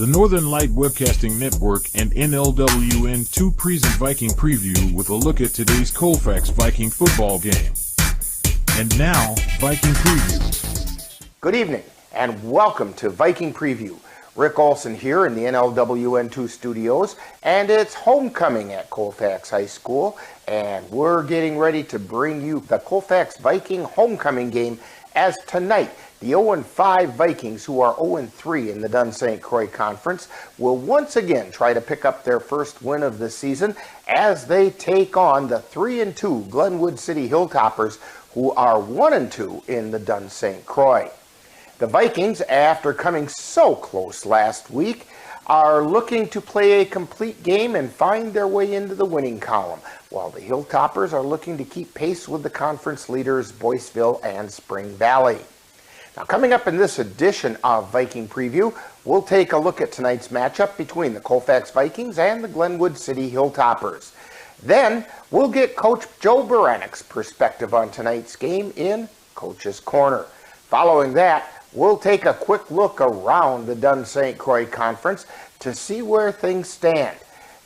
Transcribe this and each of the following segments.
the Northern Light Webcasting Network and NLWN 2 present Viking preview with a look at today's Colfax Viking football game. And now, Viking Preview. Good evening and welcome to Viking Preview. Rick Olson here in the NLWN 2 studios, and it's homecoming at Colfax High School, and we're getting ready to bring you the Colfax Viking homecoming game as tonight the 0-5 Vikings, who are 0-3 in the Dunn St. Croix Conference, will once again try to pick up their first win of the season as they take on the 3-2 Glenwood City Hilltoppers, who are 1-2 in the Dunn St. Croix. The Vikings, after coming so close last week, are looking to play a complete game and find their way into the winning column, while the Hilltoppers are looking to keep pace with the conference leaders Boyceville and Spring Valley. Now, coming up in this edition of Viking Preview, we'll take a look at tonight's matchup between the Colfax Vikings and the Glenwood City Hilltoppers. Then, we'll get Coach Joe Berenic's perspective on tonight's game in Coach's Corner. Following that, we'll take a quick look around the Dunn St. Croix Conference to see where things stand.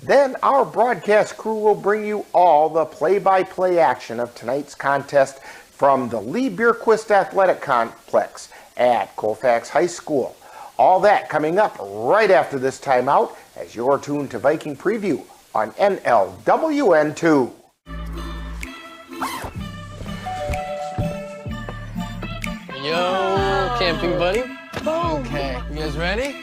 Then, our broadcast crew will bring you all the play-by-play action of tonight's contest from the Lee Bierquist Athletic Complex at Colfax High School. All that coming up right after this timeout as you're tuned to Viking Preview on NLWN 2. Yo, camping buddy. Okay, you guys ready?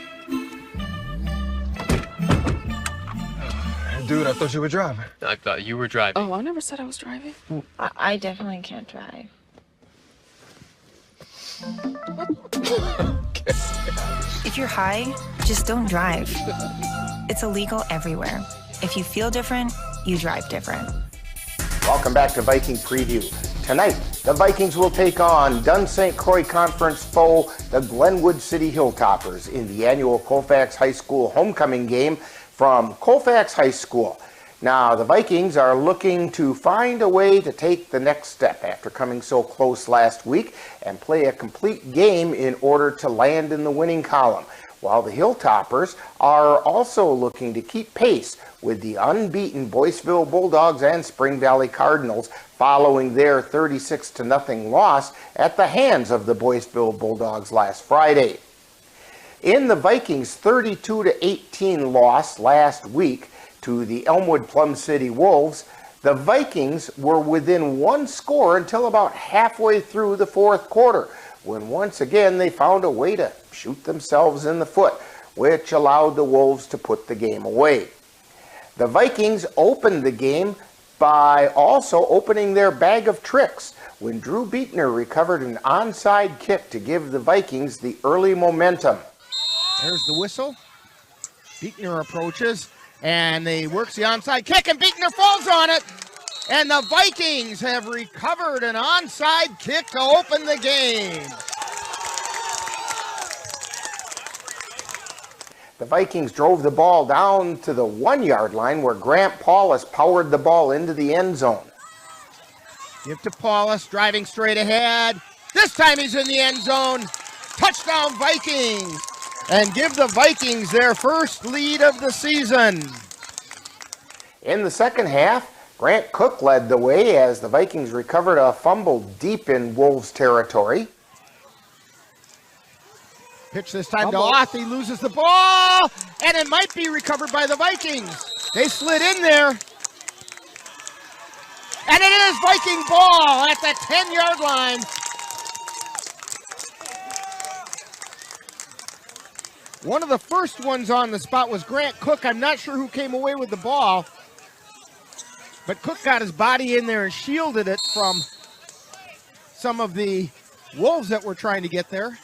Dude, I thought you were driving. I thought you were driving. Oh, I never said I was driving. I definitely can't drive. If you're high, just don't drive. It's illegal everywhere. If you feel different, you drive different. Welcome back to Viking Preview. Tonight, the Vikings will take on Dunn St. Croix Conference foe, the Glenwood City Hilltoppers, in the annual Colfax High School homecoming game from Colfax High School. Now, the Vikings are looking to find a way to take the next step after coming so close last week and play a complete game in order to land in the winning column, while the Hilltoppers are also looking to keep pace with the unbeaten Boyceville Bulldogs and Spring Valley Cardinals following their 36-0 loss at the hands of the Boyceville Bulldogs last Friday. In the Vikings' 32-18 loss last week to the Elmwood Plum City Wolves, the Vikings were within one score until about halfway through the fourth quarter, when once again they found a way to shoot themselves in the foot, which allowed the Wolves to put the game away. The Vikings opened the game by also opening their bag of tricks when Drew Beatner recovered an onside kick to give the Vikings the early momentum. There's the whistle. Beatner approaches, and he works the onside kick, and Beatner falls on it. And the Vikings have recovered an onside kick to open the game. The Vikings drove the ball down to the 1-yard line where Grant Paulus powered the ball into the end zone. Give to Paulus, driving straight ahead. This time he's in the end zone. Touchdown Vikings! And give the Vikings their first lead of the season. In the second half, Grant Cook led the way as the Vikings recovered a fumble deep in Wolves territory. Pitch this time to Oth. He loses the ball, and it might be recovered by the Vikings. They slid in there. And it is Viking ball at the 10-yard line. One of the first ones on the spot was Grant Cook. I'm not sure who came away with the ball, but Cook got his body in there and shielded it from some of the Wolves that were trying to get there.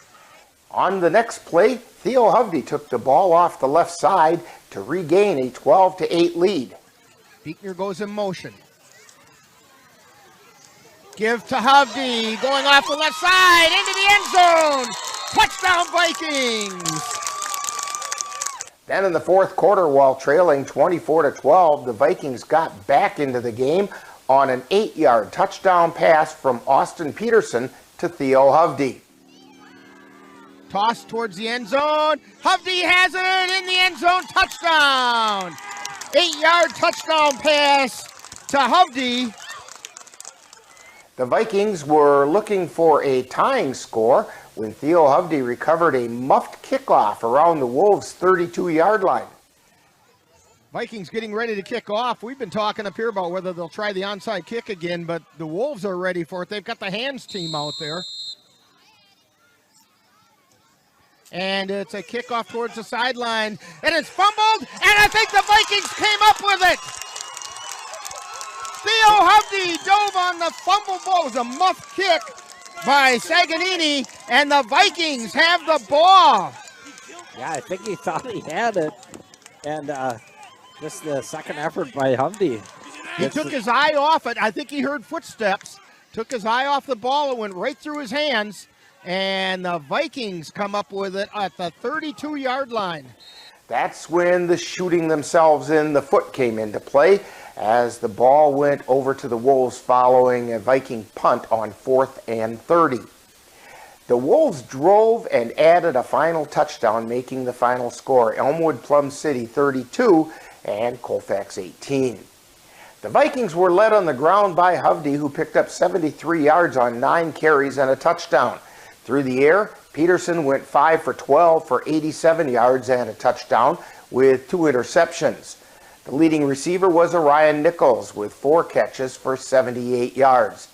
On the next play, Theo Hovde took the ball off the left side to regain a 12-8 lead. Beekner goes in motion. Give to Hovde, going off the left side, into the end zone. Touchdown Vikings! Then in the fourth quarter, while trailing 24-12, the Vikings got back into the game on an 8-yard touchdown pass from Austin Peterson to Theo Hovde. Toss towards the end zone. Hovde has it in the end zone. Touchdown. 8-yard touchdown pass to Hovde. The Vikings were looking for a tying score when Theo Hovde recovered a muffed kickoff around the Wolves' 32-yard line. Vikings getting ready to kick off. We've been talking up here about whether they'll try the onside kick again, but the Wolves are ready for it. They've got the hands team out there. And it's a kickoff towards the sideline. And it's fumbled, and I think the Vikings came up with it. Theo Hovde dove on the fumble ball. It was a muff kick by Saganini, and the Vikings have the ball. Yeah, I think he thought he had it. And just the second effort by Hovde. He took his eye off it. I think he heard footsteps. Took his eye off the ball. It went right through his hands. And the Vikings come up with it at the 32-yard line. That's when the shooting themselves in the foot came into play, as the ball went over to the Wolves following a Viking punt on 4th and 30. The Wolves drove and added a final touchdown, making the final score Elmwood Plum City 32 and Colfax 18. The Vikings were led on the ground by Hovde, who picked up 73 yards on 9 carries and a touchdown. Through the air, Peterson went 5 for 12 for 87 yards and a touchdown with 2 interceptions. The leading receiver was Orion Nichols with 4 catches for 78 yards.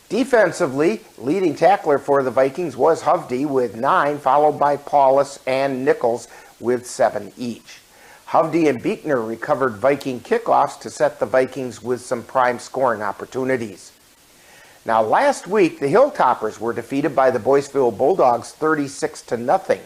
Defensively, leading tackler for the Vikings was Hovde with 9, followed by Paulus and Nichols with 7 each. Hovde and Beekner recovered Viking kickoffs to set the Vikings with some prime scoring opportunities. Now, last week, the Hilltoppers were defeated by the Boyceville Bulldogs 36-0.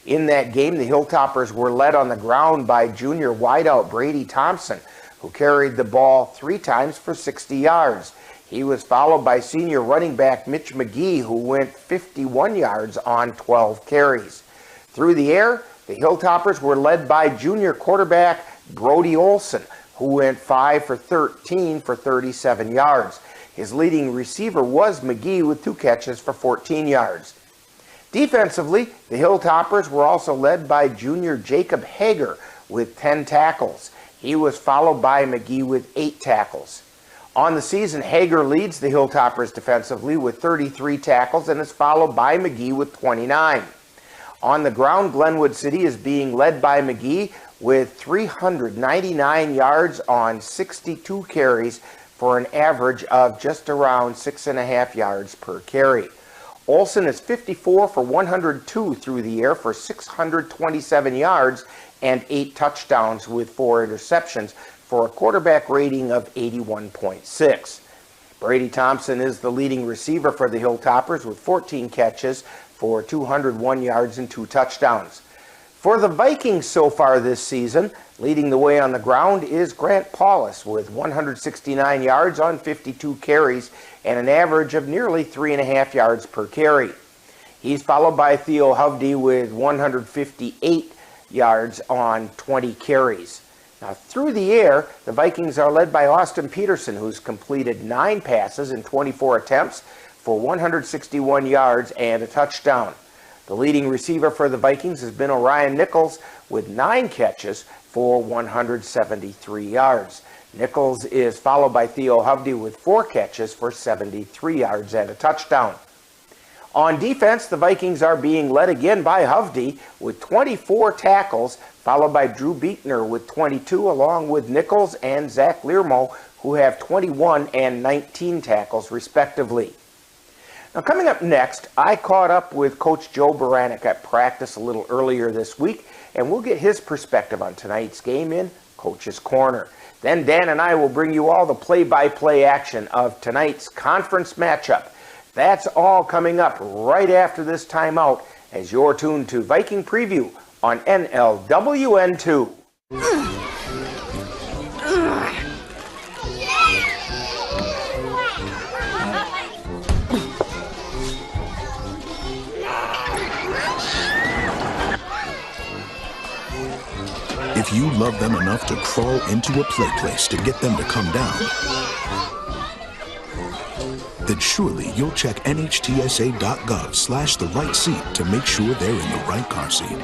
In that game, the Hilltoppers were led on the ground by junior wideout Brady Thompson, who carried the ball 3 times for 60 yards. He was followed by senior running back Mitch McGee, who went 51 yards on 12 carries. Through the air, the Hilltoppers were led by junior quarterback Brody Olson, who went 5 for 13 for 37 yards. His leading receiver was McGee with 2 catches for 14 yards. Defensively, the Hilltoppers were also led by junior Jacob Hager with 10 tackles. He was followed by McGee with 8 tackles. On the season, Hager leads the Hilltoppers defensively with 33 tackles and is followed by McGee with 29. On the ground, Glenwood City is being led by McGee with 399 yards on 62 carries for an average of just around 6.5 yards per carry. Olson is 54 for 102 through the air for 627 yards and 8 touchdowns with 4 interceptions for a quarterback rating of 81.6. Brady Thompson is the leading receiver for the Hilltoppers with 14 catches for 201 yards and 2 touchdowns. For the Vikings so far this season, leading the way on the ground is Grant Paulus with 169 yards on 52 carries and an average of nearly 3.5 yards per carry. He's followed by Theo Hovde with 158 yards on 20 carries. Now, through the air, the Vikings are led by Austin Peterson, who's completed 9 passes in 24 attempts for 161 yards and a touchdown. The leading receiver for the Vikings has been Orion Nichols with 9 catches for 173 yards. Nichols is followed by Theo Hovde with 4 catches for 73 yards and a touchdown. On defense, the Vikings are being led again by Hovde with 24 tackles, followed by Drew Beekner with 22, along with Nichols and Zach Learmo, who have 21 and 19 tackles respectively. Now, coming up next, I caught up with Coach Joe Baranek at practice a little earlier this week, and we'll get his perspective on tonight's game in Coach's Corner. Then Dan and I will bring you all the play-by-play action of tonight's conference matchup. That's all coming up right after this timeout as you're tuned to Viking Preview on NLWN2. If you love them enough to crawl into a play place to get them to come down, then surely you'll check nhtsa.gov/the right seat to make sure they're in the right car seat.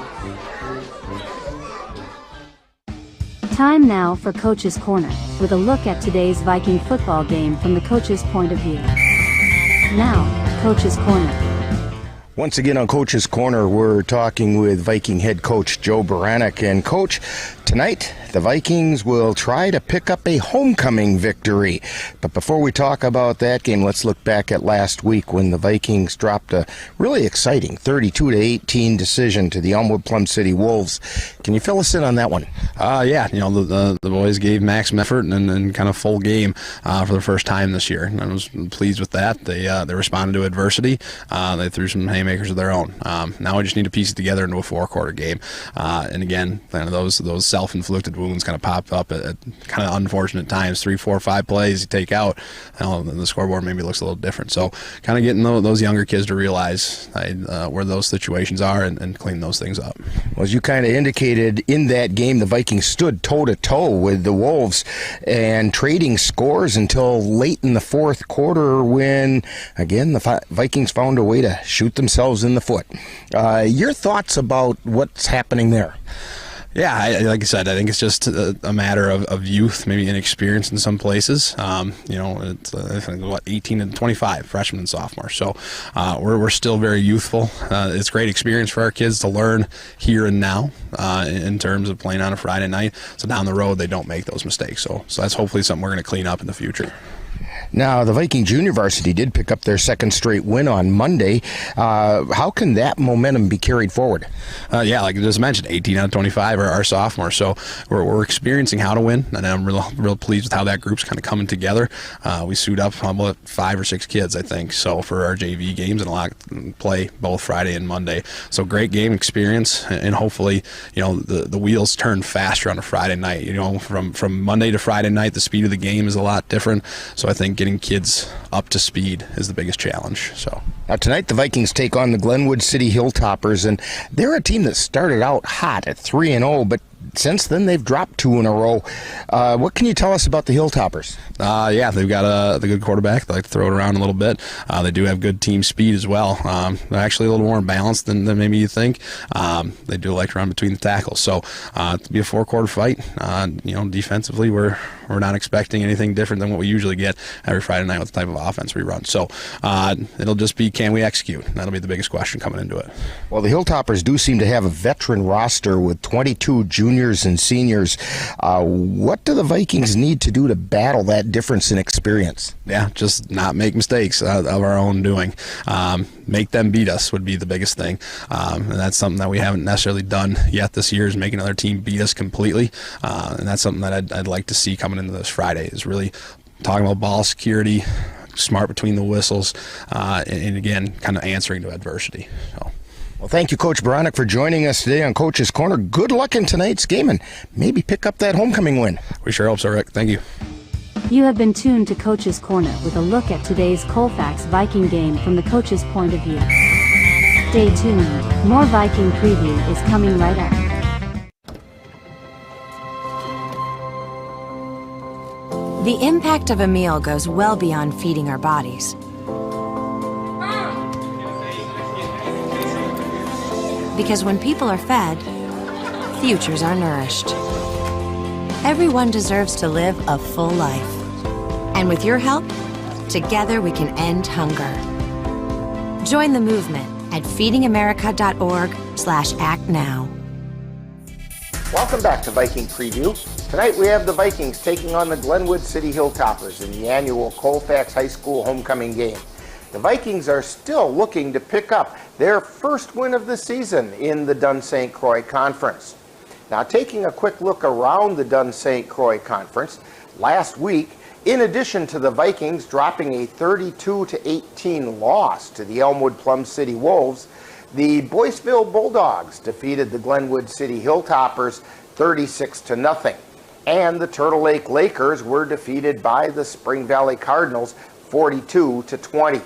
Time now for Coach's Corner, with a look at today's Viking football game from the coach's point of view. Now, Coach's Corner. Once again on Coach's Corner, we're talking with Viking head coach Joe Baranek. And Coach, tonight the Vikings will try to pick up a homecoming victory. But before we talk about that game, let's look back at last week when the Vikings dropped a really exciting 32-18 decision to the Elmwood Plum City Wolves. Can you fill us in on that one? Yeah, the boys gave maximum effort and kind of full game for the first time this year. And I was pleased with that. They responded to adversity. They threw some haymakers of their own. Now we just need to piece it together into a 4-quarter game. And again, kind of those self-inflicted wounds kind of pop up at kind of unfortunate times. 3, 4, 5 plays you take out, the scoreboard maybe looks a little different. So kind of getting those younger kids to realize where those situations are and clean those things up. Well, as you kind of indicated, in that game, the Vikings stood toe-to-toe with the Wolves and trading scores until late in the 4th quarter when, again, the Vikings found a way to shoot themselves in the foot. Your thoughts about what's happening there? Yeah, like I said, I think it's just a matter of youth, maybe inexperience in some places. It's I think 18 and 25, freshmen and sophomores. So we're still very youthful. It's great experience for our kids to learn here and now in terms of playing on a Friday night. So down the road, they don't make those mistakes. So that's hopefully something we're going to clean up in the future. Now, the Viking junior varsity did pick up their 2nd straight win on Monday. How can that momentum be carried forward? Yeah, like I just mentioned, 18 out of 25 are sophomores. So we're experiencing how to win, and I'm real pleased with how that group's kind of coming together. We suit up about 5 or 6 kids, I think, so for our JV games, and a lot play both Friday and Monday. So great game experience, and hopefully, the wheels turn faster on a Friday night. From Monday to Friday night, the speed of the game is a lot different. So I think getting kids up to speed is the biggest challenge. So now tonight the Vikings take on the Glenwood City Hilltoppers, and they're a team that started out hot at 3-0, but since then they've dropped 2 in a row. What can you tell us about the Hilltoppers? Yeah, they've got the good quarterback. They like to throw it around a little bit. They do have good team speed as well. They're actually a little more balanced than maybe you think. They do like to run between the tackles. So to be a 4-quarter fight, defensively we're not expecting anything different than what we usually get every Friday night with the type of offense we run. So it'll just be, can we execute? That'll be the biggest question coming into it. Well, the Hilltoppers do seem to have a veteran roster with 22 juniors and seniors. What do the Vikings need to do to battle that difference in experience? Yeah, just not make mistakes of our own doing. Make them beat us would be the biggest thing. And that's something that we haven't necessarily done yet this year, is make another team beat us completely. And that's something that I'd like to see coming into this Friday, is really talking about ball security, smart between the whistles, and again, kind of answering to adversity. So. Well, thank you, Coach Baranek, for joining us today on Coach's Corner. Good luck in tonight's game, and maybe pick up that homecoming win. We sure hope so, Rick. Thank you. You have been tuned to Coach's Corner with a look at today's Colfax Viking game from the coach's point of view. Stay tuned. More Viking preview is coming right up. The impact of a meal goes well beyond feeding our bodies. Because when people are fed, futures are nourished. Everyone deserves to live a full life. And with your help, together we can end hunger. Join the movement at feedingamerica.org/act now. Welcome back to Viking Preview. Tonight we have the Vikings taking on the Glenwood City Hilltoppers in the annual Colfax High School homecoming game. The Vikings are still looking to pick up their first win of the season in the Dunn St. Croix Conference. Now, taking a quick look around the Dunn St. Croix Conference, last week, in addition to the Vikings dropping a 32-18 loss to the Elmwood Plum City Wolves, the Boyceville Bulldogs defeated the Glenwood City Hilltoppers 36-0, and the Turtle Lake Lakers were defeated by the Spring Valley Cardinals 42-20.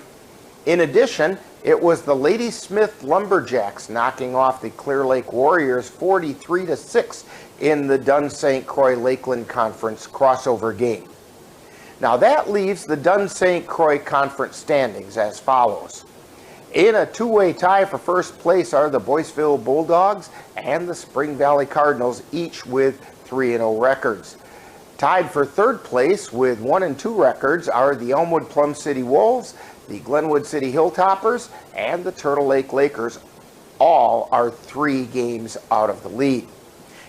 In addition, it was the Lady Smith Lumberjacks knocking off the Clear Lake Warriors 43-6 in the Dunn St. Croix Lakeland Conference crossover game. Now that leaves the Dunn St. Croix Conference standings as follows. In a two-way tie for first place are the Boyceville Bulldogs and the Spring Valley Cardinals, each with 3-0 records. Tied for third place with 1-2 records are the Elmwood Plum City Wolves, the Glenwood City Hilltoppers, and the Turtle Lake Lakers. All are 3 games out of the lead.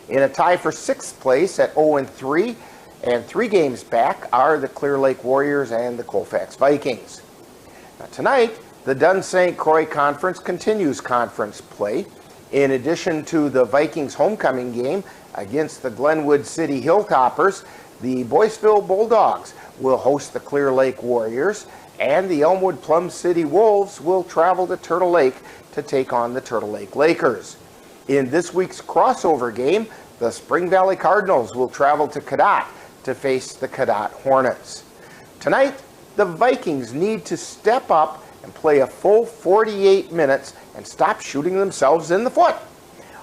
In a tie for sixth place at 0-3 and 3 games back are the Clear Lake Warriors and the Colfax Vikings. Now tonight, the Dunn St. Croix Conference continues conference play. In addition to the Vikings homecoming game against the Glenwood City Hilltoppers, the Boyceville Bulldogs will host the Clear Lake Warriors, and the Elmwood Plum City Wolves will travel to Turtle Lake to take on the Turtle Lake Lakers. In this week's crossover game, the Spring Valley Cardinals will travel to Cadott to face the Cadott Hornets. Tonight, the Vikings need to step up and play a full 48 minutes and stop shooting themselves in the foot.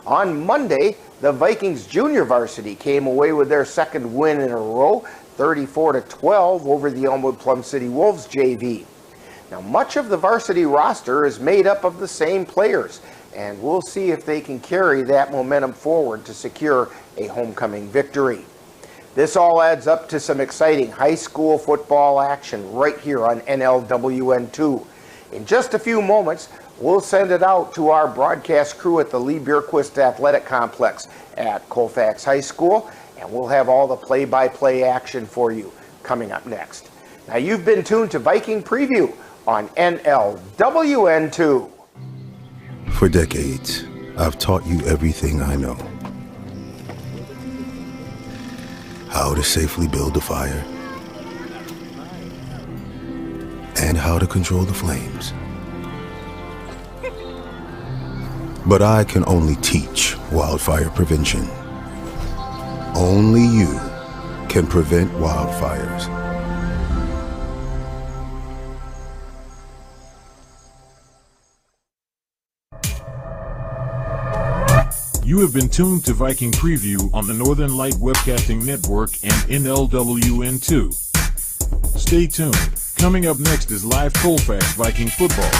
On Monday, the Vikings junior varsity came away with their second win in a row, 34-12 over the Elmwood Plum City Wolves JV. Now, much of the varsity roster is made up of the same players, and we'll see if they can carry that momentum forward to secure a homecoming victory. This all adds up to some exciting high school football action right here on NLWN 2. In just a few moments, we'll send it out to our broadcast crew at the Lee Bierquist Athletic Complex at Colfax High School, and we'll have all the play-by-play action for you coming up next. Now, you've been tuned to Viking Preview on NLWN 2. For decades, I've taught you everything I know. How to safely build a fire, and how to control the flames. But I can only teach wildfire prevention. Only you can prevent wildfires. You have been tuned to Viking Preview on the Northern Light Webcasting Network and NLWN2. Stay tuned. Coming up next is live Colfax Viking football.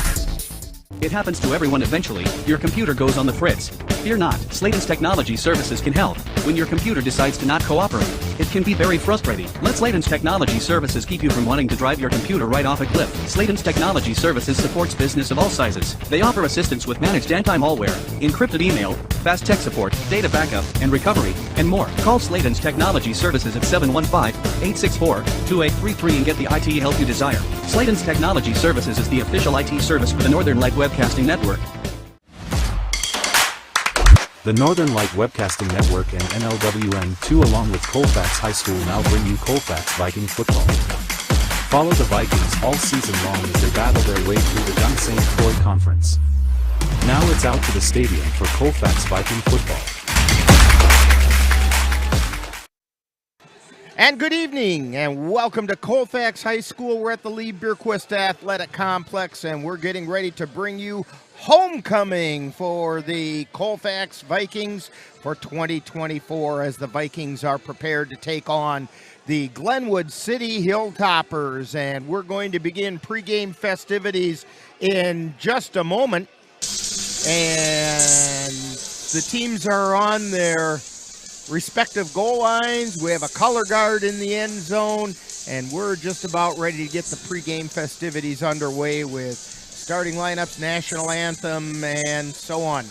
It happens to everyone eventually. Your computer goes on the fritz. Fear not, Sladen's Technology Services can help. When your computer decides to not cooperate, it can be very frustrating. Let Sladen's Technology Services keep you from wanting to drive your computer right off a cliff. Sladen's Technology Services supports business of all sizes. They offer assistance with managed anti-malware, encrypted email, fast tech support, data backup, and recovery, and more. Call Sladen's Technology Services at 715-864-2833 and get the IT help you desire. Sladen's Technology Services is the official IT service for the Northern Light Webcasting Network. The Northern Light Webcasting Network and NLWN2 along with Colfax High School now bring you Colfax Viking football. Follow the Vikings all season long as they battle their way through the Dunn St. Croix Conference. Now it's out to the stadium for Colfax Viking football. And good evening, and welcome to Colfax High School. We're at the Lee Bierquist Athletic Complex, and we're getting ready to bring you homecoming for the Colfax Vikings for 2024 as the Vikings are prepared to take on the Glenwood City Hilltoppers. And we're going to begin pregame festivities in just a moment. And the teams are on their respective goal lines. We have a color guard in the end zone, and we're just about ready to get the pregame festivities underway with starting lineups, national anthem, and so on.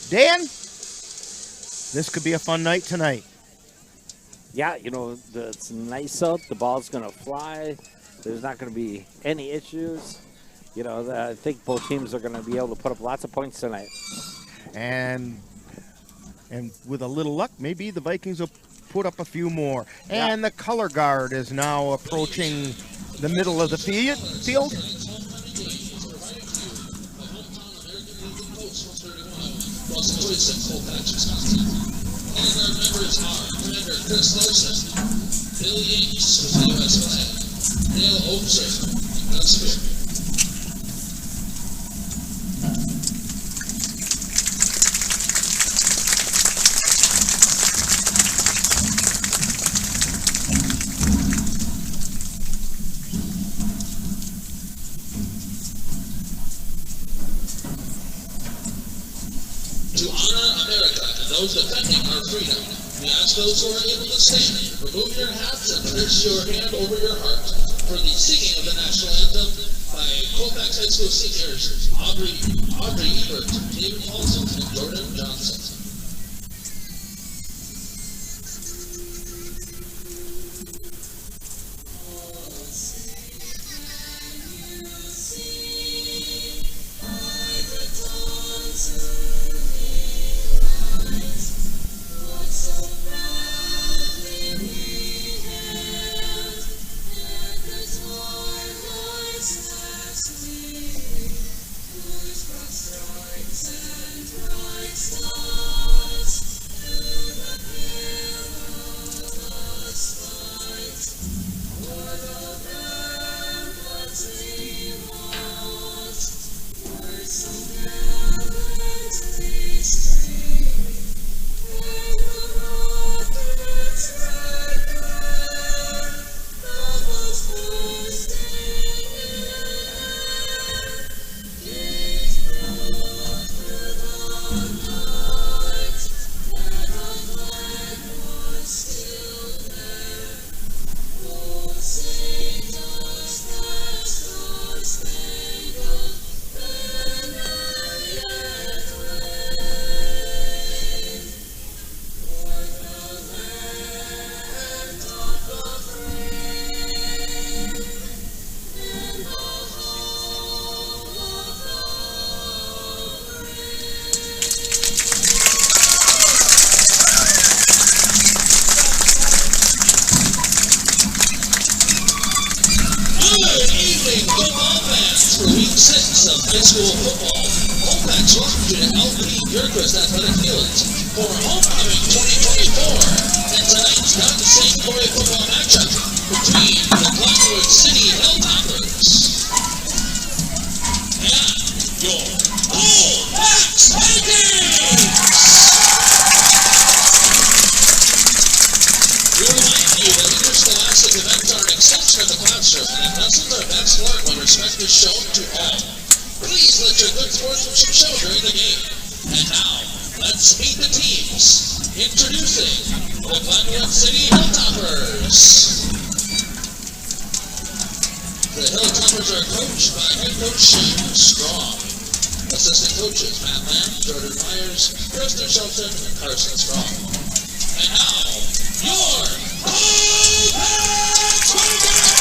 Dan, this could be a fun night tonight. Yeah, you know, it's nice out. The ball's going to fly. There's not going to be any issues. You know, I think both teams are going to be able to put up lots of points tonight. And with a little luck, maybe the Vikings will put up a few more. Yeah. And the color guard is now approaching the middle of the field. To honor America and those defending our freedom, we ask those who are able to stand, remove your hats and place your hand over your heart for the singing of the national anthem by Colfax High School seniors Audrey Ebert, David Paulson, and Jordan Johnson. For week 6 of high school football, Colfax welcomes you to LP Gilchrist Athletic Fields for Homecoming 2024. And tonight's not the same Corey football matchup between the Glenwood City Hilltoppers and your Colfax Vikings! We remind you that interscholastic events are an extension of the classroom, and lessons are best learned when respect is shown to all. Please let your good sportsmanship show during the game. And now, let's meet the teams. Introducing the Glenwood City Hilltoppers. The Hilltoppers are coached by head coach Shane Strong. Assistant coaches Matt Lamb, Jordan Myers, Kristen Shelton, and Carson Strong. And now, your Colfax Vikings!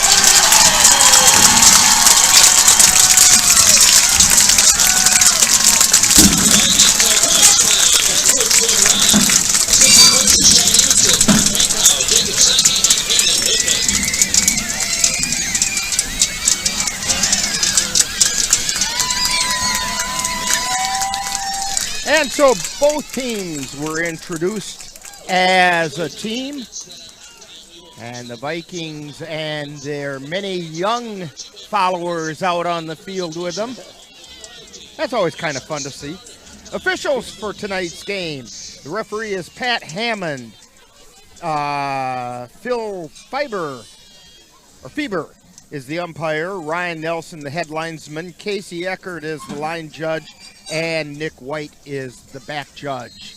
And so both teams were introduced as a team, and the Vikings and their many young followers out on the field with them. That's always kind of fun to see. Officials for tonight's game. The referee is Pat Hammond. Phil Fieber is the umpire. Ryan Nelson, the head linesman. Casey Eckert is the line judge. And Nick White is the back judge.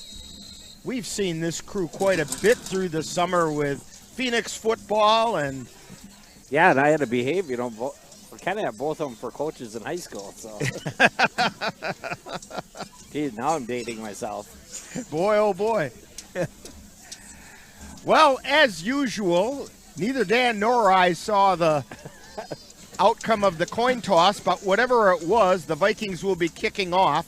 We've seen this crew quite a bit through the summer with Phoenix football and... Yeah, and I had to behave, you know. We kind of have both of them for coaches in high school, so... Geez, now I'm dating myself. Boy, oh boy. Well, as usual, neither Dan nor I saw the outcome of the coin toss, but whatever it was, the Vikings will be kicking off.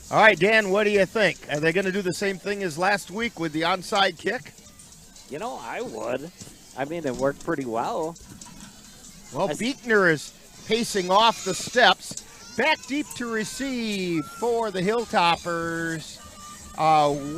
All right, Dan, what do you think? Are they going to do the same thing as last week with the onside kick? You know, I would. I mean, it worked pretty well. Well, Beekner is pacing off the steps. Back deep to receive for the Hilltoppers.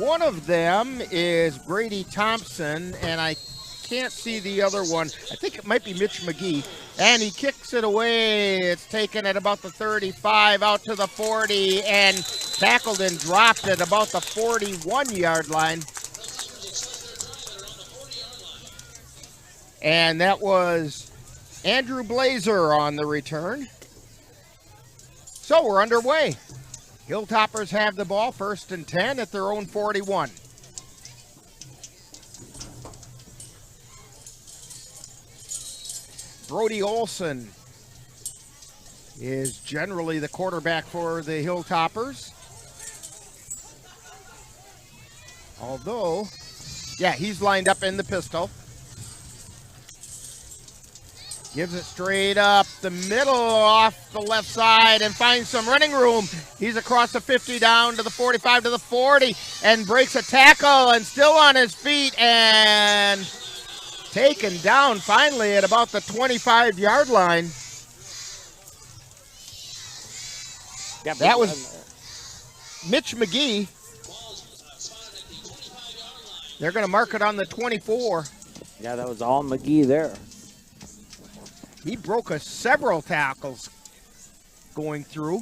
One of them is Brady Thompson, and I can't see the other one. I think it might be Mitch McGee. And he kicks it away. It's taken at about the 35, out to the 40, and tackled and dropped at about the 41-yard line. And that was Andrew Blazer on the return. So we're underway. Hilltoppers have the ball, 1st and 10 at their own 41. Brody Olson is generally the quarterback for the Hilltoppers. Although, yeah, he's lined up in the pistol. Gives it straight up the middle off the left side and finds some running room. He's across the 50 down to the 45 to the 40 and breaks a tackle and still on his feet and taken down finally at about the 25-yard line. That was Mitch McGee. They're going to mark it on the 24. Yeah, that was all McGee there. He broke several tackles going through.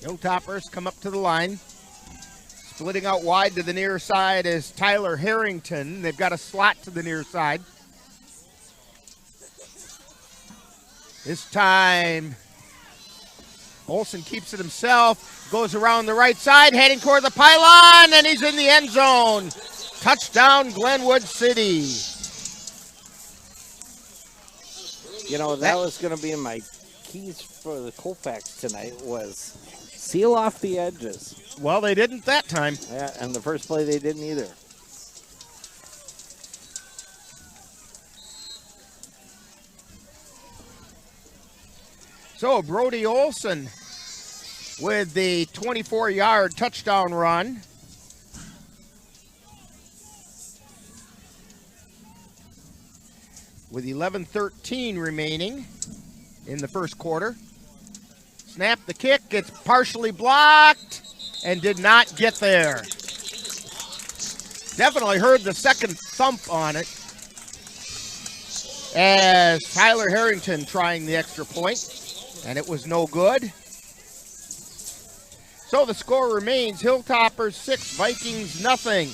Hilltoppers come up to the line. Splitting out wide to the near side is Tyler Harrington. They've got a slot to the near side. This time, Olson keeps it himself, goes around the right side, heading toward the pylon, and he's in the end zone. Touchdown, Glenwood City. You know, that was going to be my keys for the Colfax tonight was seal off the edges. Well, they didn't that time. Yeah, and the first play they didn't either. So Brody Olson with the 24-yard touchdown run. With 11:13 remaining in the first quarter. Snap the kick, it's partially blocked and did not get there. Definitely heard the second thump on it as Tyler Harrington trying the extra point, and it was no good. So the score remains Hilltoppers 6, Vikings nothing.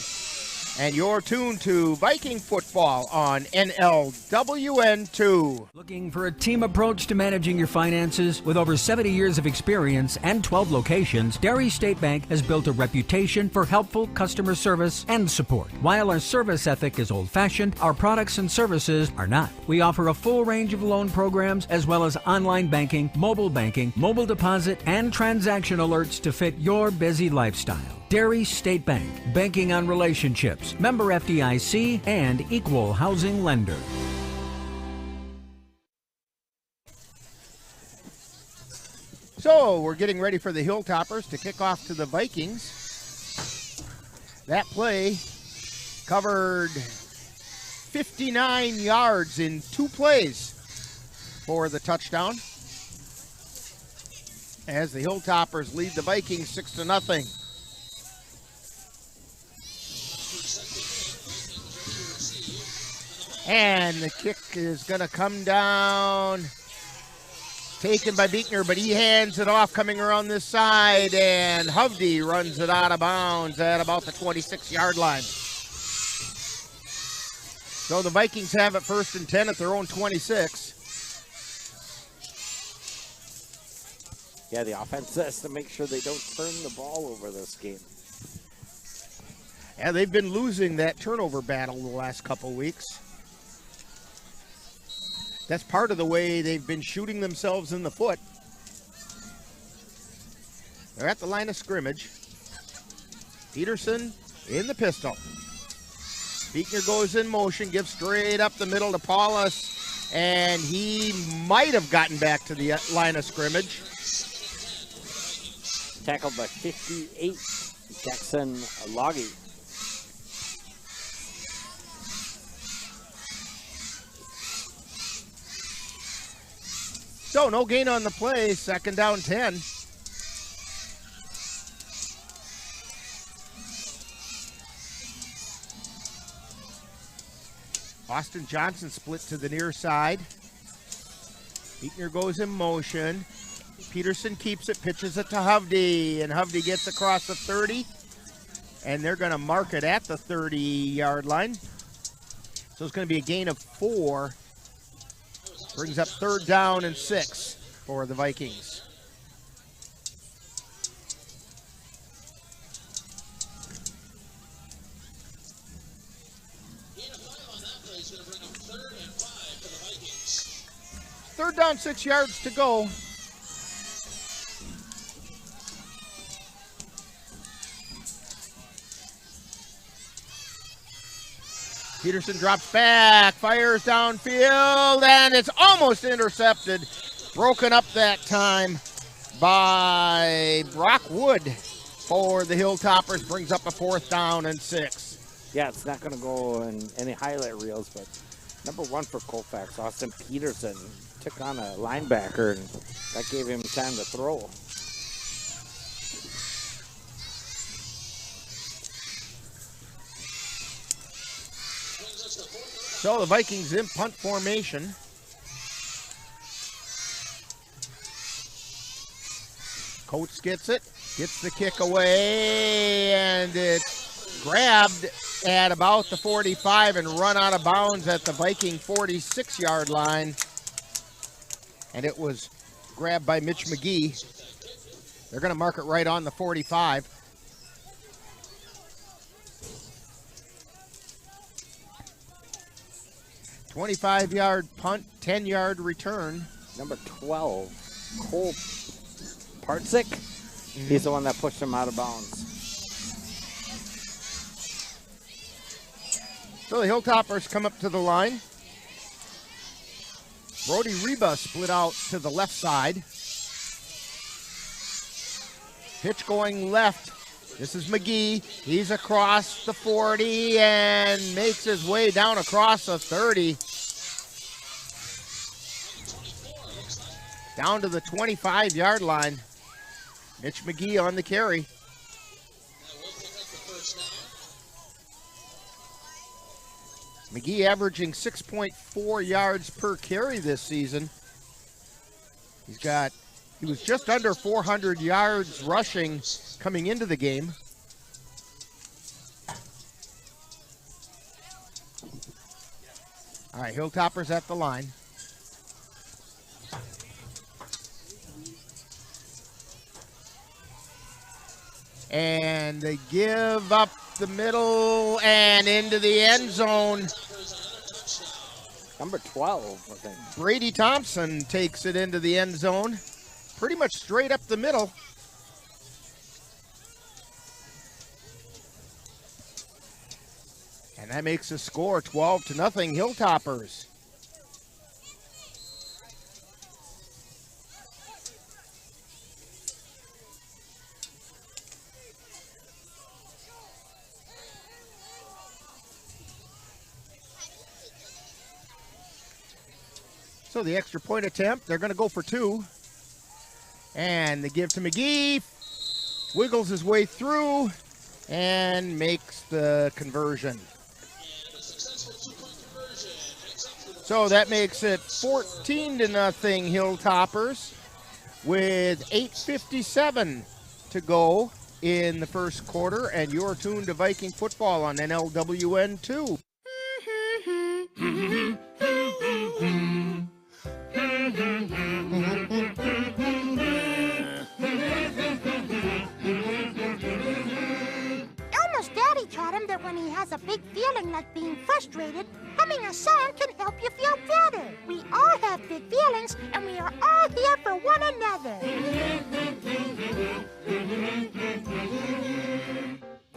And you're tuned to Viking football on NLWN2. Looking for a team approach to managing your finances? With over 70 years of experience and 12 locations, Dairy State Bank has built a reputation for helpful customer service and support. While our service ethic is old-fashioned, our products and services are not. We offer a full range of loan programs as well as online banking, mobile deposit, and transaction alerts to fit your busy lifestyle. Dairy State Bank, banking on relationships, member FDIC, and equal housing lender. So we're getting ready for the Hilltoppers to kick off to the Vikings. That play covered 59 yards in 2 plays for the touchdown, as the Hilltoppers lead the Vikings 6-0. And the kick is going to come down. Taken by Beekner, but he hands it off coming around this side, and Hovde runs it out of bounds at about the 26-yard line. So the Vikings have it 1st and 10 at their own 26. Yeah, the offense has to make sure they don't turn the ball over this game. Yeah, they've been losing that turnover battle the last couple weeks. That's part of the way they've been shooting themselves in the foot. They're at the line of scrimmage. Peterson in the pistol. Beekner goes in motion, gives straight up the middle to Paulus, and he might have gotten back to the line of scrimmage. Tackled by 58, Jackson Loggy. So no gain on the play, 2nd down 10. Austin Johnson split to the near side. Beekner goes in motion. Peterson keeps it, pitches it to Hovde, and Hovde gets across the 30, and they're going to mark it at the 30-yard line. So it's going to be a gain of 4 Brings up 3rd down and 6 for the Vikings. Third down, 6 yards to go. Peterson drops back, fires downfield, and it's almost intercepted. Broken up that time by Brock Wood for the Hilltoppers. Brings up a 4th down and 6. Yeah, it's not going to go in any highlight reels, but number 1 for Colfax, Austin Peterson, took on a linebacker, and that gave him time to throw. So the Vikings in punt formation. Coates gets it, gets the kick away, and it's grabbed at about the 45 and run out of bounds at the Viking 46-yard line. And it was grabbed by Mitch McGee. They're going to mark it right on the 45. "25-yard punt, 10-yard return." Number 12, Cole Partsick. He's the one that pushed him out of bounds. So the Hilltoppers come up to the line. Brody Reba split out to the left side. Pitch going left. This is McGee. He's across the 40 and makes his way down across the 30. Down to the 25-yard line. Mitch McGee on the carry. McGee averaging 6.4 yards per carry this season. He was just under 400 yards rushing coming into the game. All right, Hilltoppers at the line. And they give up the middle and into the end zone. Number 12, I think. Brady Thompson takes it into the end zone. Pretty much straight up the middle. And that makes the score 12-0 Hilltoppers. So the extra point attempt, they're going to go for 2. And they give to McGee. Wiggles his way through and makes the conversion. So that makes it 14-0 Hilltoppers with 8:57 to go in the first quarter. And you're tuned to Viking football on NLWN 2. Elmer's daddy taught him that when he has a big feeling like being frustrated, humming a song can help you feel better. We all have big feelings, and we are all here for one another.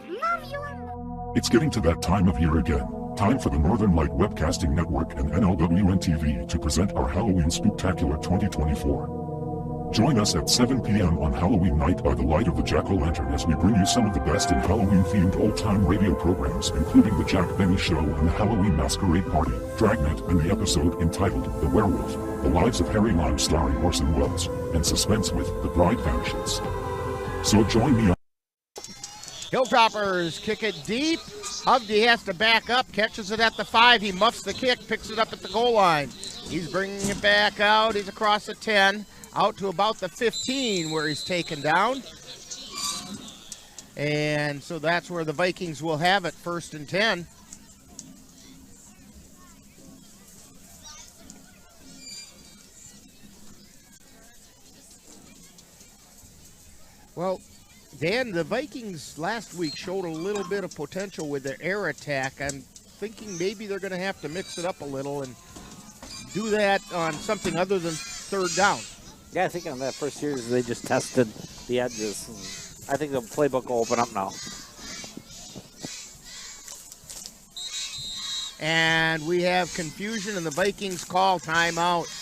Love you, Elmer. It's getting to that time of year again. Time for the Northern Light Webcasting Network and NLWN TV to present our Halloween Spooktacular 2024. Join us at 7 p.m. on Halloween night by the light of the Jack-o'-lantern as we bring you some of the best in Halloween-themed old-time radio programs, including The Jack Benny Show and the Halloween Masquerade Party, Dragnet, and the episode entitled The Werewolf, The Lives of Harry Lime starring Orson Welles, and Suspense with The Bride Vanishes. So join me on Hilltoppers kick it deep. Hovde has to back up, catches it at the 5. He muffs the kick, picks it up at the goal line. He's bringing it back out. He's across the 10, out to about the 15 where he's taken down. And so that's where the Vikings will have it, 1st and 10. Well, Dan, the Vikings last week showed a little bit of potential with their air attack. I'm thinking maybe they're going to have to mix it up a little and do that on something other than third down. Yeah, I think on that first series they just tested the edges. And I think the playbook will open up now. And we have confusion, and the Vikings call timeout.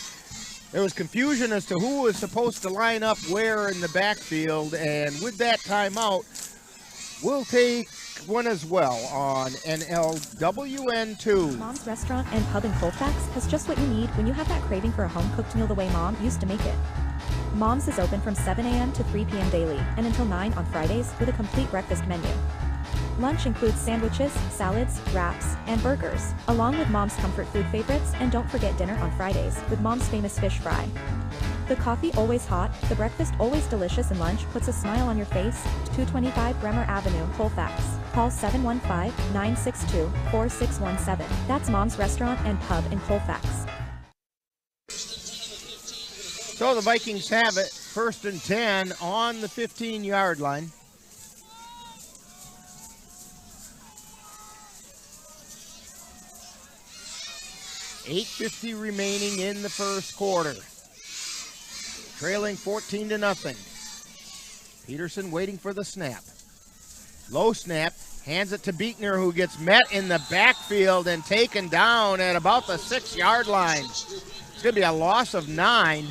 There was confusion as to who was supposed to line up where in the backfield, and with that timeout, we'll take one as well on NLWN 2. Mom's Restaurant and Pub in Colfax has just what you need when you have that craving for a home-cooked meal the way Mom used to make it. Mom's is open from 7 a.m. to 3 p.m. daily and until 9 on Fridays with a complete breakfast menu. Lunch includes sandwiches, salads, wraps, and burgers, along with Mom's comfort food favorites, and don't forget dinner on Fridays with Mom's famous fish fry. The coffee always hot, the breakfast always delicious, and lunch puts a smile on your face. 225 Bremer Avenue, Colfax. Call 715-962-4617. That's Mom's Restaurant and Pub in Colfax. So the Vikings have it, 1st and 10 on the 15-yard line. $8:50 remaining in the first quarter. Trailing 14-0. Peterson waiting for the snap. Low snap, hands it to Beekner, who gets met in the backfield and taken down at about the 6-yard line. It's going to be a loss of 9.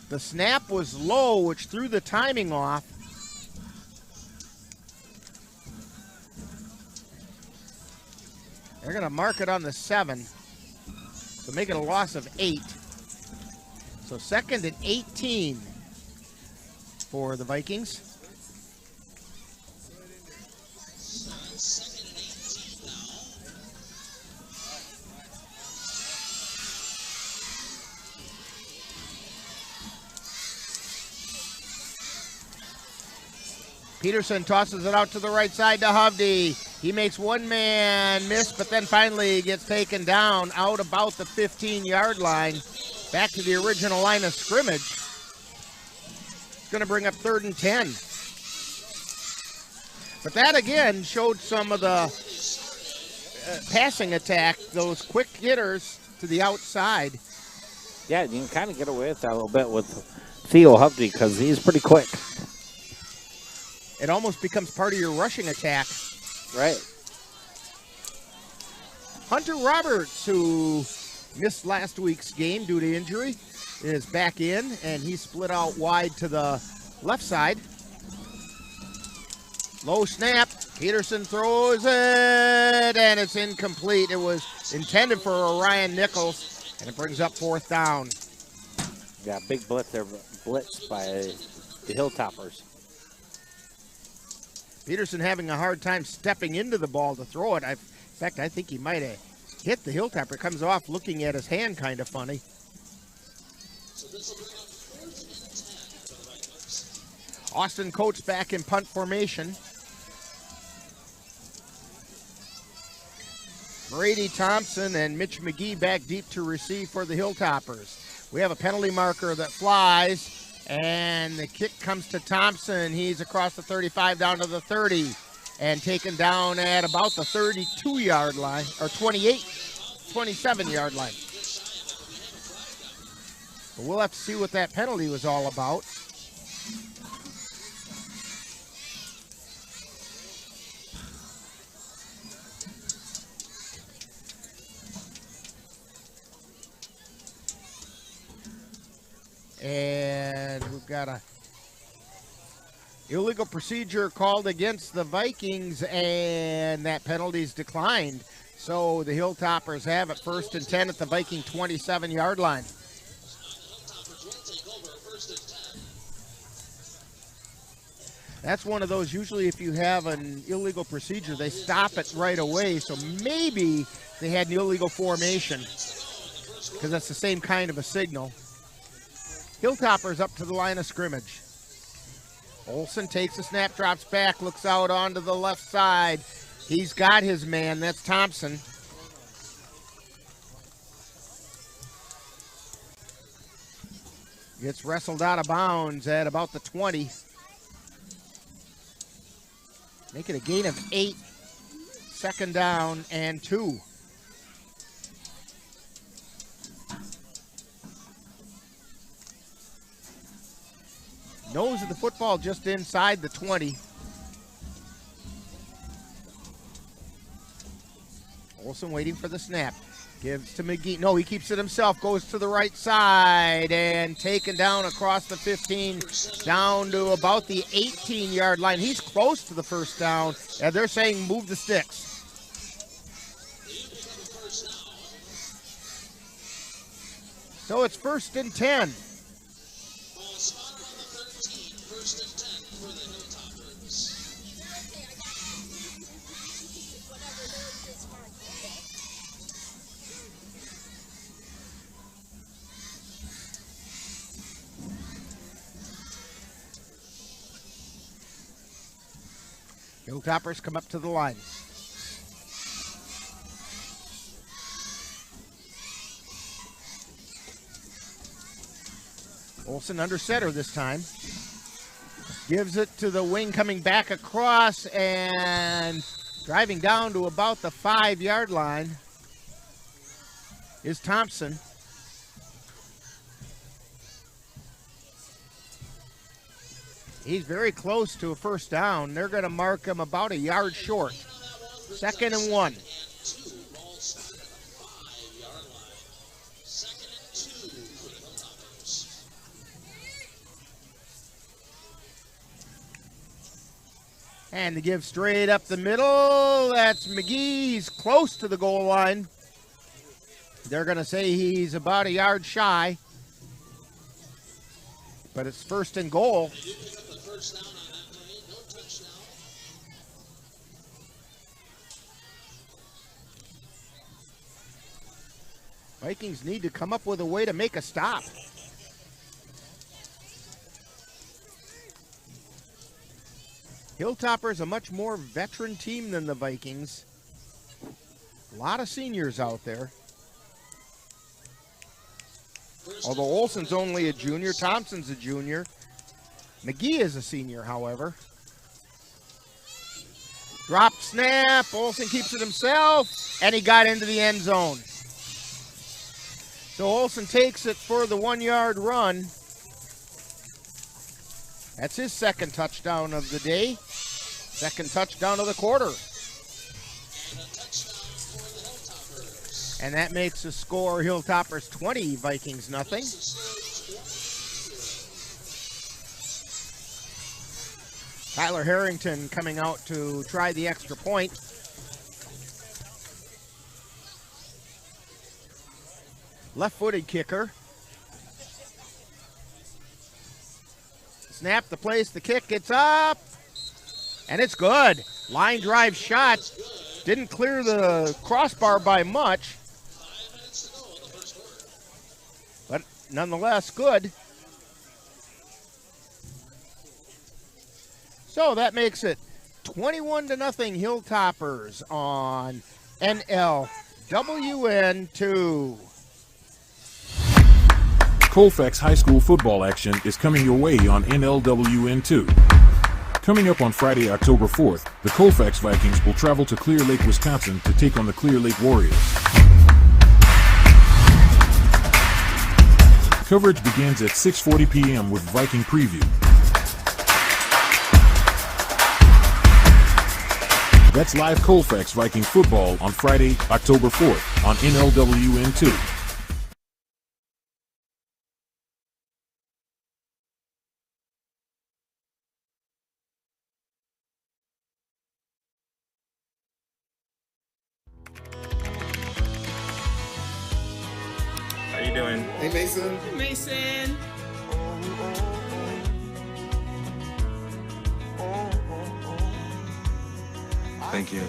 The snap was low, which threw the timing off. They're going to mark it on the 7, so make it a loss of 8. So 2nd and 18 for the Vikings. Peterson tosses it out to the right side to Hovde. He makes one man miss, but then finally gets taken down out about the 15-yard line. Back to the original line of scrimmage. It's going to bring up 3rd and 10. But that again showed some of the passing attack, those quick hitters to the outside. Yeah, you can kind of get away with that a little bit with Theo Hovde because he's pretty quick. It almost becomes part of your rushing attack. Right. Hunter Roberts, who missed last week's game due to injury, is back in, and he split out wide to the left side. Low snap. Peterson throws it, and it's incomplete. It was intended for Orion Nichols, and it brings up 4th down. Yeah, big blitz there, blitz by the Hilltoppers. Peterson having a hard time stepping into the ball to throw it. In fact, I think he might have hit the Hilltopper. Comes off looking at his hand kind of funny. Austin Coates back in punt formation. Brady Thompson and Mitch McGee back deep to receive for the Hilltoppers. We have a penalty marker that flies. And the kick comes to Thompson. He's across the 35 down to the 30 and taken down at about the 32-yard line, or 27-yard line. But we'll have to see what that penalty was all about. And we've got a illegal procedure called against the Vikings, and that penalty's declined. So the Hilltoppers have it 1st and 10 at the Viking 27-yard line. That's one of those, usually if you have an illegal procedure, they stop it right away. So maybe they had an illegal formation because that's the same kind of a signal. Hilltoppers up to the line of scrimmage. Olsen takes the snap, drops back, looks out onto the left side. He's got his man. That's Thompson. Gets wrestled out of bounds at about the 20. Make it a gain of 8. 2nd down and 2. Nose of the football just inside the 20. Olsen waiting for the snap. Gives to McGee. No, he keeps it himself. Goes to the right side and taken down across the 15, down to about the 18-yard line. He's close to the first down, and they're saying move the sticks. So it's 1st and 10. Hilltoppers come up to the line. Olsen under center this time. Gives it to the wing coming back across and driving down to about the 5-yard line is Thompson. He's very close to a first down. They're going to mark him about a yard short. 2nd and 1. And to give straight up the middle, that's McGee. He's close to the goal line. They're going to say he's about a yard shy. But it's 1st and goal. Vikings need to come up with a way to make a stop. Hilltoppers a much more veteran team than the Vikings. A lot of seniors out there. Although Olsen's only a junior, Thompson's a junior. McGee is a senior, however. Drop snap, Olsen keeps it himself, and he got into the end zone. So Olsen takes it for the 1-yard run. That's his 2nd touchdown of the day. 2nd touchdown of the quarter. And that makes the score Hilltoppers 20, Vikings nothing. Tyler Harrington coming out to try the extra point. Left-footed kicker. Snap, the place, the kick gets up. And it's good. Line drive shot. Didn't clear the crossbar by much. But nonetheless, good. So that makes it 21-0 Hilltoppers on NLWN 2. Colfax High School football action is coming your way on NLWN 2. Coming up on Friday, October 4th, the Colfax Vikings will travel to Clear Lake, Wisconsin to take on the Clear Lake Warriors. Coverage begins at 6:40 p.m. with Viking preview. That's live Colfax Viking football on Friday, October 4th on NLWN 2. How you doing? Hey, Mason. Hey, Mason. Thank you.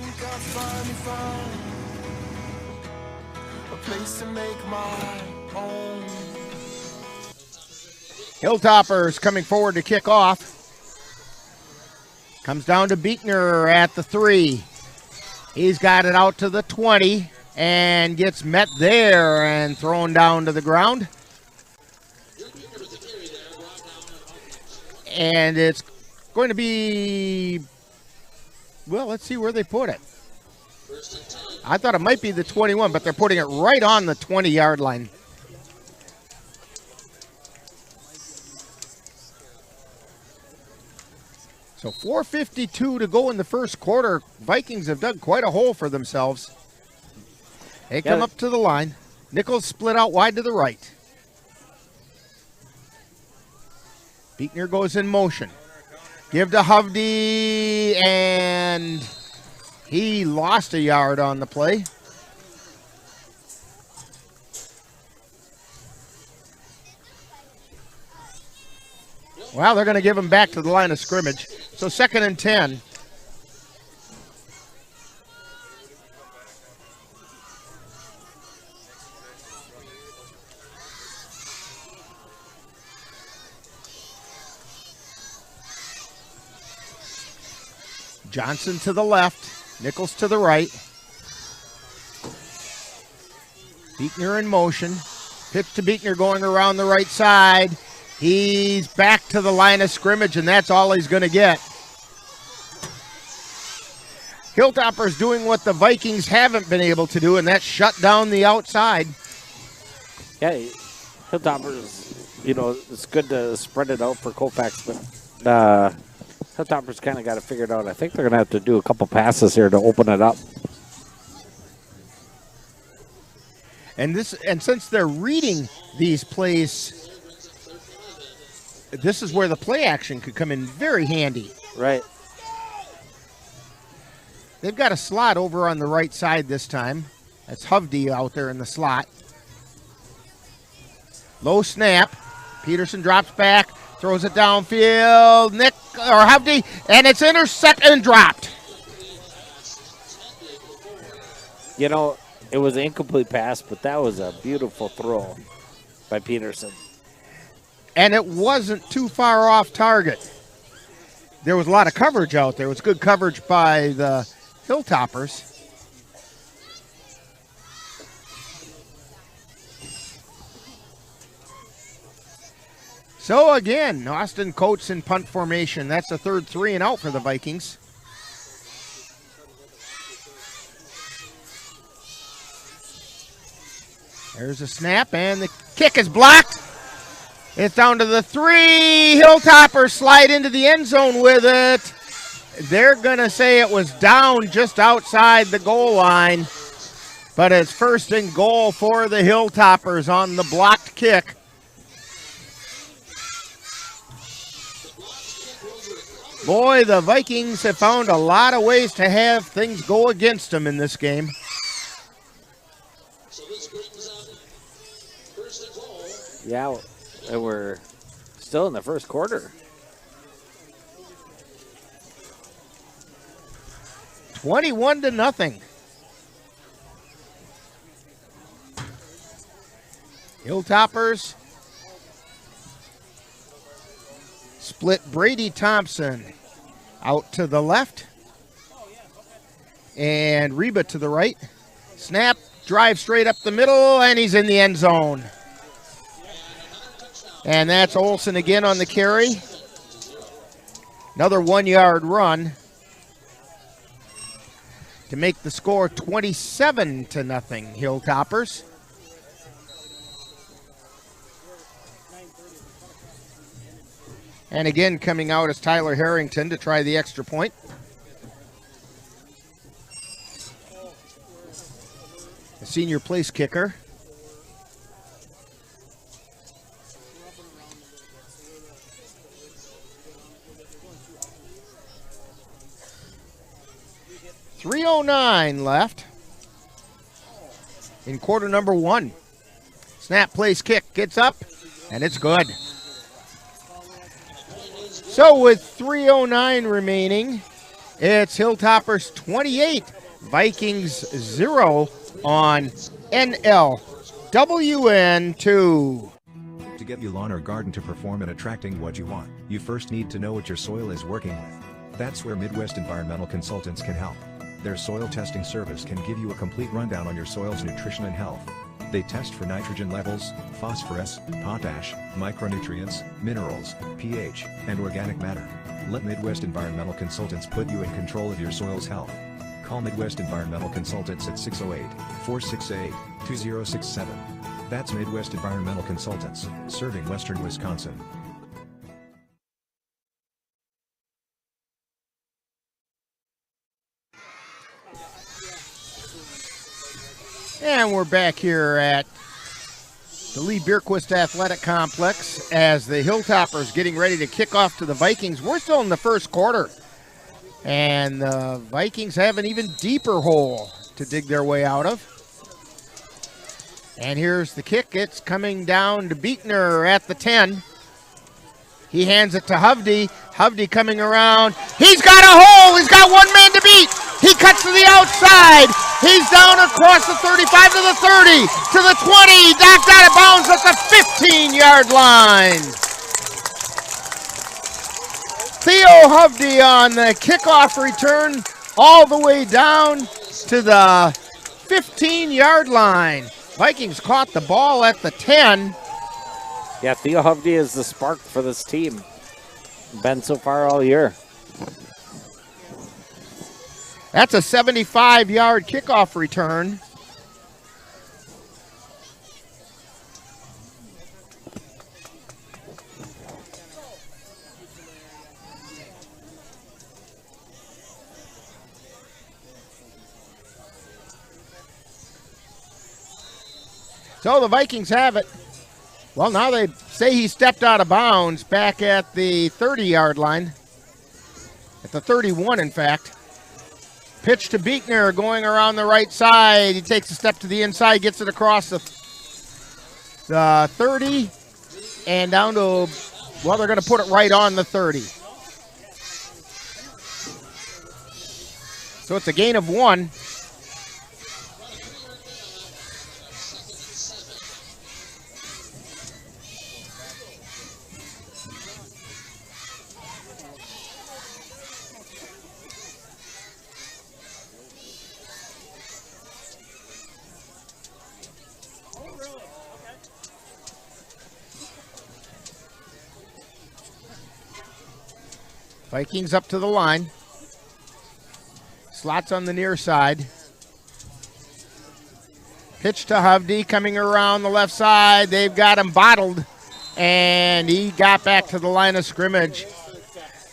Hilltoppers coming forward to kick off. Comes down to Beekner at the 3. He's got it out to the 20 and gets met there and thrown down to the ground. And it's going to be, well, let's see where they put it. I thought it might be the 21, but they're putting it right on the 20-yard line. So 4:52 to go in the first quarter. Vikings have dug quite a hole for themselves. They come up to the line. Nichols split out wide to the right. Beekner goes in motion. Give to Hovde, and he lost a yard on the play. Well, they're going to give him back to the line of scrimmage. So 2nd and 10. Johnson to the left, Nichols to the right. Beekner in motion. Pitch to Beekner going around the right side. He's back to the line of scrimmage, and that's all he's going to get. Hilltoppers doing what the Vikings haven't been able to do, and that's shut down the outside. Yeah, Hilltoppers, you know, it's good to spread it out for Colfax, but Hilltoppers kind of got it figured out. I think they're going to have to do a couple passes here to open it up. And since they're reading these plays, this is where the play action could come in very handy. Right. They've got a slot over on the right side this time. That's Hovde out there in the slot. Low snap. Peterson drops back, throws it downfield. Hovde, and it's intercepted and dropped. You know, it was an incomplete pass, but that was a beautiful throw by Peterson. And it wasn't too far off target. There was a lot of coverage out there. It was good coverage by the Hilltoppers. So again, Austin Coates in punt formation. That's a third 3 and out for the Vikings. There's a snap, and the kick is blocked. It's down to the 3. Hilltoppers slide into the end zone with it. They're going to say it was down just outside the goal line, but it's 1st and goal for the Hilltoppers on the blocked kick. Boy, the Vikings have found a lot of ways to have things go against them in this game. Yeah, and we're still in the first quarter. 21-0. Hilltoppers split Brady Thompson out to the left and Reba to the right. Snap, drive straight up the middle, and he's in the end zone. And that's Olsen again on the carry. Another 1-yard run to make the score 27-0, Hilltoppers. And again, coming out is Tyler Harrington to try the extra point. The senior place kicker. .309 left in quarter number 1. Snap, place, kick, gets up, and it's good. So with 3:09 remaining, it's Hilltoppers 28, Vikings 0 on NLWN 2. To get your lawn or garden to perform at attracting what you want, you first need to know what your soil is working with. That's where Midwest Environmental Consultants can help. Their soil testing service can give you a complete rundown on your soil's nutrition and health. They test for nitrogen levels, phosphorus, potash, micronutrients, minerals, pH, and organic matter. Let Midwest Environmental Consultants put you in control of your soil's health. Call Midwest Environmental Consultants at 608-468-2067. That's Midwest Environmental Consultants, serving western Wisconsin. And we're back here at the Lee Bierquist Athletic Complex as the Hilltoppers getting ready to kick off to the Vikings. We're still in the first quarter, and the Vikings have an even deeper hole to dig their way out of. And here's the kick. It's coming down to Beekner at the 10. He hands it to Hovde. Hovde coming around. He's got a hole. He's got one man to beat. He cuts to the outside. He's down across the 35 to the 30 to the 20. Knocked out of bounds at the 15-yard line. Theo Hovde on the kickoff return all the way down to the 15-yard line. Vikings caught the ball at the 10. Yeah, Theo Hovde is the spark for this team. Been so far all year. That's a 75-yard kickoff return. So the Vikings have it. Well, now they say he stepped out of bounds back at the 30-yard line. At the 31, in fact. Pitch to Beekner going around the right side. He takes a step to the inside, gets it across the 30 and down to, well, they're going to put it right on the 30. So it's a gain of 1. Vikings up to the line. Slots on the near side. Pitch to Hovde coming around the left side. They've got him bottled, and he got back to the line of scrimmage.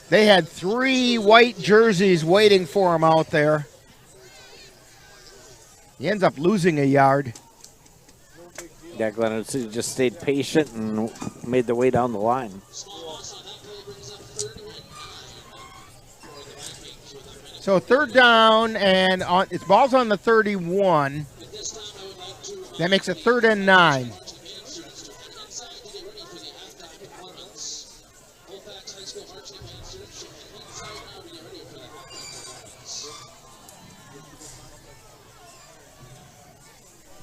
They had 3 white jerseys waiting for him out there. He ends up losing a yard. Yeah, Glenwood just stayed patient and made the way down the line. So third down, and it's ball's on the 31. That makes it 3rd and 9.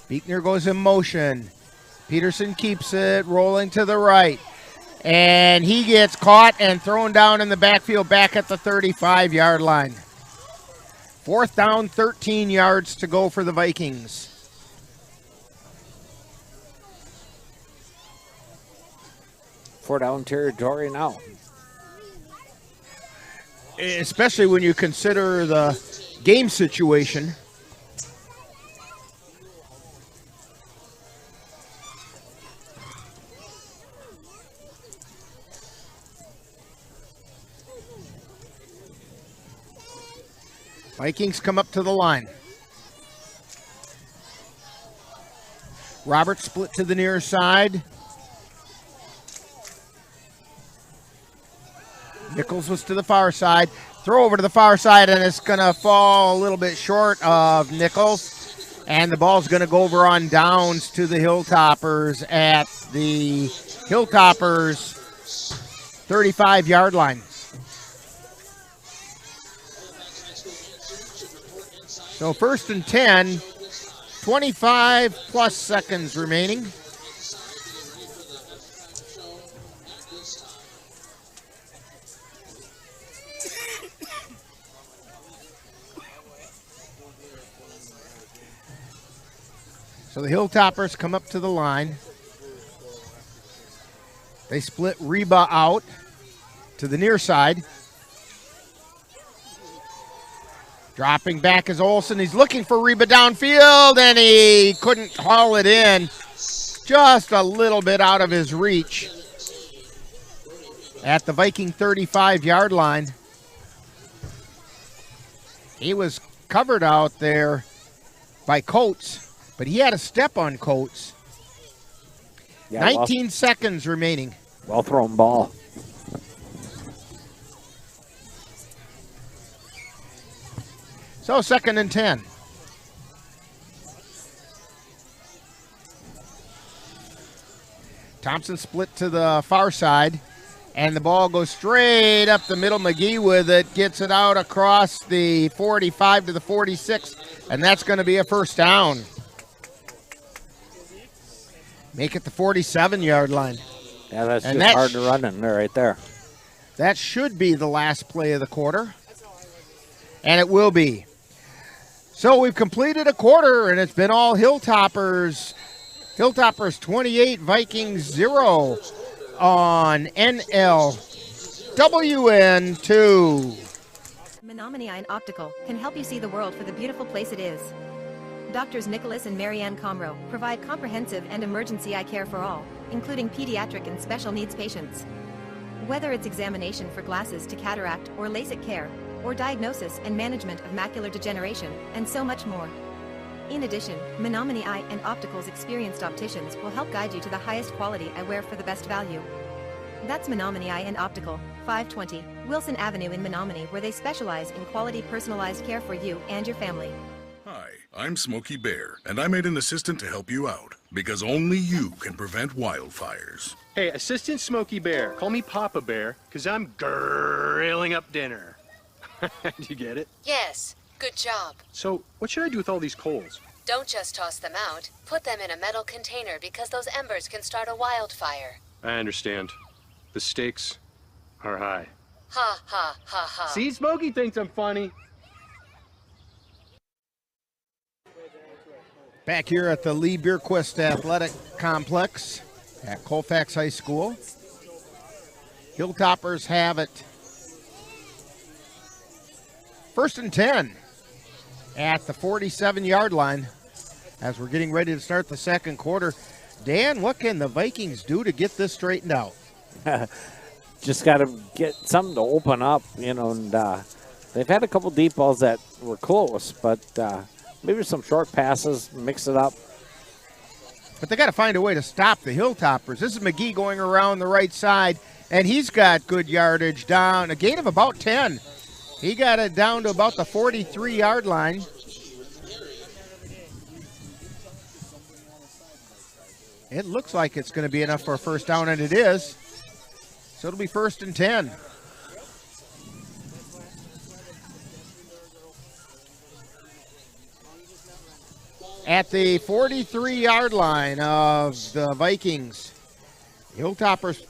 Beekner goes in motion. Peterson keeps it rolling to the right. And he gets caught and thrown down in the backfield back at the 35-yard line. 4th down, 13 yards to go for the Vikings. Four down territory now. Especially when you consider the game situation. Vikings come up to the line. Robert split to the near side. Nichols was to the far side. Throw over to the far side, and it's going to fall a little bit short of Nichols. And the ball's going to go over on downs to the Hilltoppers at the Hilltoppers 35-yard line. So 1st and 10, 25 plus seconds remaining. So the Hilltoppers come up to the line. They split Reba out to the near side. Dropping back is Olsen. He's looking for Reba downfield, and he couldn't haul it in. Just a little bit out of his reach. At the Viking 35-yard line. He was covered out there by Coates, but he had a step on Coates. Yeah, 19 seconds remaining. Well thrown ball. So 2nd and 10. Thompson split to the far side, and the ball goes straight up the middle. McGee with it, gets it out across the 45 to the 46, and that's going to be a first down. Make it the 47-yard line. Yeah, that's just hard to run in there right there. That should be the last play of the quarter, and it will be. So we've completed a quarter, and it's been all Hilltoppers. Hilltoppers 28, Vikings 0 on NLWN 2. Menominee Eye and Optical can help you see the world for the beautiful place it is. Doctors Nicholas and Marianne Comro provide comprehensive and emergency eye care for all, including pediatric and special needs patients. Whether it's examination for glasses to cataract or LASIK care, or diagnosis and management of macular degeneration, and so much more. In addition, Menominee Eye and Optical's experienced opticians will help guide you to the highest quality eyewear for the best value. That's Menominee Eye and Optical, 520 Wilson Avenue in Menominee, where they specialize in quality personalized care for you and your family. Hi, I'm Smokey Bear, and I made an assistant to help you out, because only you can prevent wildfires. Hey, Assistant Smokey Bear, call me Papa Bear, because I'm grilling up dinner. Do you get it? Yes, good job. So, what should I do with all these coals? Don't just toss them out. Put them in a metal container because those embers can start a wildfire. I understand. The stakes are high. Ha ha ha ha. See, Smokey thinks I'm funny. Back here at the Lee Bierquist Athletic Complex at Colfax High School. Hilltoppers have it. 1st and 10 at the 47-yard line as we're getting ready to start the second quarter. Dan, what can the Vikings do to get this straightened out? Just got to get something to open up, and they've had a couple deep balls that were close, but maybe some short passes, mix it up. But they got to find a way to stop the Hilltoppers. This is McGee going around the right side, and he's got good yardage down, a gain of about 10. He got it down to about the 43-yard line. It looks like it's going to be enough for a first down, and it is. So it'll be 1st and 10. At the 43-yard line of the Vikings, Hilltoppers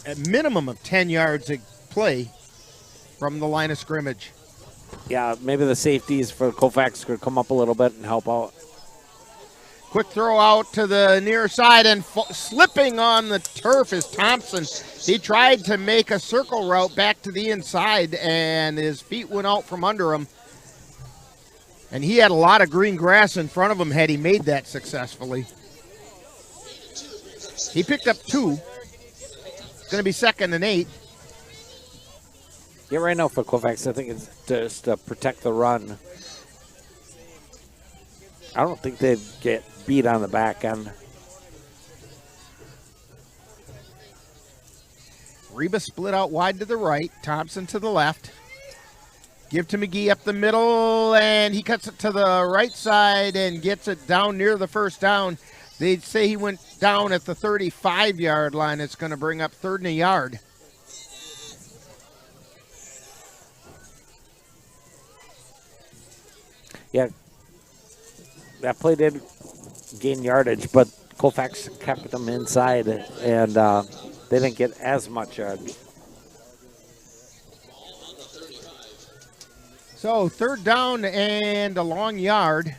at minimum of 10 yards of play from the line of scrimmage. Yeah, maybe the safeties for Colfax could come up a little bit and help out. Quick throw out to the near side, and slipping on the turf is Thompson. He tried to make a circle route back to the inside, and his feet went out from under him. And he had a lot of green grass in front of him had he made that successfully. He picked up 2. It's going to be 2nd and 8. Yeah, right now for Colfax, I think it's just to protect the run. I don't think they'd get beat on the back end. Reba split out wide to the right, Thompson to the left. Give to McGee up the middle, and he cuts it to the right side and gets it down near the first down. They'd say he went down at the 35-yard line. It's going to bring up 3rd and a yard. Yeah, that play did gain yardage, but Colfax kept them inside, and they didn't get as much yardage. So 3rd down and a long yard.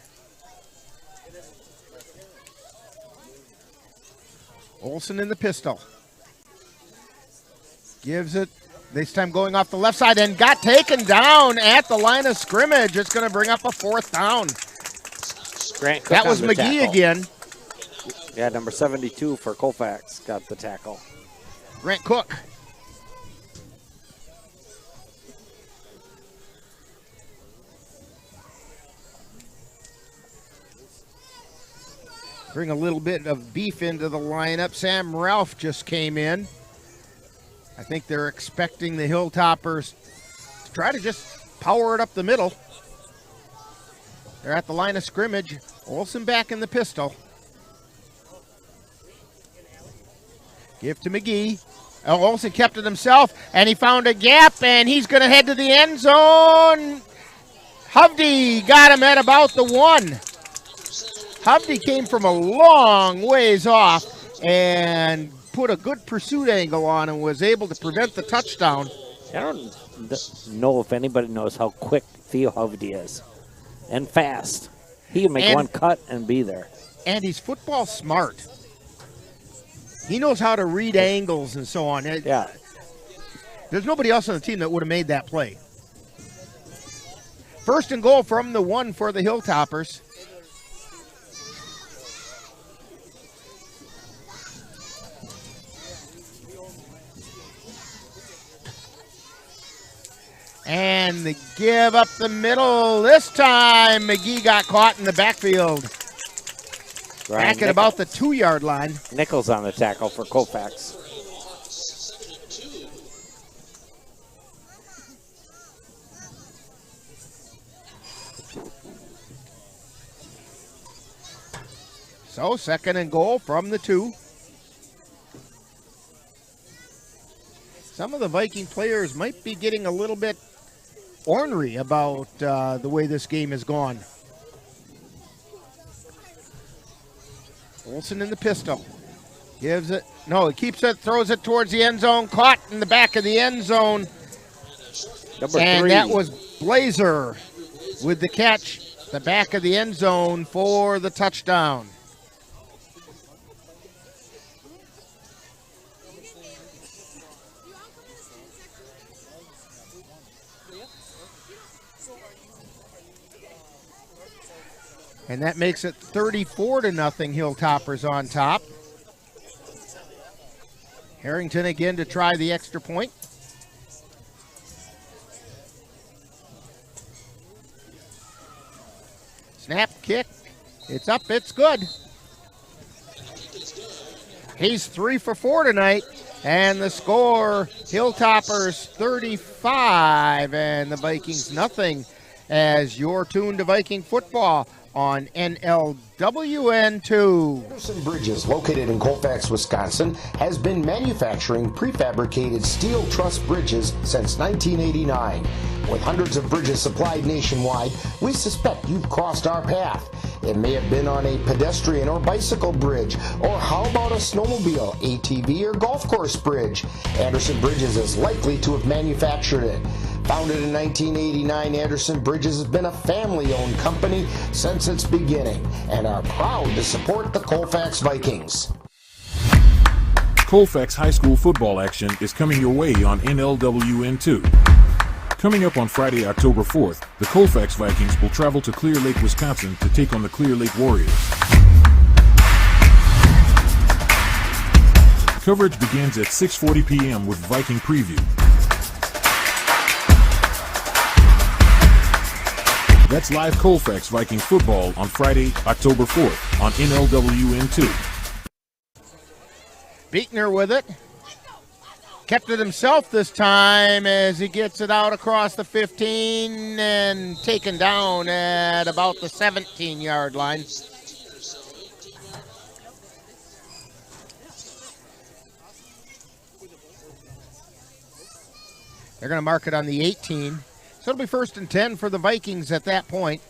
Olsen in the pistol. Gives it, this time going off the left side, and got taken down at the line of scrimmage. It's going to bring up a 4th down. Grant Cook that was on the McGee tackle. again. Yeah, number 72 for Colfax got the tackle. Grant Cook. Bring a little bit of beef into the lineup. Sam Ralph just came in. I think they're expecting the Hilltoppers to try to just power it up the middle. They're at the line of scrimmage. Olsen back in the pistol. Give to McGee. Olsen kept it himself, and he found a gap, and he's going to head to the end zone. Hovde got him at about the 1. Hovde came from a long ways off and put a good pursuit angle on and was able to prevent the touchdown. I don't know if anybody knows how quick Theo Hovde is. And fast. He can make one cut and be there. And he's football smart. He knows how to read angles and so on. Yeah. There's nobody else on the team that would have made that play. 1st and goal from the 1 for the Hilltoppers. And the give up the middle. This time, McGee got caught in the backfield. Back at about the 2-yard line. Nichols on the tackle for Colfax. So 2nd and goal from the 2. Some of the Viking players might be getting a little bit ornery about the way this game has gone. Olsen in the pistol. Gives it. No, he keeps it, throws it towards the end zone. Caught in the back of the end zone. Number 3. And that was Blazer with the catch. The back of the end zone for the touchdown. And that makes it 34-0 Hilltoppers on top. Harrington again to try the extra point. Snap, kick. It's up, it's good. He's 3 for 4 tonight. And the score, Hilltoppers 35 and the Vikings nothing, as you're tuned to Viking football on NLWN2. Anderson Bridges, located in Colfax, Wisconsin, has been manufacturing prefabricated steel truss bridges since 1989. With hundreds of bridges supplied nationwide, we suspect you've crossed our path. It may have been on a pedestrian or bicycle bridge, or how about a snowmobile, ATV, or golf course bridge? Anderson Bridges is likely to have manufactured it. Founded in 1989, Anderson Bridges has been a family-owned company since its beginning and are proud to support the Colfax Vikings. Colfax High School football action is coming your way on NLWN2. Coming up on Friday, October 4th, the Colfax Vikings will travel to Clear Lake, Wisconsin to take on the Clear Lake Warriors. Coverage begins at 6:40 p.m. with Viking Preview. That's live Colfax Viking football on Friday, October 4th on NLWN2. Beekner with it. Kept it himself this time as he gets it out across the 15 and taken down at about the 17-yard line. They're going to mark it on the 18. So it'll be 1st and 10 for the Vikings at that point.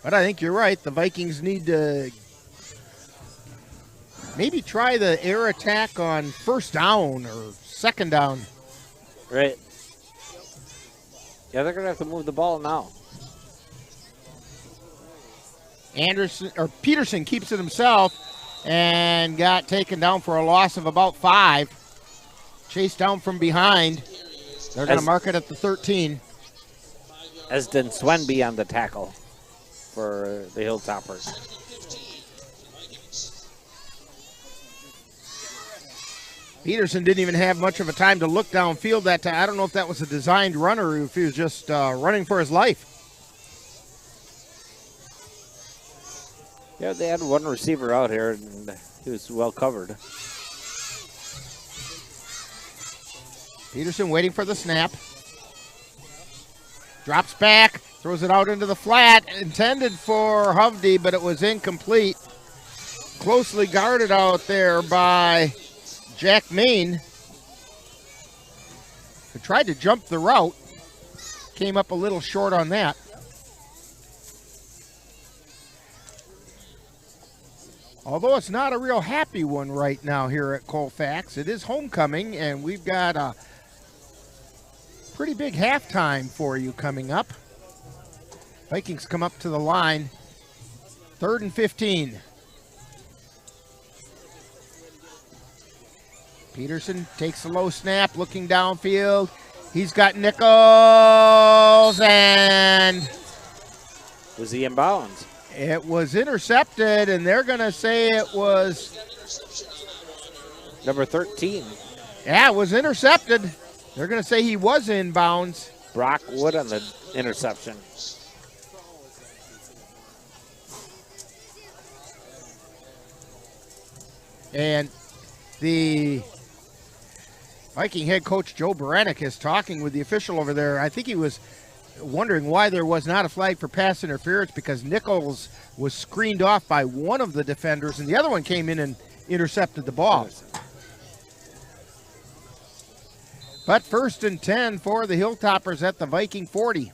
But I think you're right. The Vikings need to maybe try the air attack on 1st down or 2nd down. Right. Yeah, they're going to have to move the ball now. Peterson keeps it himself and got taken down for a loss of about 5. Chased down from behind. They're going to mark it at the 13. Esden Swenby on the tackle for the Hilltoppers. Peterson didn't even have much of a time to look downfield that time. I don't know if that was a designed run or if he was just running for his life. Yeah, they had one receiver out here, and he was well covered. Peterson waiting for the snap. Drops back, throws it out into the flat. Intended for Hovde, but it was incomplete. Closely guarded out there by Jack Main, who tried to jump the route. Came up a little short on that. Although it's not a real happy one right now here at Colfax, it is homecoming, and we've got a pretty big halftime for you coming up. Vikings come up to the line, 3rd and 15. Peterson takes a low snap, looking downfield. He's got Nichols, and was he in bounds? It was intercepted, and they're going to say it was number 13. Yeah, it was intercepted. They're going to say he was in bounds. Brock Wood on the interception. And the Viking head coach Joe Baranek is talking with the official over there. I think he was wondering why there was not a flag for pass interference, because Nichols was screened off by one of the defenders and the other one came in and intercepted the ball. But 1st and 10 for the Hilltoppers at the Viking 40.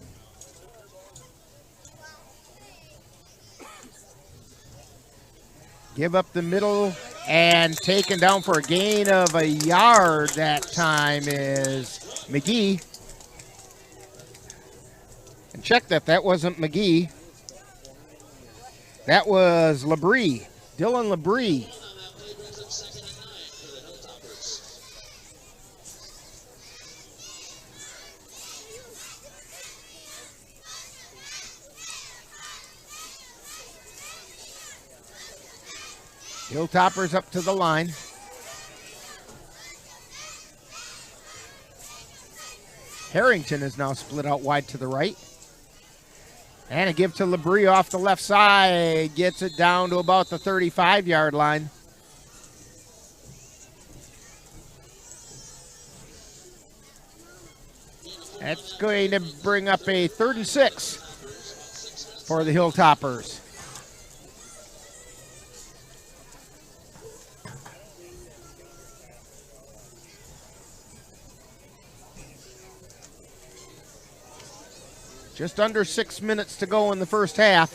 Give up the middle and taken down for a gain of a yard that time is McGee. And check that wasn't McGee. That was Labrie, Dylan Labrie. Hilltoppers up to the line. Harrington is now split out wide to the right. And a give to Labrie off the left side. Gets it down to about the 35-yard line. That's going to bring up a 3rd and 6 for the Hilltoppers. Just under 6 minutes to go in the first half.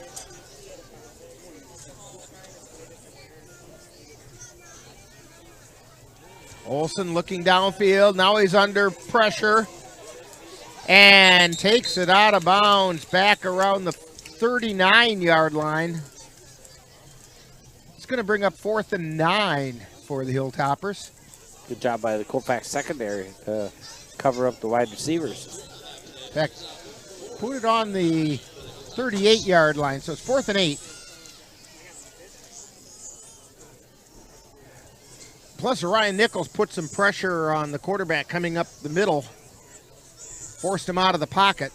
Olsen looking downfield. Now he's under pressure and takes it out of bounds back around the 39-yard line. It's going to bring up 4th and 9 for the Hilltoppers. Good job by the Colfax secondary to cover up the wide receivers. In fact, put it on the 38-yard line, so it's 4th and 8. Plus, Ryan Nichols put some pressure on the quarterback coming up the middle, forced him out of the pocket.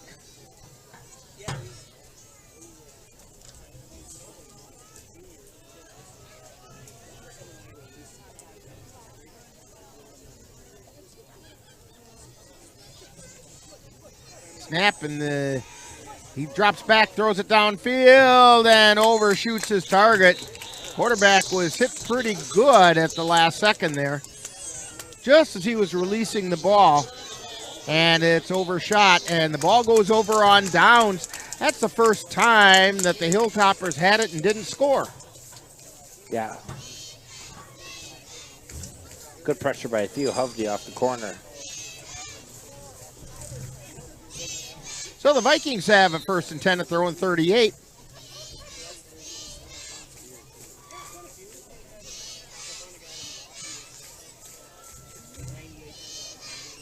Snap, and he drops back, throws it downfield, and overshoots his target. Quarterback was hit pretty good at the last second there, just as he was releasing the ball, and it's overshot, and the ball goes over on downs. That's the first time that the Hilltoppers had it and didn't score. Yeah. Good pressure by Theo Hovde off the corner. So the Vikings have a 1st and 10 at their own 38.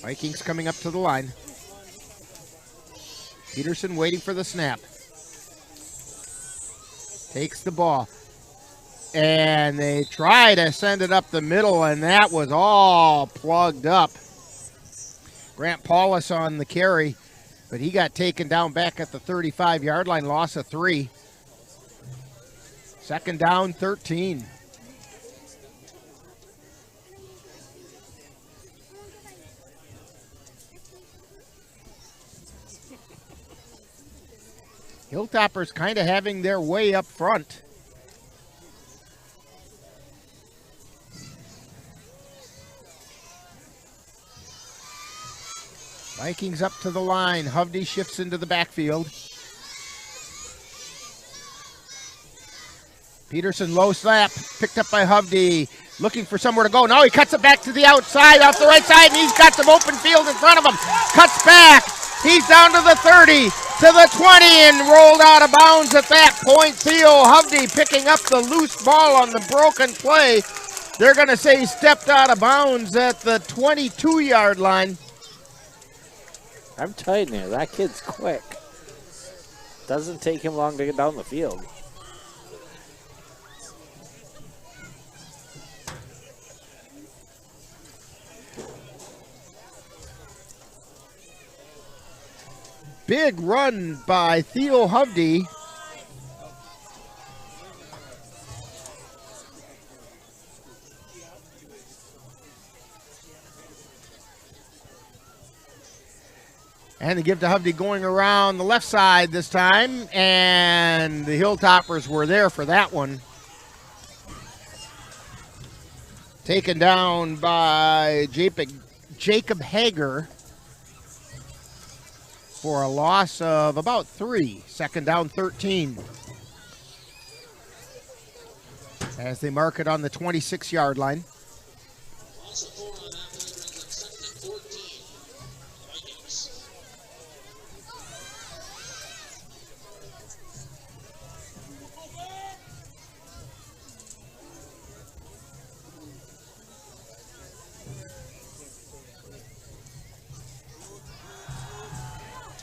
Vikings coming up to the line. Peterson waiting for the snap. Takes the ball. And they try to send it up the middle, and that was all plugged up. Grant Paulus on the carry, but he got taken down back at the 35-yard line, loss of 3. 2nd down, 13. Hilltoppers kind of having their way up front. Vikings up to the line. Hovde shifts into the backfield. Peterson low snap, picked up by Hovde, looking for somewhere to go. Now he cuts it back to the outside, off the right side, and he's got some open field in front of him. Cuts back. He's down to the 30, to the 20, and rolled out of bounds at that point. Theo Hovde picking up the loose ball on the broken play. They're going to say he stepped out of bounds at the 22-yard line. I'm telling you, that kid's quick. Doesn't take him long to get down the field. Big run by Theo Hovde. And they give to Hovde going around the left side this time, and the Hilltoppers were there for that one. Taken down by Jacob Hager for a loss of about 3. 2nd down, 13. As they mark it on the 26-yard line.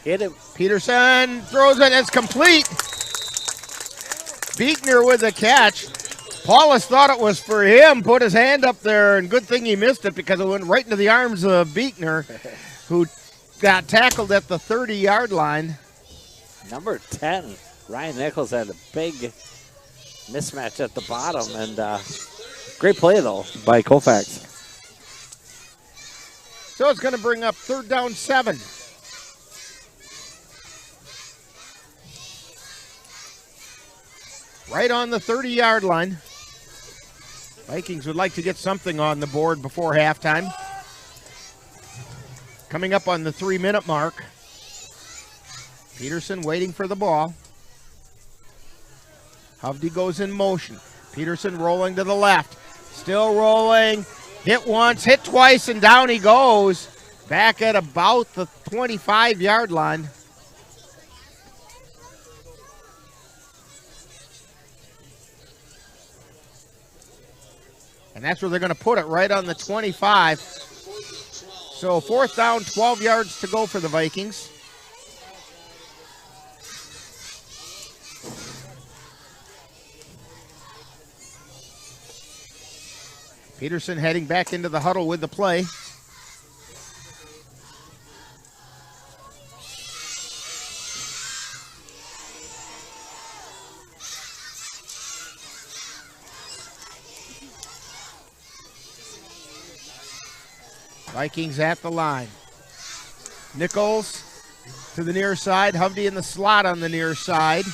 Hit him. Peterson throws it. It's complete. Beekner with the catch. Paulus thought it was for him, put his hand up there, and good thing he missed it because it went right into the arms of Beekner, who got tackled at the 30-yard line. Number 10, Ryan Nichols had a big mismatch at the bottom, and great play, though, by Colfax. So it's going to bring up 3rd down, 7. Right on the 30-yard line. Vikings would like to get something on the board before halftime. Coming up on the 3-minute mark. Peterson waiting for the ball. Hovde goes in motion. Peterson rolling to the left. Still rolling. Hit once, hit twice, and down he goes. Back at about the 25-yard line. And that's where they're going to put it, right on the 25. So 4th down, 12 yards to go for the Vikings. Peterson heading back into the huddle with the play. Vikings at the line. Nichols to the near side. Hovde in the slot on the near side.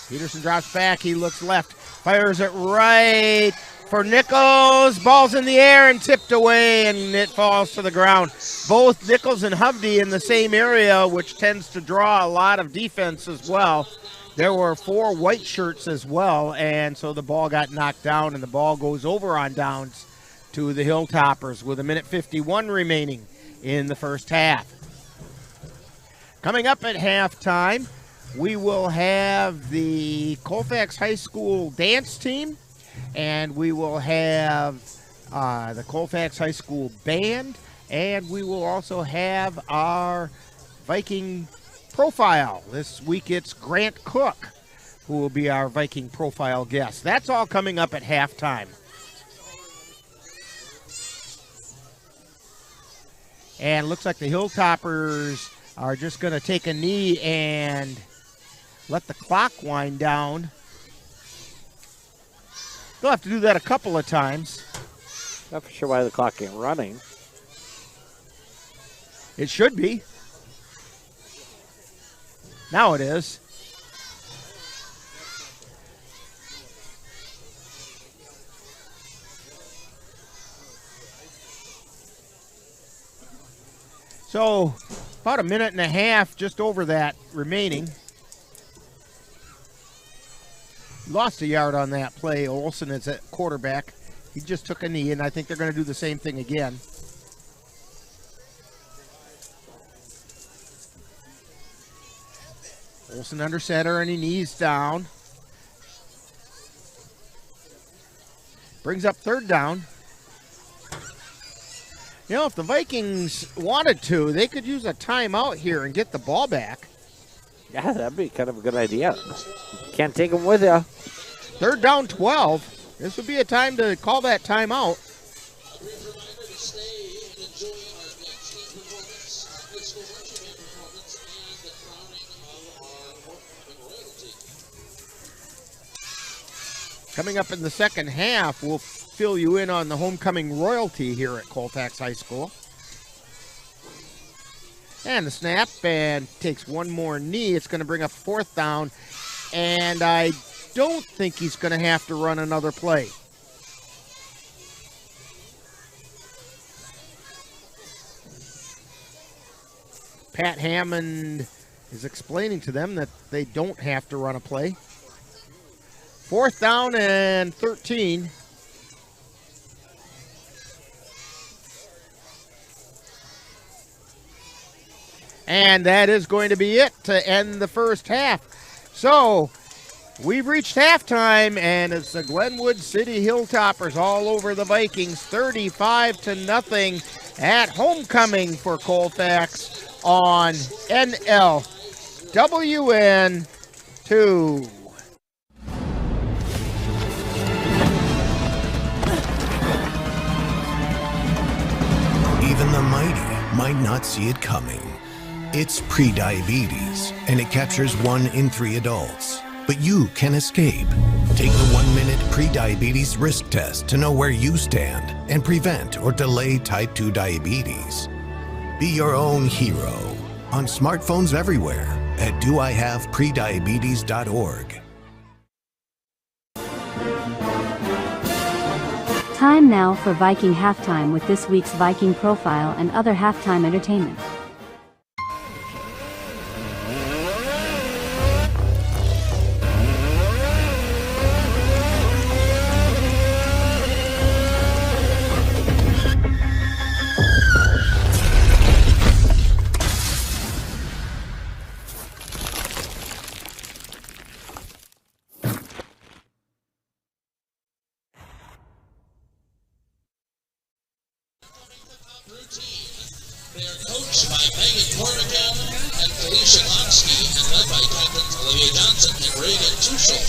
Peterson drops back. He looks left. Fires it right for Nichols. Ball's in the air and tipped away, and it falls to the ground. Both Nichols and Hovde in the same area, which tends to draw a lot of defense as well. There were 4 white shirts as well, and so the ball got knocked down, and the ball goes over on downs to the Hilltoppers with 1:51 remaining in the first half. Coming up at halftime, we will have the Colfax High School dance team, and we will have the Colfax High School band, and we will also have our Viking profile. This week it's Grant Cook, who will be our Viking profile guest. That's all coming up at halftime. And looks like the Hilltoppers are just going to take a knee and let the clock wind down. They'll have to do that a couple of times. Not for sure why the clock ain't running. It should be. Now it is. So, about a minute and a half, just over that remaining. Lost a yard on that play. Olson is at quarterback. He just took a knee, and I think they're going to do the same thing again. Olson under center, and he knees down. Brings up third down. You know, if the Vikings wanted to, they could use a timeout here and get the ball back. Yeah, that'd be kind of a good idea. Can't take them with you. Third down 12. This would be a time to call that timeout. Coming up in the second half, we'll fill you in on the homecoming royalty here at Colfax High School. And the snap, and takes one more knee. It's going to bring up fourth down, and I don't think he's going to have to run another play. Pat Hammond is explaining to them that they don't have to run a play. Fourth down and 13. And that is going to be it to end the first half. So we've reached halftime, and it's the Glenwood City Hilltoppers all over the Vikings, 35-0 at homecoming for Colfax on NLWN 2. Even the mighty might not see it coming. It's prediabetes, and it captures 1 in 3 adults. But you can escape. Take the 1-minute prediabetes risk test to know where you stand and prevent or delay type 2 diabetes. Be your own hero on smartphones everywhere at doihaveprediabetes.org. Time now for Viking Halftime with this week's Viking profile and other halftime entertainment. They are coached by Megan Corrigan and Felicia Lonsky and led by captains Olivia Johnson and Reagan Tuchel.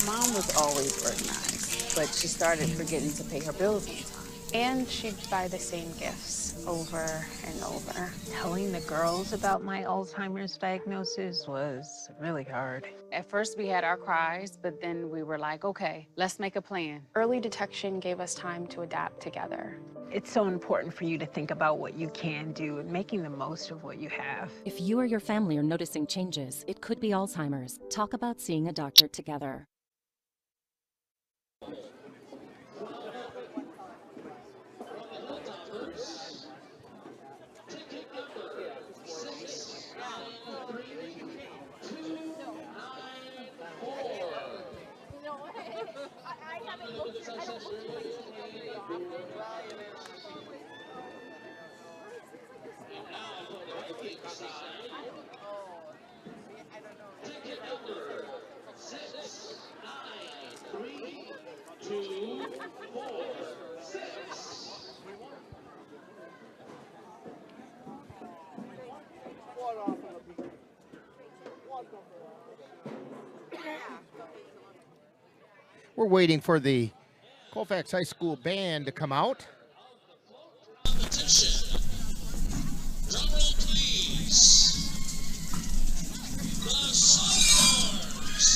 Mom was always organized, but she started forgetting to pay her bills on time. And she'd buy the same gifts over and over. Telling the girls about my Alzheimer's diagnosis was really hard. At first we had our cries, but then we were like, okay, let's make a plan. Early detection gave us time to adapt together. It's so important for you to think about what you can do and making the most of what you have. If you or your family are noticing changes, it could be Alzheimer's. Talk about seeing a doctor together. We're waiting for the Colfax High School band to come out. Competition. Drum roll, please. The Sophomores.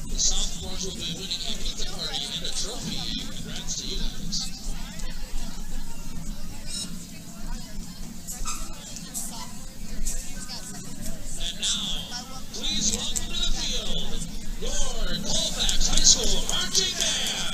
The Sophomores will be winning a pizza party and a trophy. Congrats to you guys. Please welcome to the field, your Colfax High School marching band.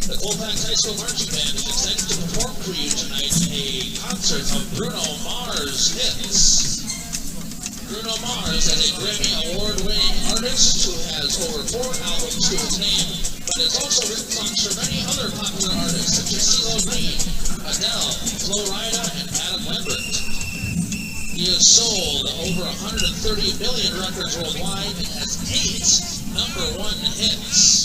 The Colfax High School Marching Band is excited to perform for you tonight a concert of Bruno Mars hits. Bruno Mars is a Grammy Award-winning artist who has over 4 albums to his name, but has also written songs for many other popular artists such as CeeLo Green, Adele, Flo Rida, and Adam Lambert. He has sold over 130 million records worldwide and has 8 #1 hits.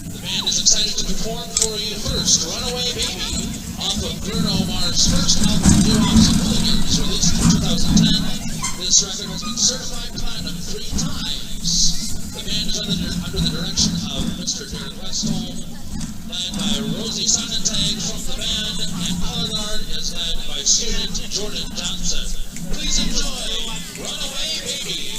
The band is excited to perform for you first, Runaway Baby, off of Bruno Mars' first album, New House of Hooligans, released in 2010. This record has been certified platinum 3 times. The band is under the direction of Mr. Derek Westholm, led by Rosie Sonnentag from the band, and color guard is led by student Jordan Johnson. Please enjoy Runaway Baby.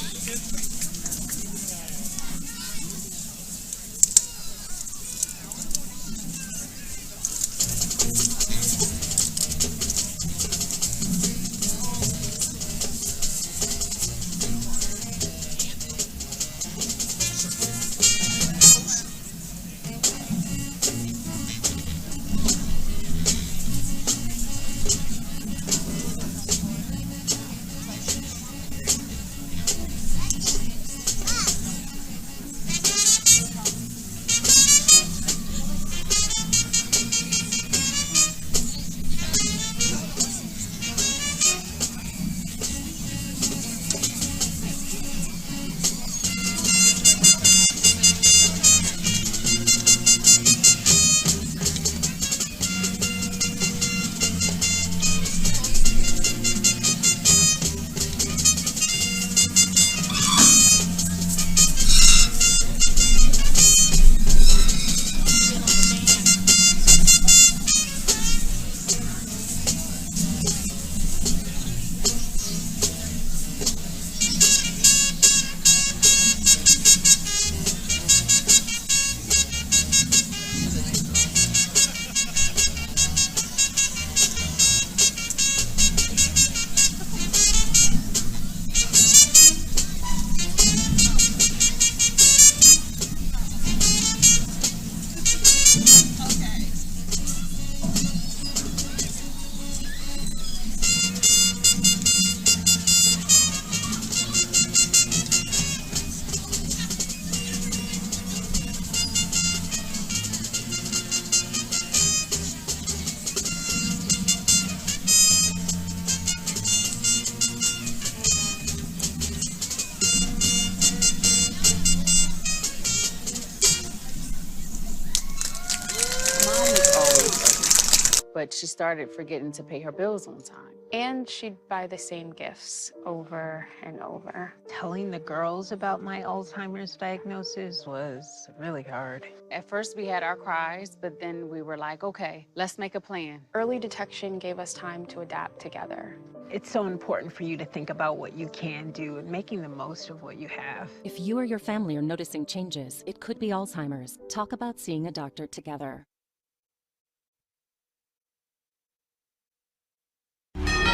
but she started forgetting to pay her bills on time. And she'd buy the same gifts over and over. Telling the girls about my Alzheimer's diagnosis was really hard. At first we had our cries, but then we were like, okay, let's make a plan. Early detection gave us time to adapt together. It's so important for you to think about what you can do and making the most of what you have. If you or your family are noticing changes, it could be Alzheimer's. Talk about seeing a doctor together.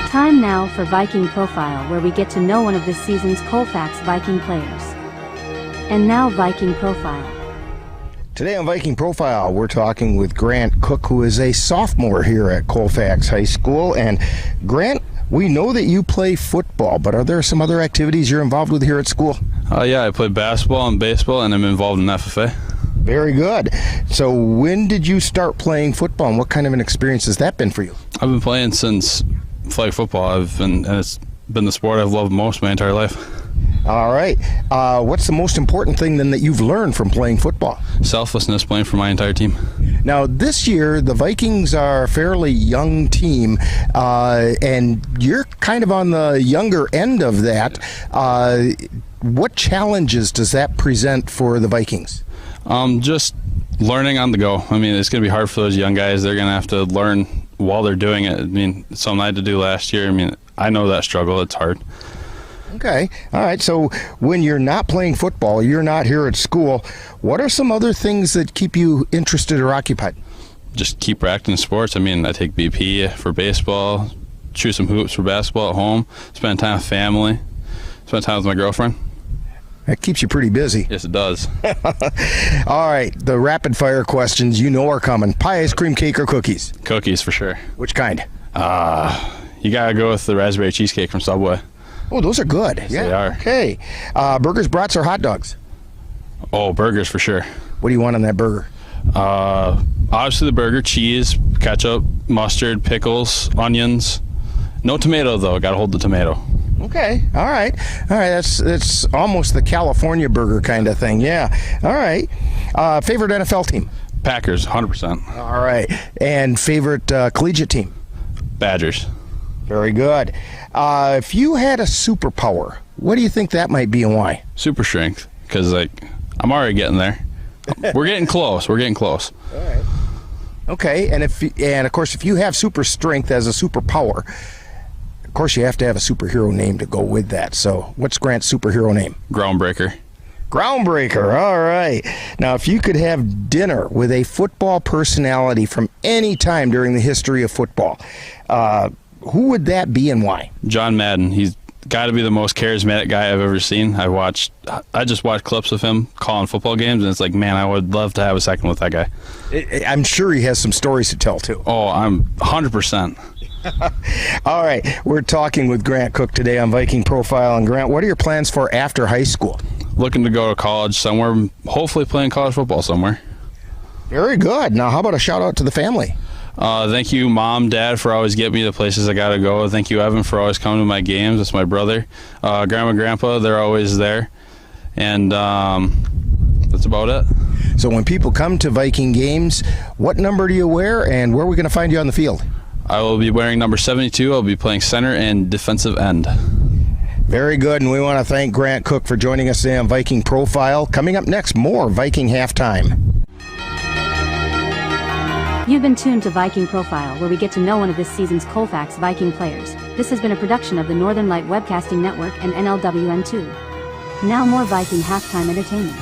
Time now for Viking Profile, where we get to know one of this season's Colfax Viking players. And now Viking Profile. Today on Viking Profile, we're talking with Grant Cook, who is a sophomore here at Colfax High School. And Grant, we know that you play football, but are there some other activities you're involved with here at school? Yeah, I play basketball and baseball, and I'm involved in FFA. Very good. So when did you start playing football, and what kind of an experience has that been for you? I've been playing since flag football, and it's been the sport I've loved most my entire life. All right. What's the most important thing then that you've learned from playing football? Selflessness, playing for my entire team. Now, this year, the Vikings are a fairly young team, and you're kind of on the younger end of that. What challenges does that present for the Vikings? Just learning on the go. I mean, it's going to be hard for those young guys. They're going to have to learn while they're doing it. I mean, it's something I had to do last year. I mean, I know that struggle. It's hard. Okay. All right. So when you're not playing football, you're not here at school, what are some other things that keep you interested or occupied? Just keep practicing sports. I mean, I take BP for baseball, shoot some hoops for basketball at home, spend time with family, spend time with my girlfriend. That keeps you pretty busy. Yes, it does. All right, the rapid fire questions you know are coming. Pie, ice cream, cake, or cookies? Cookies for sure. Which kind? You gotta go with the raspberry cheesecake from Subway. Oh, those are good. Yes, yeah, they are. Okay. Burgers, brats, or hot dogs? Oh, burgers for sure. What do you want on that burger? Obviously the burger, cheese, ketchup, mustard, pickles, onions. No tomato though. Gotta hold the tomato. Okay. All right. That's almost the California burger kind of thing. Yeah. All right. Favorite NFL team? Packers, 100%. All right. And favorite collegiate team? Badgers. Very good. If you had a superpower, what do you think that might be and why? Super strength, because I'm already getting there. We're getting close. All right. Okay. And of course, if you have super strength as a superpower, of course, you have to have a superhero name to go with that. So what's Grant's superhero name? Groundbreaker. Groundbreaker. All right. Now, if you could have dinner with a football personality from any time during the history of football, who would that be and why? John Madden. He's got to be the most charismatic guy I've ever seen. I just watched clips of him calling football games, and it's like, man, I would love to have a second with that guy. I'm sure he has some stories to tell, too. Oh, I'm 100%. All right. We're talking with Grant Cook today on Viking Profile. And Grant, what are your plans for after high school? Looking to go to college somewhere, hopefully playing college football somewhere. Very good. Now, how about a shout out to the family? Thank you, Mom, Dad, for always getting me the places I got to go. Thank you, Evan, for always coming to my games. That's my brother. Grandma and Grandpa, they're always there. And that's about it. So when people come to Viking games, what number do you wear, and where are we going to find you on the field? I will be wearing number 72. I'll be playing center and defensive end. Very good, and we want to thank Grant Cook for joining us today on Viking Profile. Coming up next, more Viking Halftime. You've been tuned to Viking Profile, where we get to know one of this season's Colfax Viking players. This has been a production of the Northern Light Webcasting Network and NLWN2. Now more Viking Halftime Entertainment.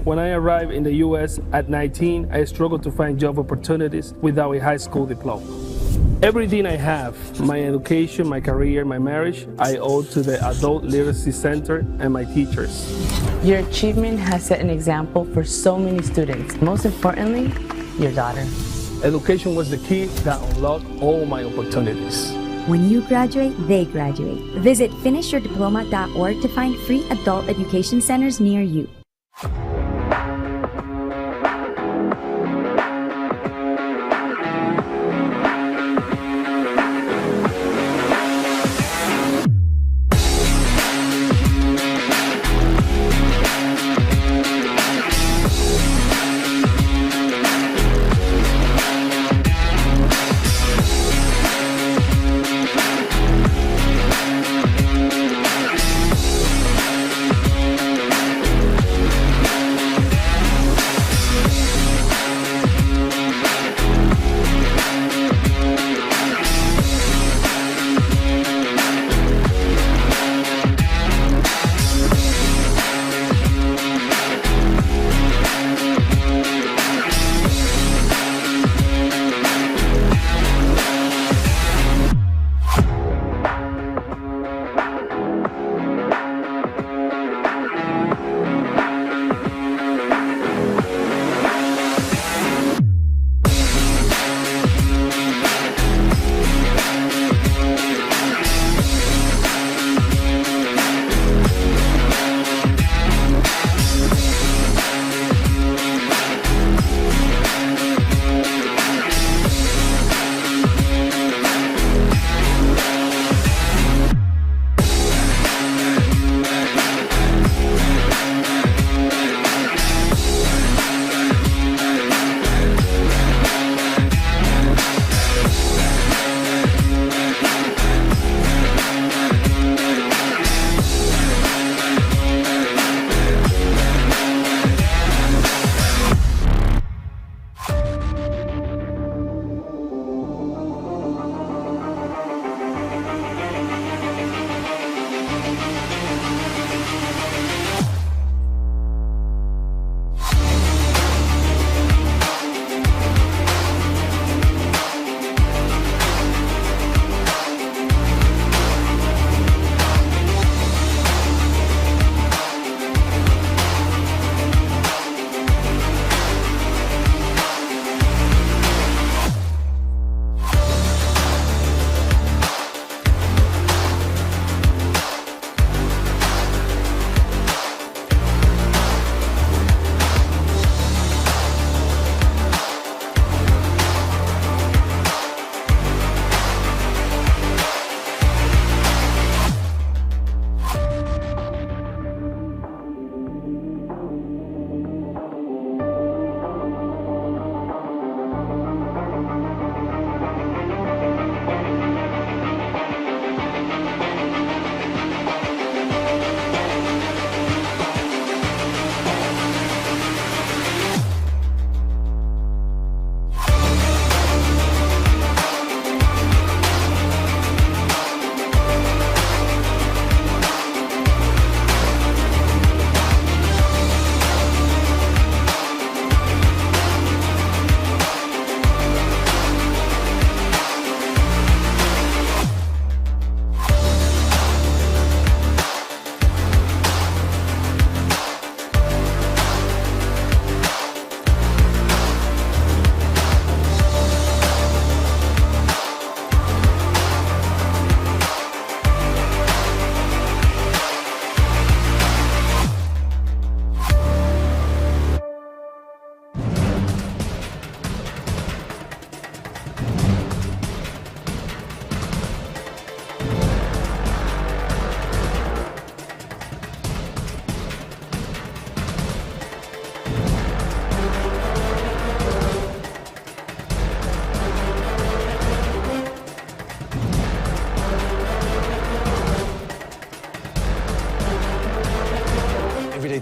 When I arrived in the U.S. at 19, I struggled to find job opportunities without a high school diploma. Everything I have, my education, my career, my marriage, I owe to the Adult Literacy Center and my teachers. Your achievement has set an example for so many students. Most importantly, your daughter. Education was the key that unlocked all my opportunities. When you graduate, they graduate. Visit finishyourdiploma.org to find free adult education centers near you.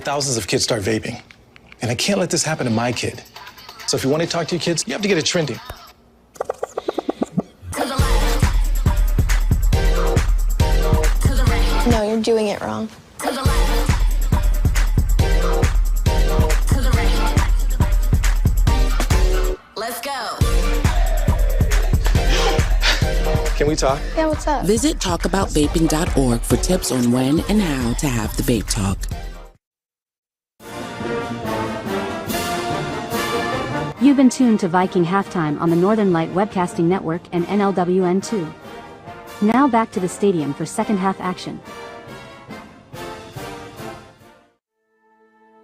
made thousands of kids start vaping. And I can't let this happen to my kid. So if you want to talk to your kids, you have to get it trending. No, you're doing it wrong. Let's go. Can we talk? Yeah, what's up? Visit talkaboutvaping.org for tips on when and how to have the vape talk. You've been tuned to Viking Halftime on the Northern Light Webcasting Network and NLWN2. Now back to the stadium for second half action.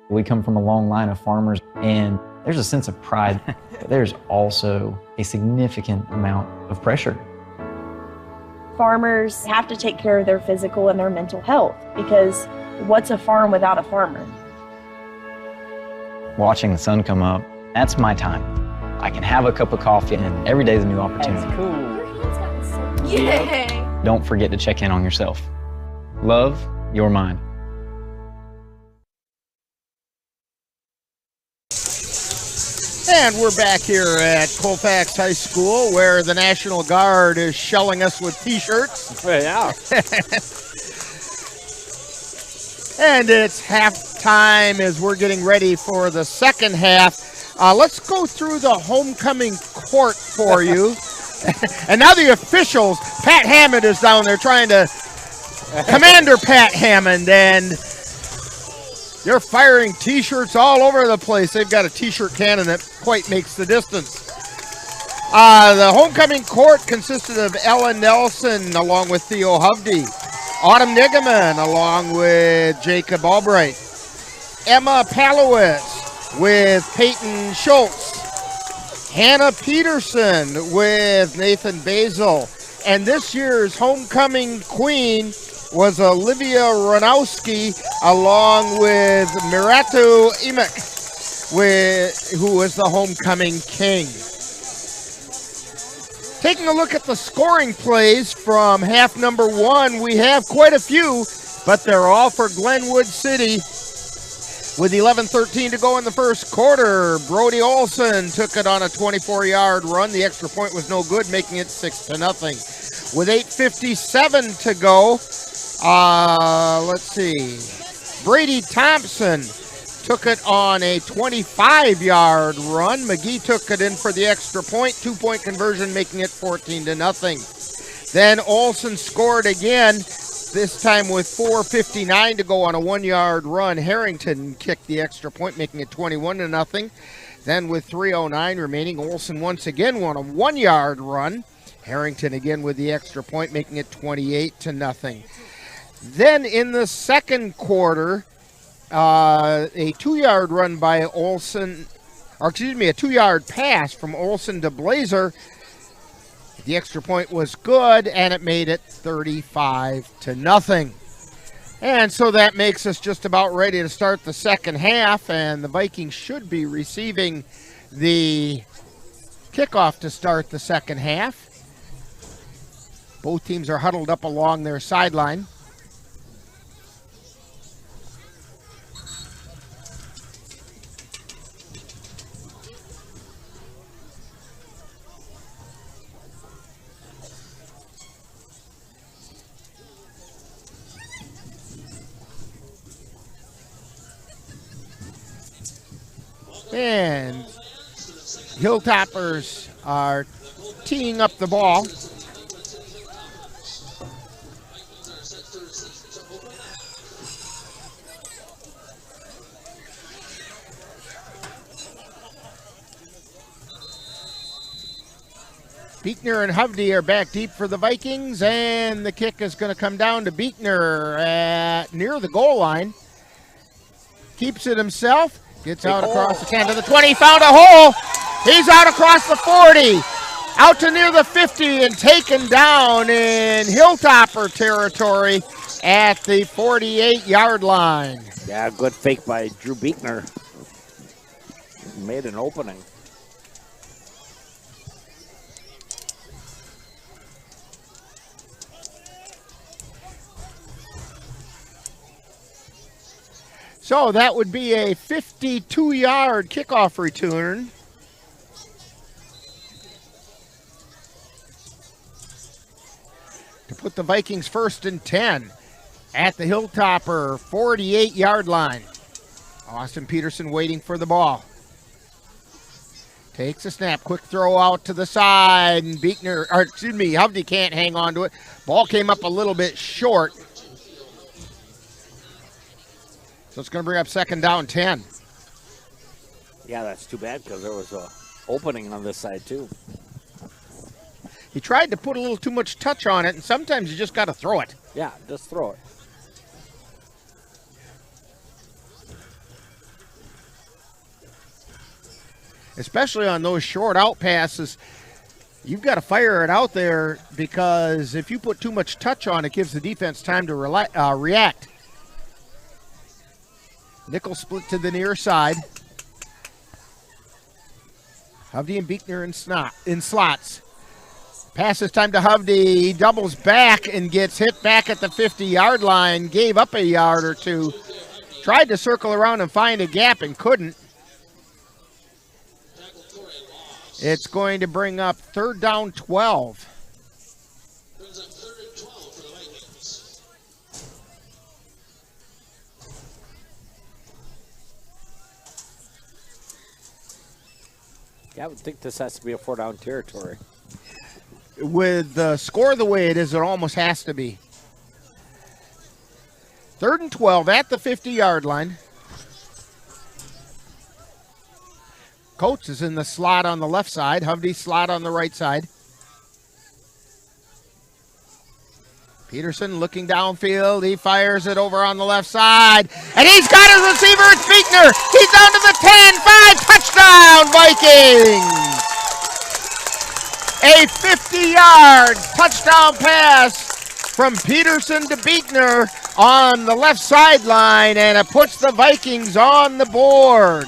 We come from a long line of farmers, and there's a sense of pride, but there's also a significant amount of pressure. Farmers have to take care of their physical and their mental health, because what's a farm without a farmer? Watching the sun come up, that's my time. I can have a cup of coffee, and every day is a new opportunity. That's cool. Yay! Don't forget to check in on yourself. Love your mind. And we're back here at Colfax High School, where the National Guard is shelling us with T-shirts. Yeah. And it's halftime as we're getting ready for the second half. Let's go through the homecoming court for you. And now the officials, Pat Hammond is down there trying to, Commander Pat Hammond, and they're firing T-shirts all over the place. They've got a T-shirt cannon that quite makes the distance. The homecoming court consisted of Ellen Nelson along with Theo Hovde, Autumn Nigaman along with Jacob Albright, Emma Palowitz with Peyton Schultz, Hannah Peterson with Nathan Basil, and this year's homecoming queen was Olivia Ranowski along with Miratu Imek, who was the homecoming king. Taking a look at the scoring plays from half number one, we have quite a few, but they're all for Glenwood City. With 11:13 to go in the first quarter, Brody Olson took it on a 24-yard run. The extra point was no good, making it 6-0. With 8:57 to go, let's see, Brady Thompson took it on a 25-yard run. McGee took it in for the extra point, 2-point conversion, making it 14-0. Then Olson scored again, this time with 4:59 to go on a 1-yard run. Harrington kicked the extra point, making it 21-0. Then with 3:09 remaining, Olson once again won a 1-yard run. Harrington again with the extra point, making it 28-0. Then in the second quarter, a 2-yard run by Olson, or excuse me, a 2-yard pass from Olson to Blazer. The extra point was good, and it made it 35-0. And so that makes us just about ready to start the second half, and the Vikings should be receiving the kickoff to start the second half. Both teams are huddled up along their sideline. And Hilltoppers are teeing up the ball. Beekner and Hovde are back deep for the Vikings, and the kick is going to come down to Beekner at near the goal line. Keeps it himself. Gets out across the 10 to the 20, found a hole. He's out across the 40, out to near the 50, and taken down in Hilltopper territory at the 48-yard line. Yeah, good fake by Drew Beekner. Made an opening. So that would be a 52-yard kickoff return. To put the Vikings first and 10 at the Hilltopper 48-yard line. Austin Peterson waiting for the ball. Takes a snap, quick throw out to the side, and Hovde can't hang on to it. Ball came up a little bit short. So it's going to bring up second down 10. Yeah, that's too bad because there was a opening on this side too. He tried to put a little too much touch on it, and sometimes you just got to throw it. Yeah, just throw it. Especially on those short out passes, you've got to fire it out there because if you put too much touch on it, gives the defense time to react. Nickel split to the near side. Hovde and Beekner in slots. Passes time to Hovde. He doubles back and gets hit back at the 50-yard line. Gave up a yard or two. Tried to circle around and find a gap and couldn't. It's going to bring up third down 12. Yeah, I would think this has to be a 4-down territory. With the score the way it is, it almost has to be. Third and 12 at the 50-yard line. Coates is in the slot on the left side. Hovde slot on the right side. Peterson looking downfield. He fires it over on the left side. And he's got his receiver. It's Beekner. He's down to the 10-5. Touchdown, Vikings. A 50-yard touchdown pass from Peterson to Beekner on the left sideline, and it puts the Vikings on the board.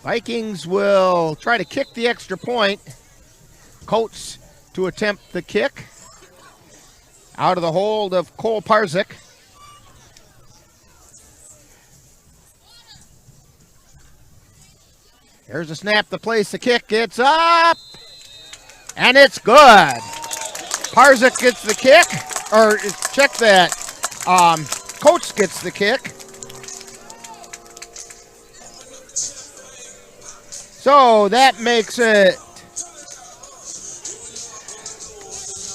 Vikings will try to kick the extra point. Coates to attempt the kick. Out of the hold of Cole Parzik. Here's a snap to place the kick. It's up. And it's good. Parzik gets the kick. Or check that. Coates gets the kick. So that makes it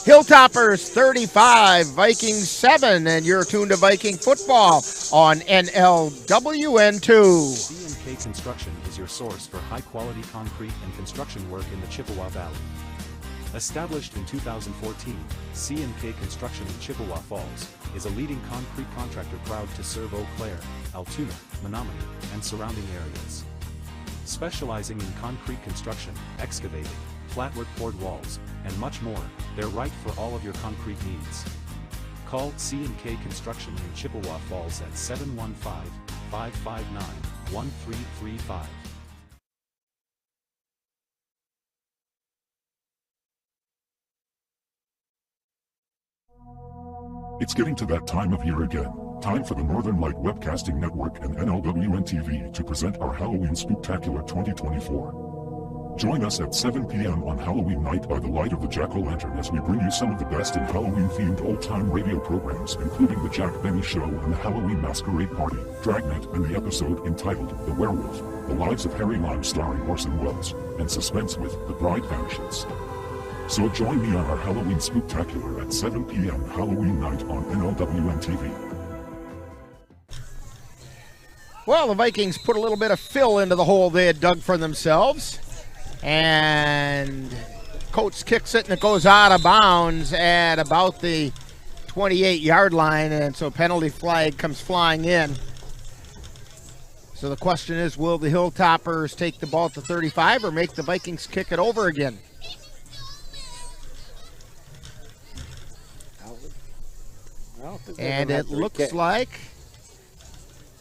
Hilltoppers 35, Vikings 7, and you're tuned to Viking football on NLWN2. C&K Construction is your source for high-quality concrete and construction work in the Chippewa Valley. Established in 2014, C&K Construction in Chippewa Falls is a leading concrete contractor proud to serve Eau Claire, Altoona, Menominee, and surrounding areas. Specializing in concrete construction, excavating, flatwork poured walls, and much more, they're right for all of your concrete needs. Call C&K Construction in Chippewa Falls at 715-559-1335. It's getting to that time of year again. Time for the Northern Light Webcasting Network and NLWN TV to present our Halloween Spooktacular 2024. Join us at 7 p.m. on Halloween night by the light of the Jack-o'-lantern as we bring you some of the best in Halloween-themed old-time radio programs, including The Jack Benny Show and the Halloween Masquerade Party, Dragnet, and the episode entitled The Werewolf, The Lives of Harry Lime starring Orson Welles, and Suspense with The Bride Vanishes. So join me on our Halloween Spooktacular at 7 p.m. Halloween night on NLWN TV. Well, the Vikings put a little bit of fill into the hole they had dug for themselves. And Coates kicks it, and it goes out of bounds at about the 28-yard line. And so penalty flag comes flying in. So the question is, will the Hilltoppers take the ball at the 35 or make the Vikings kick it over again? And it looks like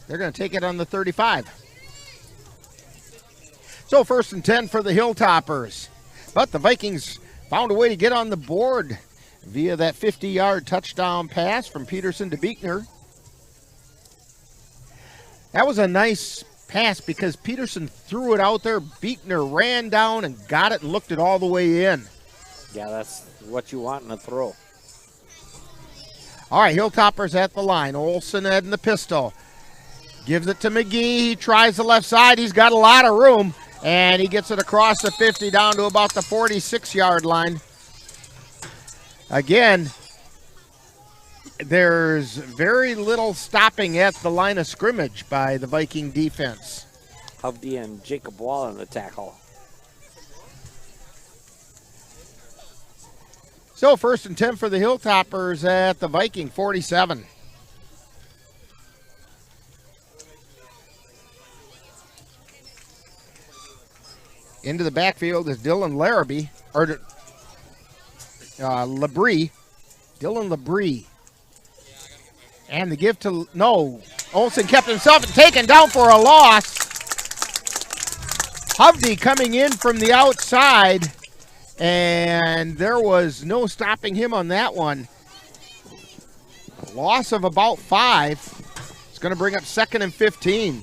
they're going to take it on the 35. So 1st and 10 for the Hilltoppers. But the Vikings found a way to get on the board via that 50-yard touchdown pass from Peterson to Beekner. That was a nice pass because Peterson threw it out there. Beekner ran down and got it and looked it all the way in. Yeah, that's what you want in a throw. All right, Hilltoppers at the line. Olsen heading the pistol. Gives it to McGee. He tries the left side. He's got a lot of room. And he gets it across the 50 down to about the 46-yard line. Again, there's very little stopping at the line of scrimmage by the Viking defense. Hovde and Jacob Wall on the tackle. So 1st and 10 for the Hilltoppers at the Viking 47. Into the backfield is Dylan Larrabee, or Labrie. Dylan Labrie. And the give to, no, Olsen kept himself taken down for a loss. Hovde coming in from the outside, and there was no stopping him on that one. Loss of about 5. It's going to bring up 2nd and 15.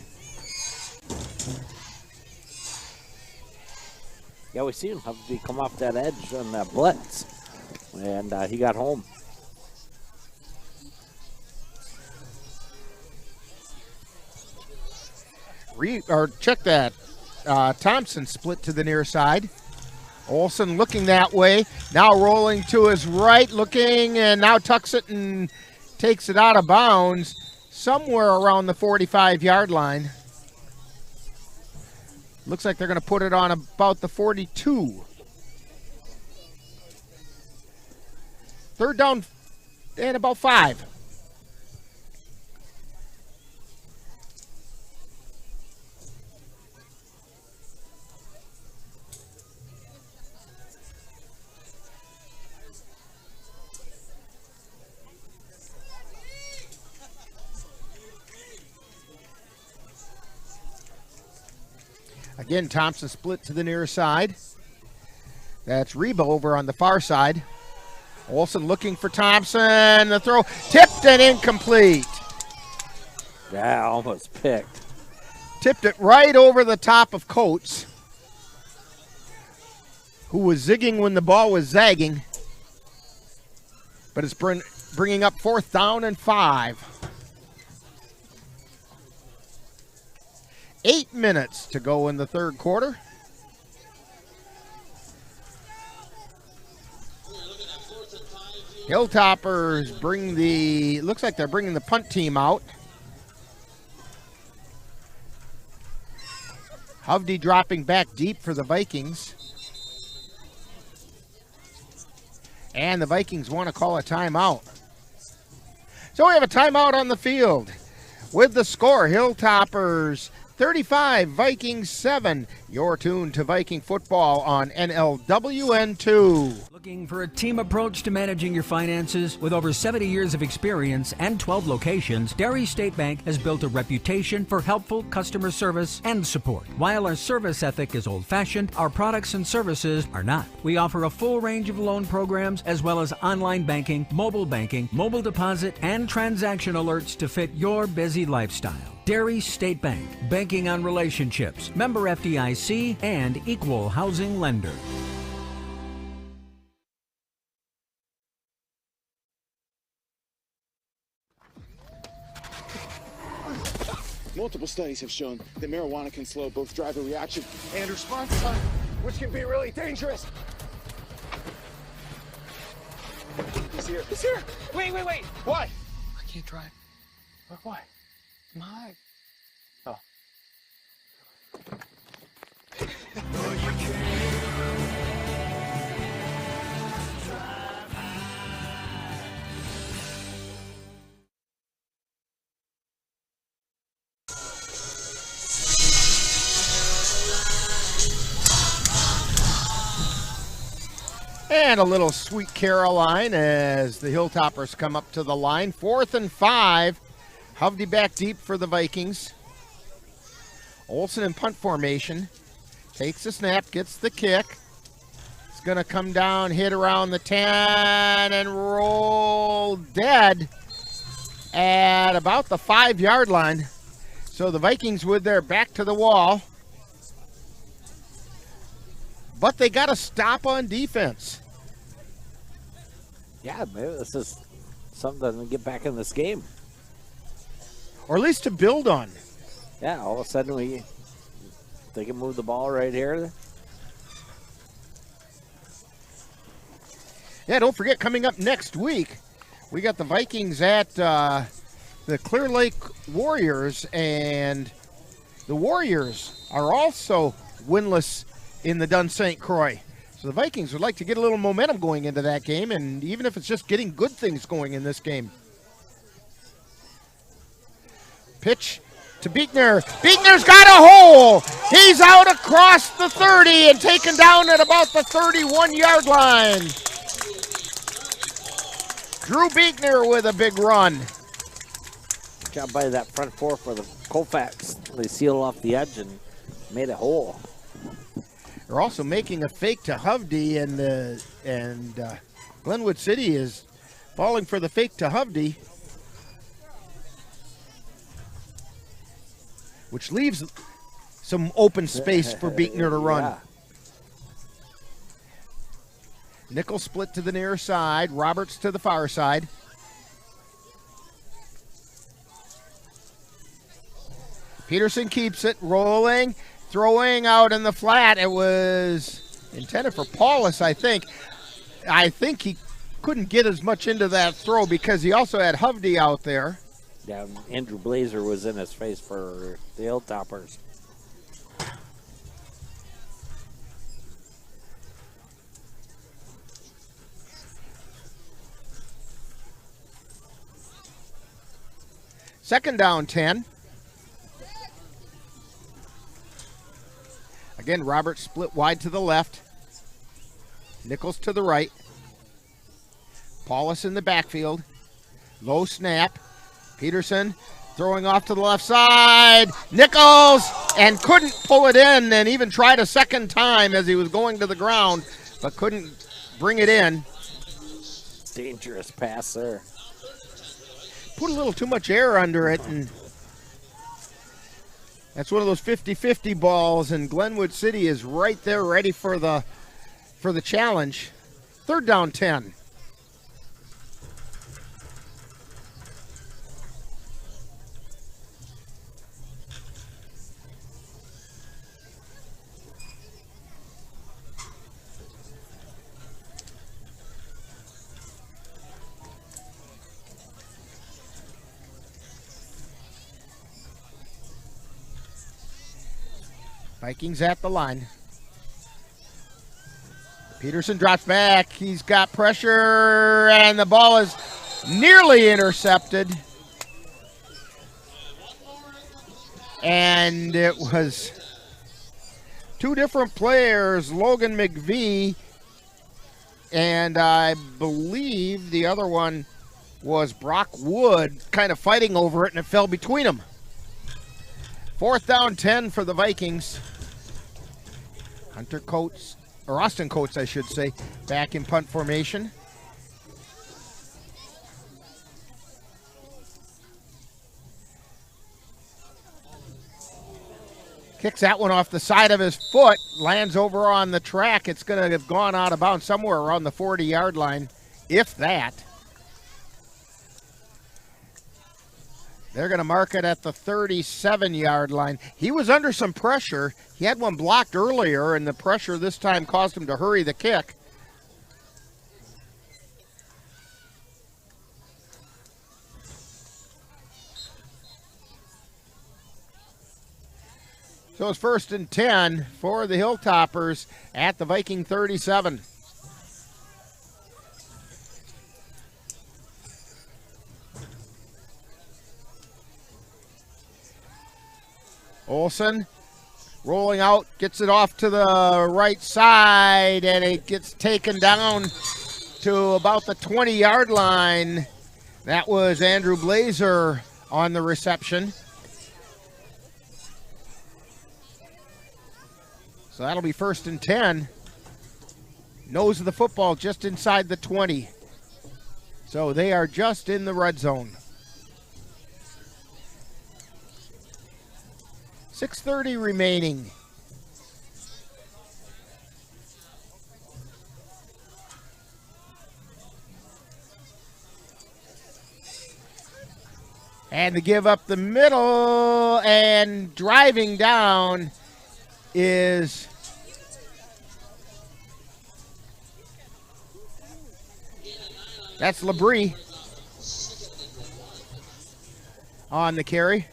Yeah, we seen Hovde come off that edge on that blitz, and he got home. Check that. Thompson split to the near side. Olsen looking that way. Now rolling to his right, looking, and now tucks it and takes it out of bounds somewhere around the 45-yard line. Looks like they're going to put it on about the 42. 3rd down and about 5. Again, Thompson split to the near side. That's Reba over on the far side. Olsen looking for Thompson. The throw tipped and incomplete. Yeah, almost picked. Tipped it right over the top of Coates, who was zigging when the ball was zagging. But it's bringing up 4th down and 5. 8 minutes to go in the 3rd quarter. Hilltoppers looks like they're bringing the punt team out. Hovde dropping back deep for the Vikings. And the Vikings want to call a timeout. So we have a timeout on the field. With the score, Hilltoppers 35, Vikings 7. You're tuned to Viking football on NLWN 2. Looking for a team approach to managing your finances? With over 70 years of experience and 12 locations, Dairy State Bank has built a reputation for helpful customer service and support. While our service ethic is old-fashioned, our products and services are not. We offer a full range of loan programs as well as online banking, mobile deposit, and transaction alerts to fit your busy lifestyle. Dairy State Bank, banking on relationships, member FDIC, and equal housing lender. Multiple studies have shown that marijuana can slow both driver reaction and response time, which can be really dangerous. He's here. He's here. Wait. What? I can't drive. Why? My. Oh. And a little Sweet Caroline as the Hilltoppers come up to the line. 4th and 5. Hovde back deep for the Vikings. Olsen in punt formation. Takes the snap, gets the kick. It's going to come down, hit around the 10, and roll dead at about the 5-yard line. So the Vikings with their back to the wall. But they got to stop on defense. Yeah, maybe this is something to get back in this game. Or at least to build on. Yeah, all of a sudden they can move the ball right here. Yeah, don't forget, coming up next week, we got the Vikings at the Clear Lake Warriors, and the Warriors are also winless in the Dunn St. Croix. So the Vikings would like to get a little momentum going into that game, and even if it's just getting good things going in this game. Pitch to Beekner. Beekner's got a hole. He's out across the 30 and taken down at about the 31-yard line. Drew Beekner with a big run. Good job by that front four for the Colfax. They sealed off the edge and made a hole. They're also making a fake to Hovde, and Glenwood City is falling for the fake to Hovde, which leaves some open space for Beekner to run. Yeah. Nichols split to the near side, Roberts to the far side. Peterson keeps it rolling, throwing out in the flat. It was intended for Paulus, I think. I think he couldn't get as much into that throw because he also had Hovde out there. Yeah, Andrew Blazer was in his face for the Hilltoppers. Second down 10. Again, Roberts split wide to the left. Nichols to the right. Paulus in the backfield. Low snap. Peterson throwing off to the left side. Nichols, and couldn't pull it in, and even tried a second time as he was going to the ground, but couldn't bring it in. Dangerous pass there. Put a little too much air under it, and that's one of those 50-50 balls, and Glenwood City is right there ready for the challenge. Third down 10. Vikings at the line. Peterson drops back. He's got pressure, and the ball is nearly intercepted. And it was two different players, Logan McVie, and I believe the other one was Brock Wood, kind of fighting over it, and it fell between them. Fourth down 10 for the Vikings. Hunter Coates, or Austin Coates, I should say, back in punt formation. Kicks that one off the side of his foot, lands over on the track. It's going to have gone out of bounds somewhere around the 40-yard line, if that. They're going to mark it at the 37-yard line. He was under some pressure. He had one blocked earlier, and the pressure this time caused him to hurry the kick. So it's 1st and 10 for the Hilltoppers at the Viking 37. Olsen rolling out, gets it off to the right side, and it gets taken down to about the 20-yard line. That was Andrew Blazer on the reception. So that'll be 1st and 10. Nose of the football just inside the 20. So they are just in the red zone. 6:30 remaining. And to give up the middle, and driving down is that's Labrie on the carry.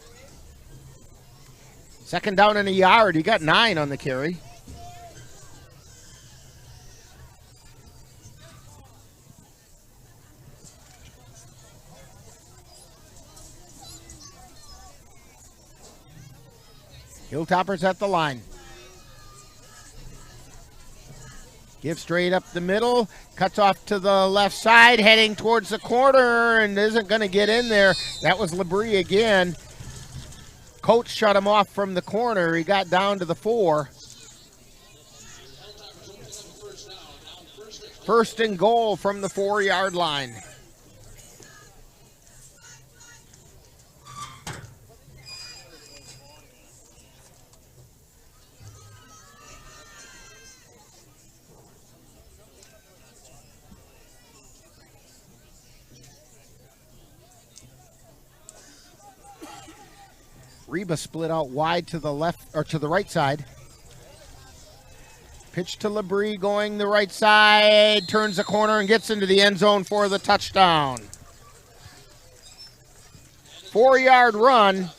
2nd down and a yard. He got 9 on the carry. Hilltoppers at the line. Give straight up the middle. Cuts off to the left side, heading towards the corner, and isn't going to get in there. That was Labrie again. Coach shut him off from the corner. He got down to the 4. 1st and goal from the 4-yard line. Reba split out wide to the left, or to the right side. Pitch to Labrie going the right side, turns the corner and gets into the end zone for the touchdown. 4-yard run.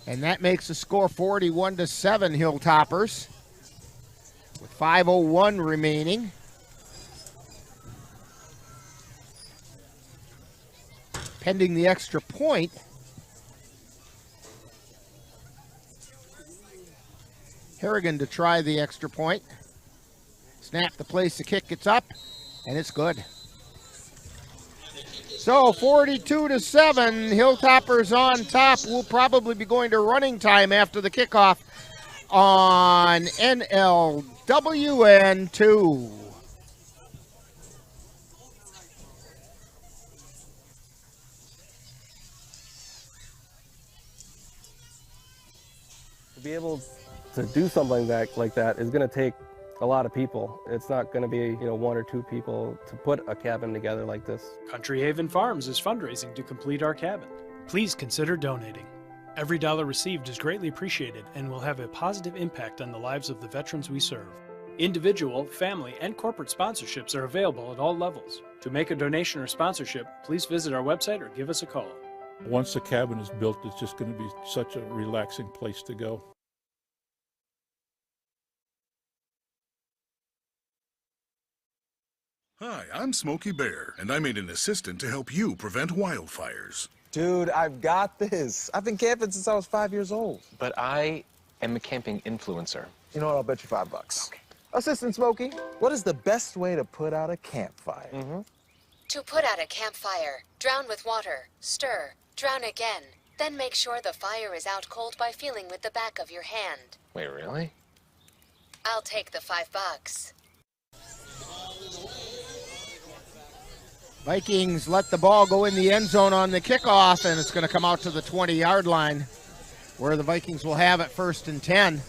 And that makes the score 41-7 Hilltoppers. With 5:01 remaining. Pending the extra point. Harrigan to try the extra point. Snap the place, the kick gets up, and it's good. So 42-7, Hilltoppers on top. We'll probably be going to running time after the kickoff on NLWN 2. To be able to do something like that is going to take a lot of people. It's not going to be, 1 or 2 people to put a cabin together like this. Country Haven Farms is fundraising to complete our cabin. Please consider donating. Every dollar received is greatly appreciated and will have a positive impact on the lives of the veterans we serve. Individual, family, and corporate sponsorships are available at all levels. To make a donation or sponsorship, please visit our website or give us a call. Once the cabin is built, it's just going to be such a relaxing place to go. Hi, I'm Smokey Bear, and I made an assistant to help you prevent wildfires. Dude, I've got this. I've been camping since I was 5 years old. But I am a camping influencer. You know what? I'll bet you $5. Okay. Assistant Smokey, what is the best way to put out a campfire? To put out a campfire, drown with water, stir, drown again. Then make sure the fire is out cold by feeling with the back of your hand. Wait, really? I'll take the $5. Vikings let the ball go in the end zone on the kickoff, and it's going to come out to the 20-yard line, where the Vikings will have it 1st and 10.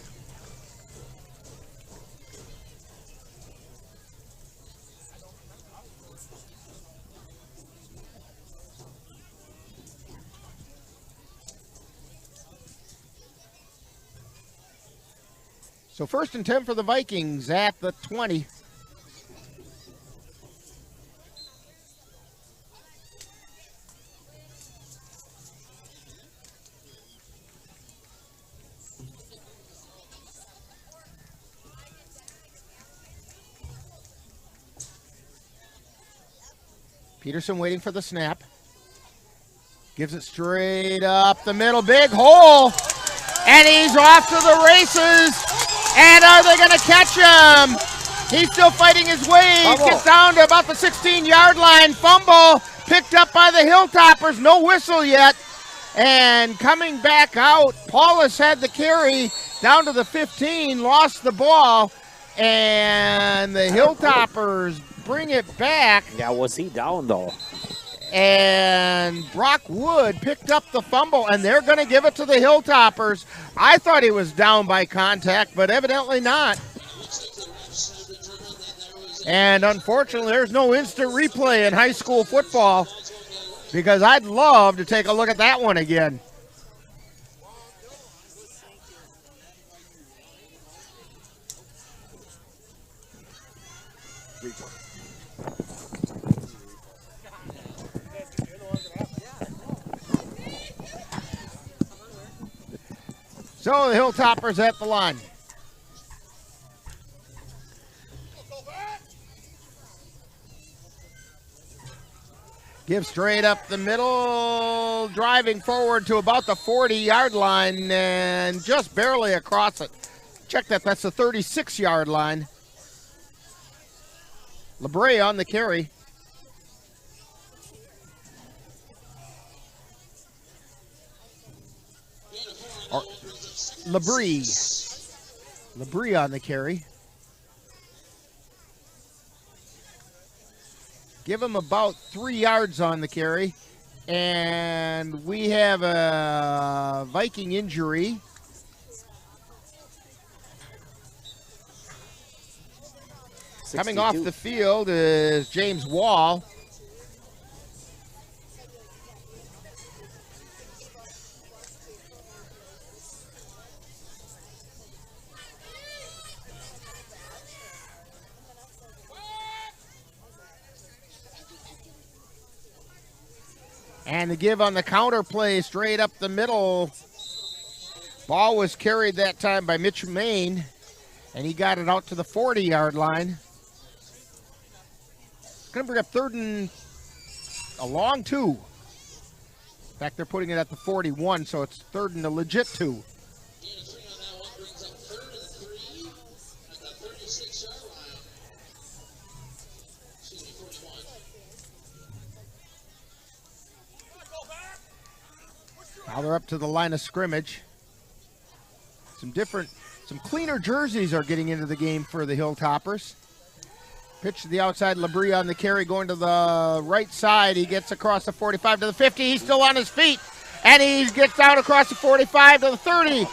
So 1st and 10 for the Vikings at the 20. Peterson waiting for the snap. Gives it straight up the middle. Big hole. And he's off to the races. And are they going to catch him? He's still fighting his way. He Fumble. gets down to about the 16-yard line. Fumble picked up by the Hilltoppers. No whistle yet. And coming back out, Paulus had the carry down to the 15, lost the ball, and the Hilltoppers bring it back. Yeah, was he down, though? And Brock Wood picked up the fumble, and they're going to give it to the Hilltoppers. I thought he was down by contact, but evidently not. And unfortunately, there's no instant replay in high school football, because I'd love to take a look at that one again. So the Hilltoppers at the line. Give straight up the middle, driving forward to about the 40-yard line and just barely across it. Check that, that's the 36-yard line. LeBray on the carry. LeBray on the carry. Give him about 3 yards on the carry. And we have a Viking injury. Coming off the field is James Wall. And the give on the counter play straight up the middle. Ball was carried that time by Mitch Main, and he got it out to the 40-yard line. It's going to bring up third and a long 2. In fact, they're putting it at the 41, so it's third and a legit 2. Now they're up to the line of scrimmage. Some cleaner jerseys are getting into the game for the Hilltoppers. Pitch to the outside, LeBray on the carry, going to the right side. He gets across the 45 to the 50. He's still on his feet, and he gets down across the 45 to the 30,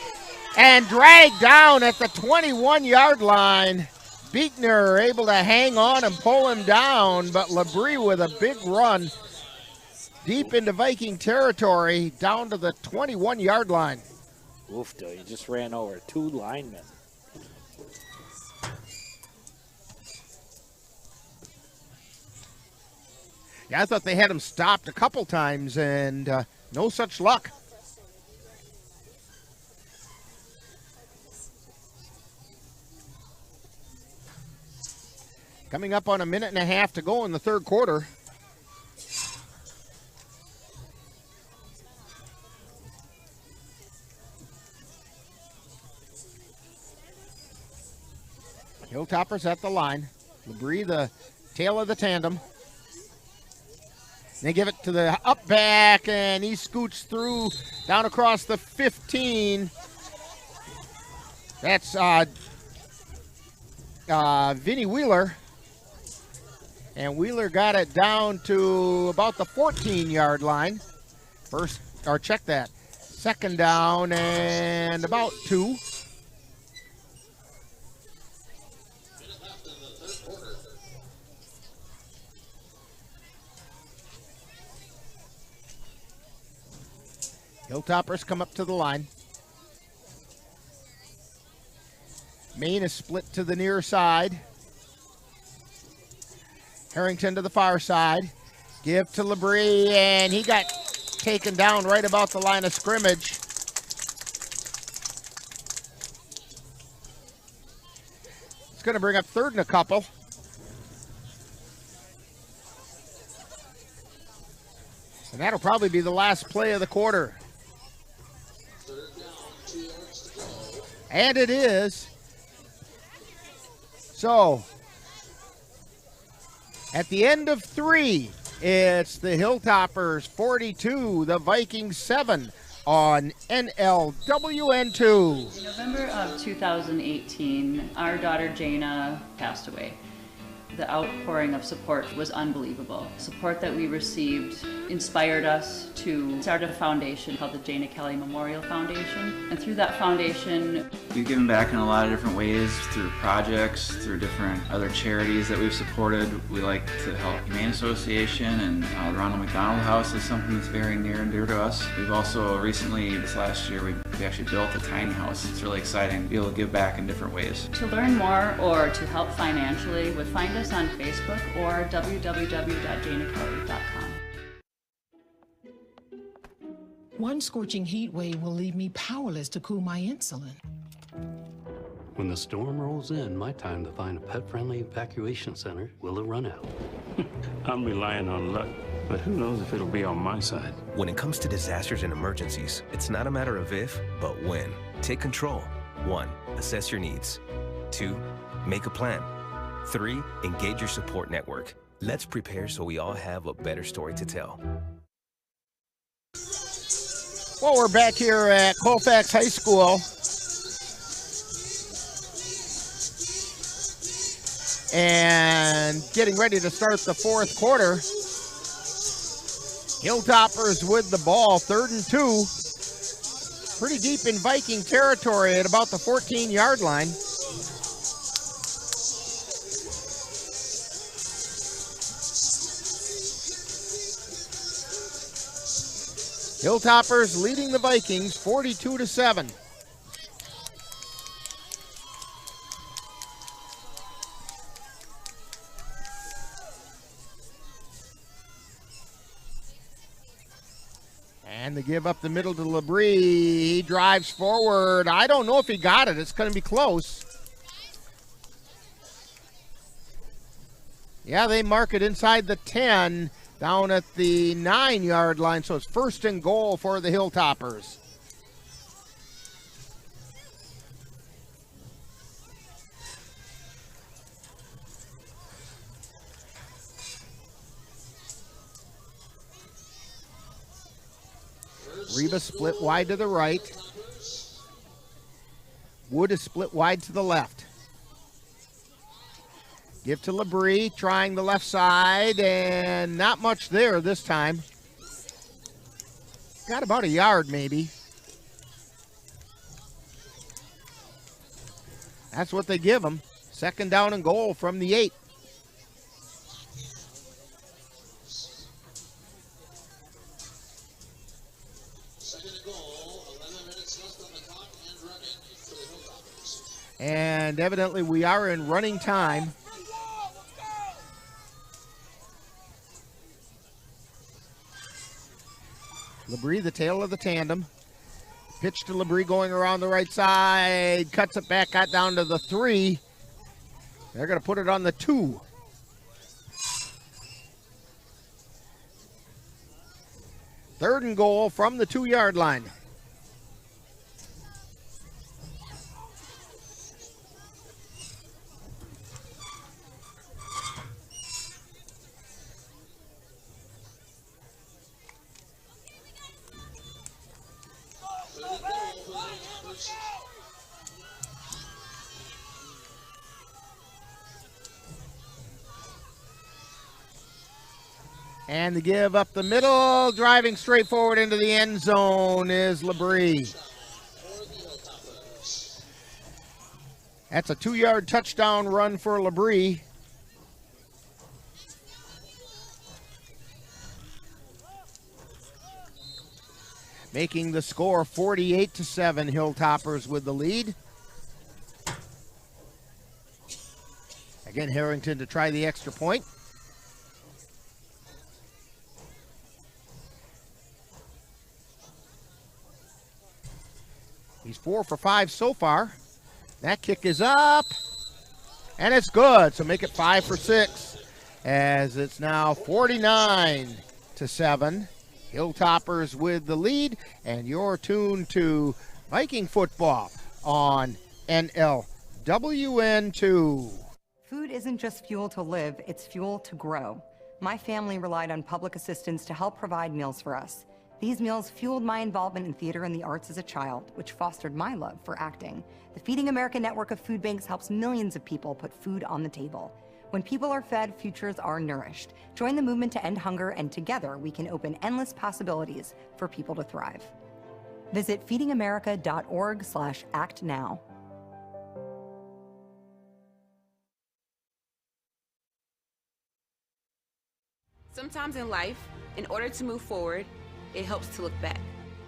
and dragged down at the 21-yard line. Beekner able to hang on and pull him down, but LeBray with a big run deep into Viking territory, down to the 21-yard line. Oof, he just ran over 2 linemen. Yeah, I thought they had him stopped a couple times, and no such luck. Coming up on a minute and a half to go in the third quarter. Hilltoppers at the line. LeBray, the tail of the tandem. They give it to the up back, and he scoots through down across the 15. That's Vinny Wheeler. And Wheeler got it down to about the 14-yard line. Check that. Second down and about 2. Hilltoppers come up to the line. Main is split to the near side. Harrington to the far side. Give to LeBray, and he got taken down right about the line of scrimmage. It's going to bring up third and a couple. And that'll probably be the last play of the quarter. And it is. So, At the end of 3, it's the Hilltoppers 42, the Vikings 7 on NLWN2. In November of 2018, our daughter Jana passed away. The outpouring of support was unbelievable. Support that we received inspired us to start a foundation called the Jana Kelly Memorial Foundation. And through that foundation, we've given back in a lot of different ways, through projects, through different other charities that we've supported. We like to help Humane Association, and the Ronald McDonald House is something that's very near and dear to us. We've also recently, this last year, we actually built a tiny house. It's really exciting to be able to give back in different ways. to learn more or to help financially, would find us on Facebook or www.janakelly.com. One scorching heat wave will leave me powerless to cool my insulin. When the storm rolls in, my time to find a pet-friendly evacuation center will have run out. I'm relying on luck, but who knows if it'll be on my side. When it comes to disasters and emergencies, it's not a matter of if, but when. Take control. 1. Assess your needs. 2. Make a plan. 3. Engage your support network. Let's prepare so we all have a better story to tell. Well, we're back here at Colfax High School. And getting ready to start the fourth quarter. Hilltoppers with the ball, 3rd and 2. Pretty deep in Viking territory at about the 14-yard line. Hilltoppers leading the Vikings 42-7. And they give up the middle to Labrie. He drives forward. I don't know if he got it. It's going to be close. Yeah, they mark it inside the 10, down at the 9-yard line. So it's 1st and goal for the Hilltoppers. Reba split wide to the right. Wood is split wide to the left. Give to Labrie, trying the left side, and not much there this time. Got about a yard, maybe. That's what they give him. 2nd down and goal from the 8. And evidently we are in running time. Labrie, the tail of the tandem. Pitch to Labrie going around the right side. Cuts it back out down to the 3. They're going to put it on the 2. Third and goal from the 2-yard line. And the give up the middle, driving straight forward into the end zone is Labrie. That's a 2-yard touchdown run for Labrie. Making the score 48-7, Hilltoppers with the lead. Again, Harrington to try the extra point. He's 4 for 5 so far. That kick is up, and it's good. So make it 5 for 6, as it's now 49-7. Hilltoppers with the lead, and you're tuned to Viking football on NLWN2. Food isn't just fuel to live, it's fuel to grow. My family relied on public assistance to help provide meals for us. These meals fueled my involvement in theater and the arts as a child, which fostered my love for acting. The Feeding America network of food banks helps millions of people put food on the table. When people are fed, futures are nourished. Join the movement to end hunger, and together we can open endless possibilities for people to thrive. Visit feedingamerica.org/actnow. Sometimes in life, in order to move forward, it helps to look back.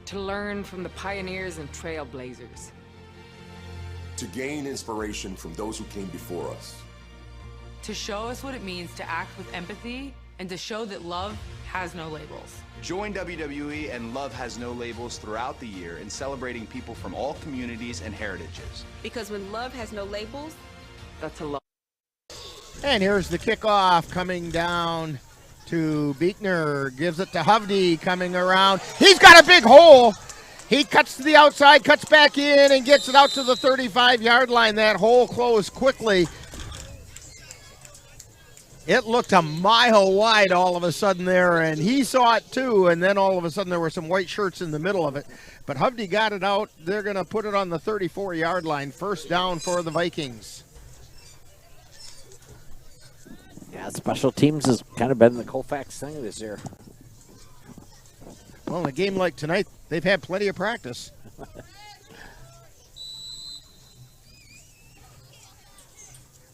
To learn from the pioneers and trailblazers. To gain inspiration from those who came before us. To show us what it means to act with empathy and to show that love has no labels. Join WWE and Love Has No Labels throughout the year in celebrating people from all communities and heritages. Because when love has no labels, that's a love. And here's the kickoff coming down to Beekner, gives it to Hovde coming around. He's got a big hole. He cuts to the outside, cuts back in, and gets it out to the 35-yard line. That hole closed quickly. It looked a mile wide all of a sudden there, and he saw it too, and then all of a sudden there were some white shirts in the middle of it. But Hovde got it out. They're going to put it on the 34-yard line. First down for the Vikings. Yeah, special teams has kind of been the Colfax thing this year. Well, in a game like tonight, they've had plenty of practice.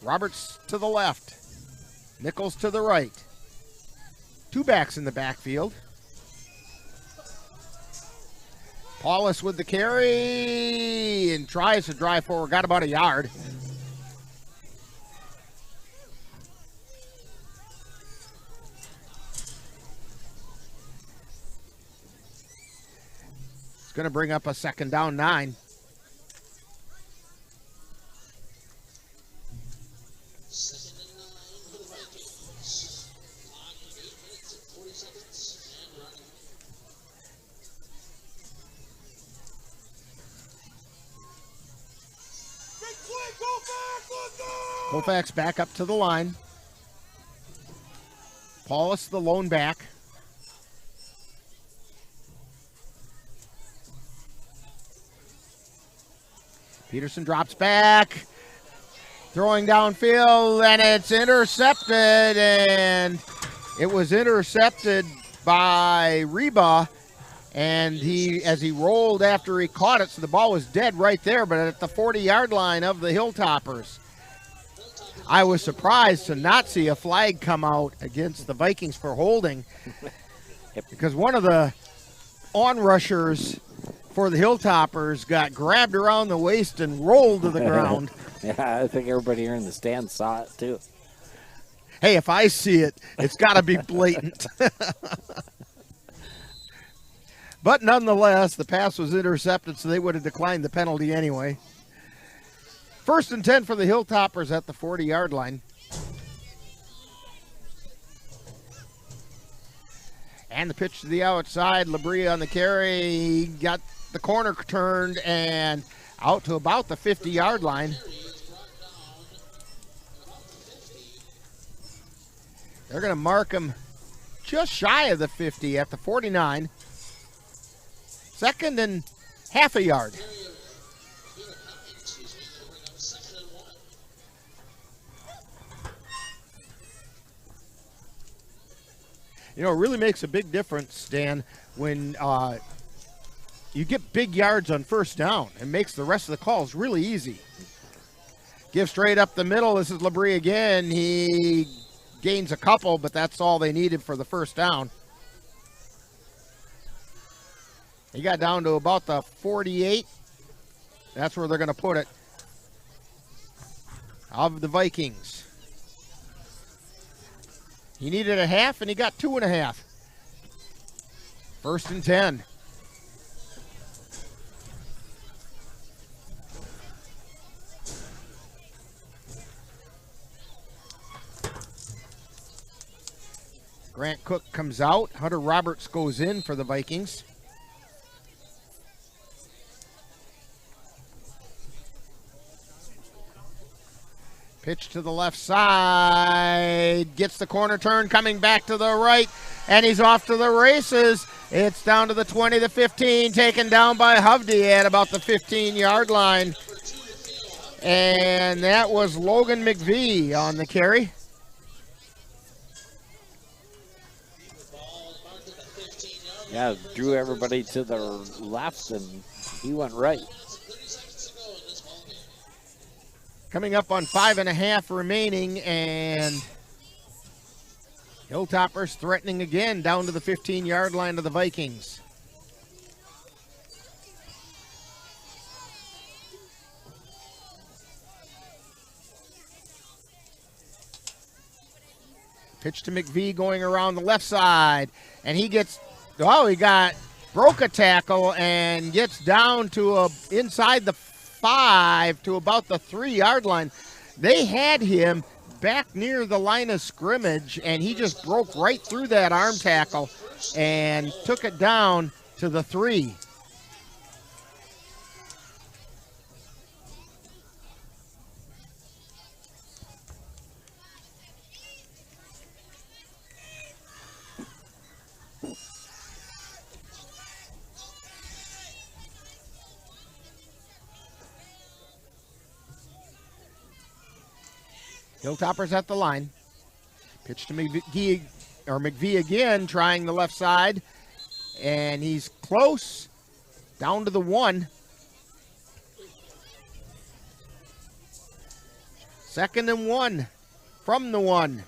Roberts to the left. Nichols to the right. Two backs in the backfield. Paulus with the carry and tries to drive forward. Got about a yard. It's going to bring up a second down 9. Colfax back up to the line. Paulus the lone back. Peterson drops back, throwing downfield, and it's intercepted, and it was intercepted by Reba, and as he rolled after he caught it, so the ball was dead right there, but at the 40-yard line of the Hilltoppers. I was surprised to not see a flag come out against the Vikings for holding, because one of the on-rushers for the Hilltoppers got grabbed around the waist and rolled to the ground. Yeah, I think everybody here in the stands saw it too. Hey, if I see it, it's got to be blatant. But nonetheless, the pass was intercepted, so they would have declined the penalty anyway. 1st and 10 for the Hilltoppers at the 40-yard line. And the pitch to the outside. Labrie on the carry. He got the corner turned and out to about the 50-yard line. They're going to mark him just shy of the 50 at the 49. 2nd and half a yard. You know, it really makes a big difference, Dan, when you get big yards on first down. It makes the rest of the calls really easy. Give straight up the middle. This is Labrie again. He gains a couple, but that's all they needed for the first down. He got down to about the 48. That's where they're going to put it. Of the Vikings. He needed a half, and he got 2.5. 1st and 10. Grant Cook comes out. Hunter Roberts goes in for the Vikings. Pitch to the left side. Gets the corner turn, coming back to the right, and he's off to the races. It's down to the 20, the 15, taken down by Hovde at about the 15-yard line. And that was Logan McVie on the carry. Yeah, drew everybody to the left, and he went right. Coming up on 5.5 remaining, and Hilltoppers threatening again down to the 15-yard line of the Vikings. Pitch to McVie going around the left side, and he broke a tackle and gets down to inside the 5 to about the 3-yard line. They had him back near the line of scrimmage, and he just broke right through that arm tackle and took it down to the 3. Hilltoppers at the line. Pitch to McVie again, trying the left side. And he's close. Down to the 1. 2nd and 1 from the 1.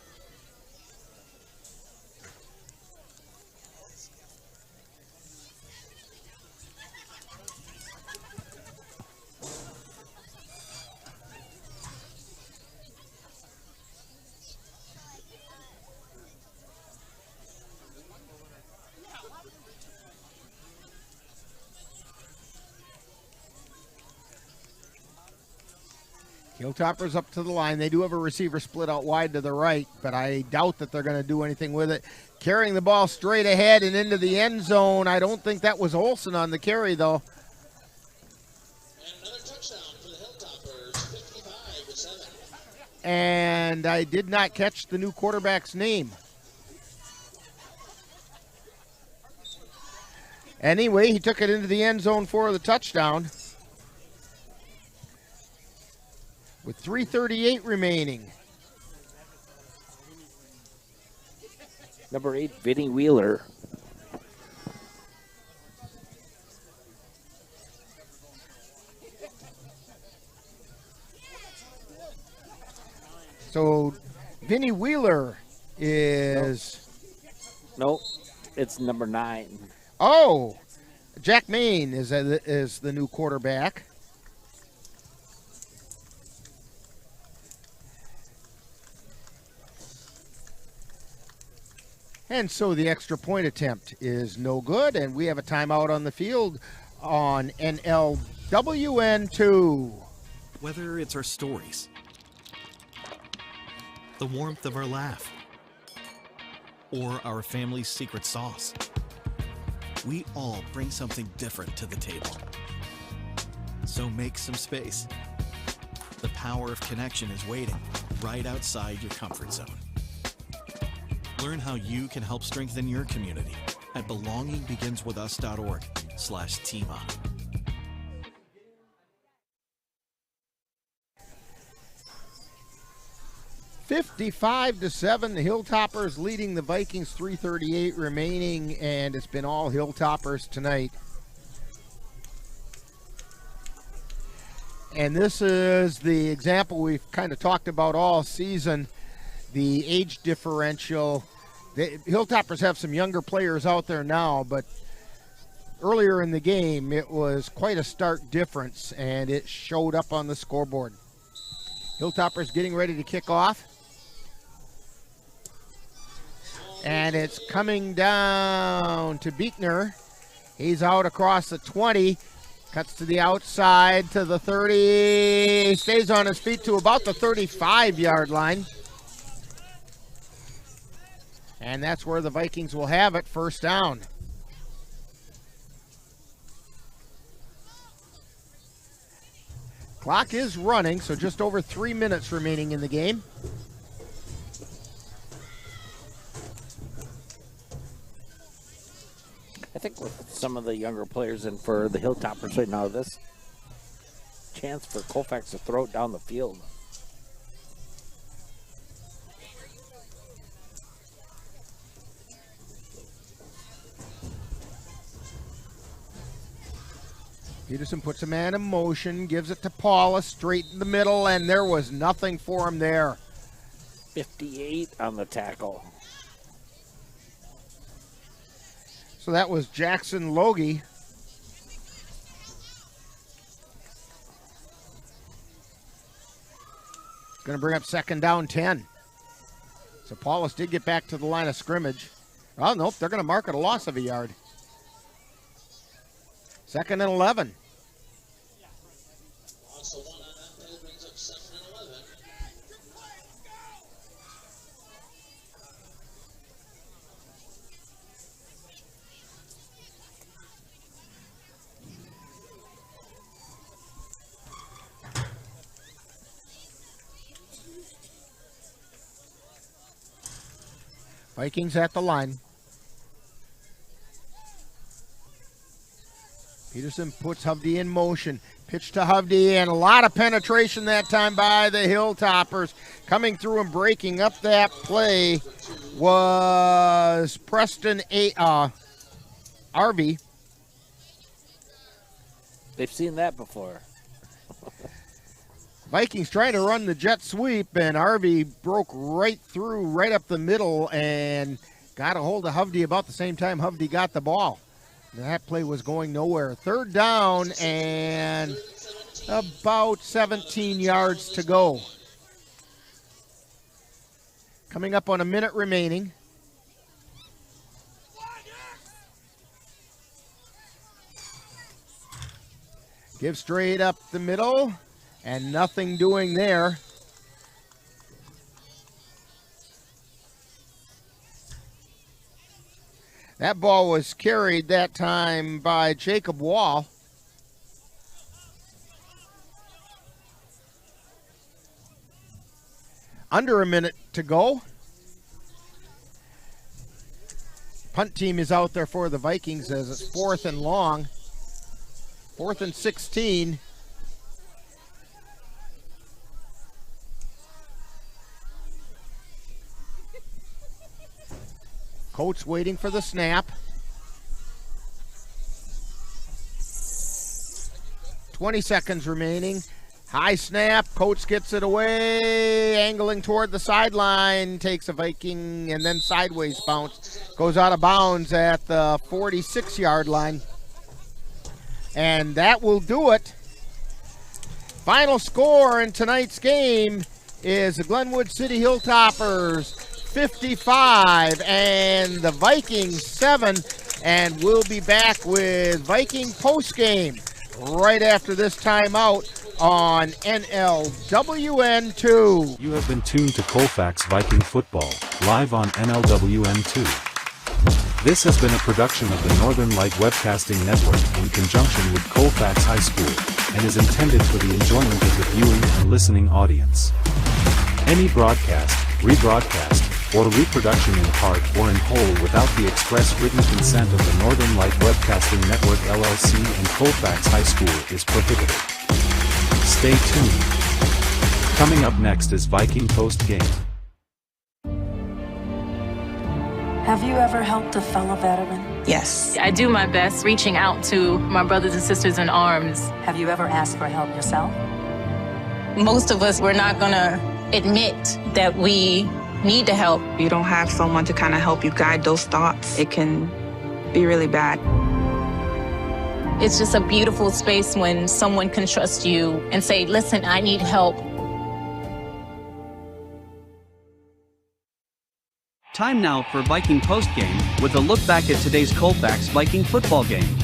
Hilltoppers up to the line. They do have a receiver split out wide to the right, but I doubt that they're going to do anything with it. Carrying the ball straight ahead and into the end zone. I don't think that was Olsen on the carry, though. And another touchdown for the Hilltoppers, 55-7. And I did not catch the new quarterback's name. Anyway, he took it into the end zone for the touchdown. With 3:38 remaining. Number 8, Vinny Wheeler. So, Vinny Wheeler is... Nope, it's number 9. Oh, Jack Main is the new quarterback. And so the extra point attempt is no good, and we have a timeout on the field on NLWN 2. Whether it's our stories, the warmth of our laugh, or our family's secret sauce, we all bring something different to the table. So make some space. The power of connection is waiting right outside your comfort zone. Learn how you can help strengthen your community at belongingbeginswithus.org/teamup. $55-7, the Hilltoppers leading the Vikings, 3:38 remaining, and it's been all Hilltoppers tonight. And this is the example we've kind of talked about all season, the age differential. The Hilltoppers have some younger players out there now, but earlier in the game, it was quite a stark difference, and it showed up on the scoreboard. Hilltoppers getting ready to kick off. And it's coming down to Beekner. He's out across the 20. Cuts to the outside to the 30. Stays on his feet to about the 35-yard line. And that's where the Vikings will have it, first down. Clock is running, so just over 3 minutes remaining in the game. I think with some of the younger players in for the Hilltoppers right now, this chance for Colfax to throw it down the field. Peterson puts a man in motion, gives it to Paula straight in the middle, and there was nothing for him there. 58 on the tackle. So that was Jackson Logie. Going to bring up second down 10. So Paulus did get back to the line of scrimmage. Oh, nope, they're going to mark it a loss of a yard. Second and 11. Vikings at the line. Peterson puts Hovde in motion. Pitch to Hovde, and a lot of penetration that time by the Hilltoppers. Coming through and breaking up that play was Preston Arvey. They've seen that before. Vikings trying to run the jet sweep, and Arvey broke right through, right up the middle, and got a hold of Hovde about the same time Hovde got the ball. That play was going nowhere. Third down and about 17 yards to go. Coming up on a minute remaining. Give straight up the middle, and nothing doing there. That ball was carried that time by Jacob Wall. Under a minute to go. Punt team is out there for the Vikings as it's 4th and long. 4th and 16. Coach waiting for the snap. 20 seconds remaining. High snap. Coach gets it away. Angling toward the sideline. Takes a Viking and then sideways bounce. Goes out of bounds at the 46-yard line. And that will do it. Final score in tonight's game is the Glenwood City Hilltoppers 55 and the Vikings 7, and we'll be back with Viking postgame right after this timeout on NLWN 2. You have been tuned to Colfax Viking football, live on NLWN 2. This has been a production of the Northern Light Webcasting Network in conjunction with Colfax High School, and is intended for the enjoyment of the viewing and listening audience. Any broadcast, rebroadcast, or reproduction in part or in whole without the express written consent of the Northern Light Webcasting Network LLC and Colfax High School is prohibited. Stay tuned. Coming up next is Viking Post Game. Have you ever helped a fellow veteran? Yes. I do my best reaching out to my brothers and sisters in arms. Have you ever asked for help yourself? Most of us, we're not gonna admit that we need to help. You don't have someone to kind of help you guide those thoughts. It can be really bad. It's just a beautiful space when someone can trust you and say, listen, I need help. Time now for Viking postgame with a look back at today's Colfax Viking football game.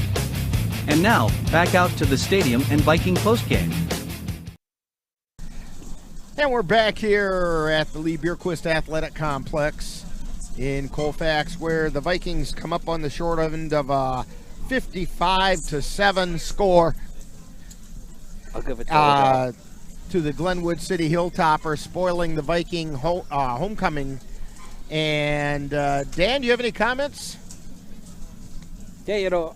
And now, back out to the stadium and Viking postgame. And we're back here at the Lee Bierquist Athletic Complex in Colfax, where the Vikings come up on the short end of a 55-7 score. I'll give it to the Glenwood City Hilltoppers, spoiling the Viking homecoming. And Dan, do you have any comments? Yeah,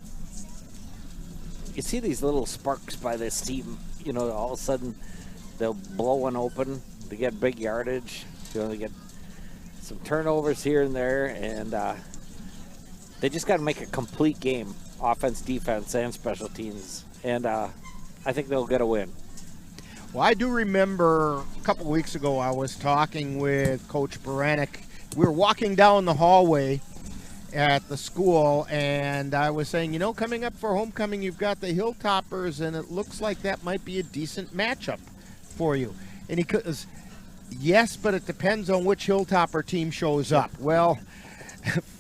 you see these little sparks by this team. All of a sudden they'll blow one open. They get big yardage. They get some turnovers here and there, and they just got to make a complete game, offense, defense, and special teams. And I think they'll get a win. Well, I do remember a couple weeks ago I was talking with Coach Baranek. We were walking down the hallway at the school, and I was saying, coming up for homecoming, you've got the Hilltoppers, and it looks like that might be a decent matchup for you. And he goes, yes, but it depends on which Hilltopper team shows up. Well,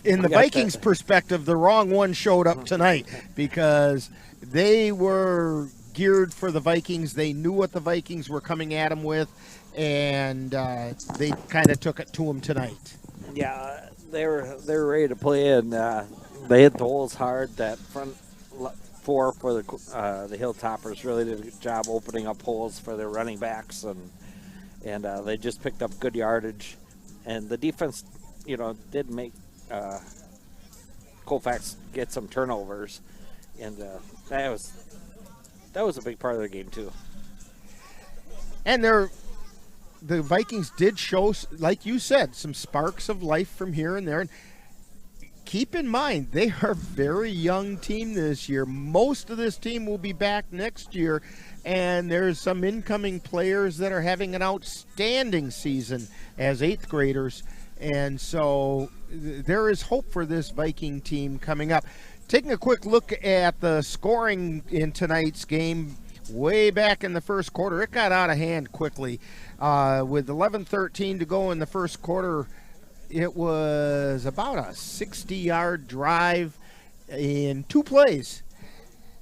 in the Vikings' perspective, the wrong one showed up tonight because they were geared for the Vikings. They knew what the Vikings were coming at them with, and they kind of took it to them tonight. Yeah, they were ready to play, and they hit the holes hard. That front four for the Hilltoppers really did a good job opening up holes for their running backs, and they just picked up good yardage. And the defense, did make Colfax get some turnovers, and that was a big part of the game too. And the Vikings did show, like you said, some sparks of life from here and there. And keep in mind, they are a very young team this year. Most of this team will be back next year, and there's some incoming players that are having an outstanding season as 8th graders. And so there is hope for this Viking team coming up. Taking a quick look at the scoring in tonight's game, way back in the first quarter, it got out of hand quickly. With 11:13 to go in the first quarter, it was about a 60-yard drive in 2 plays.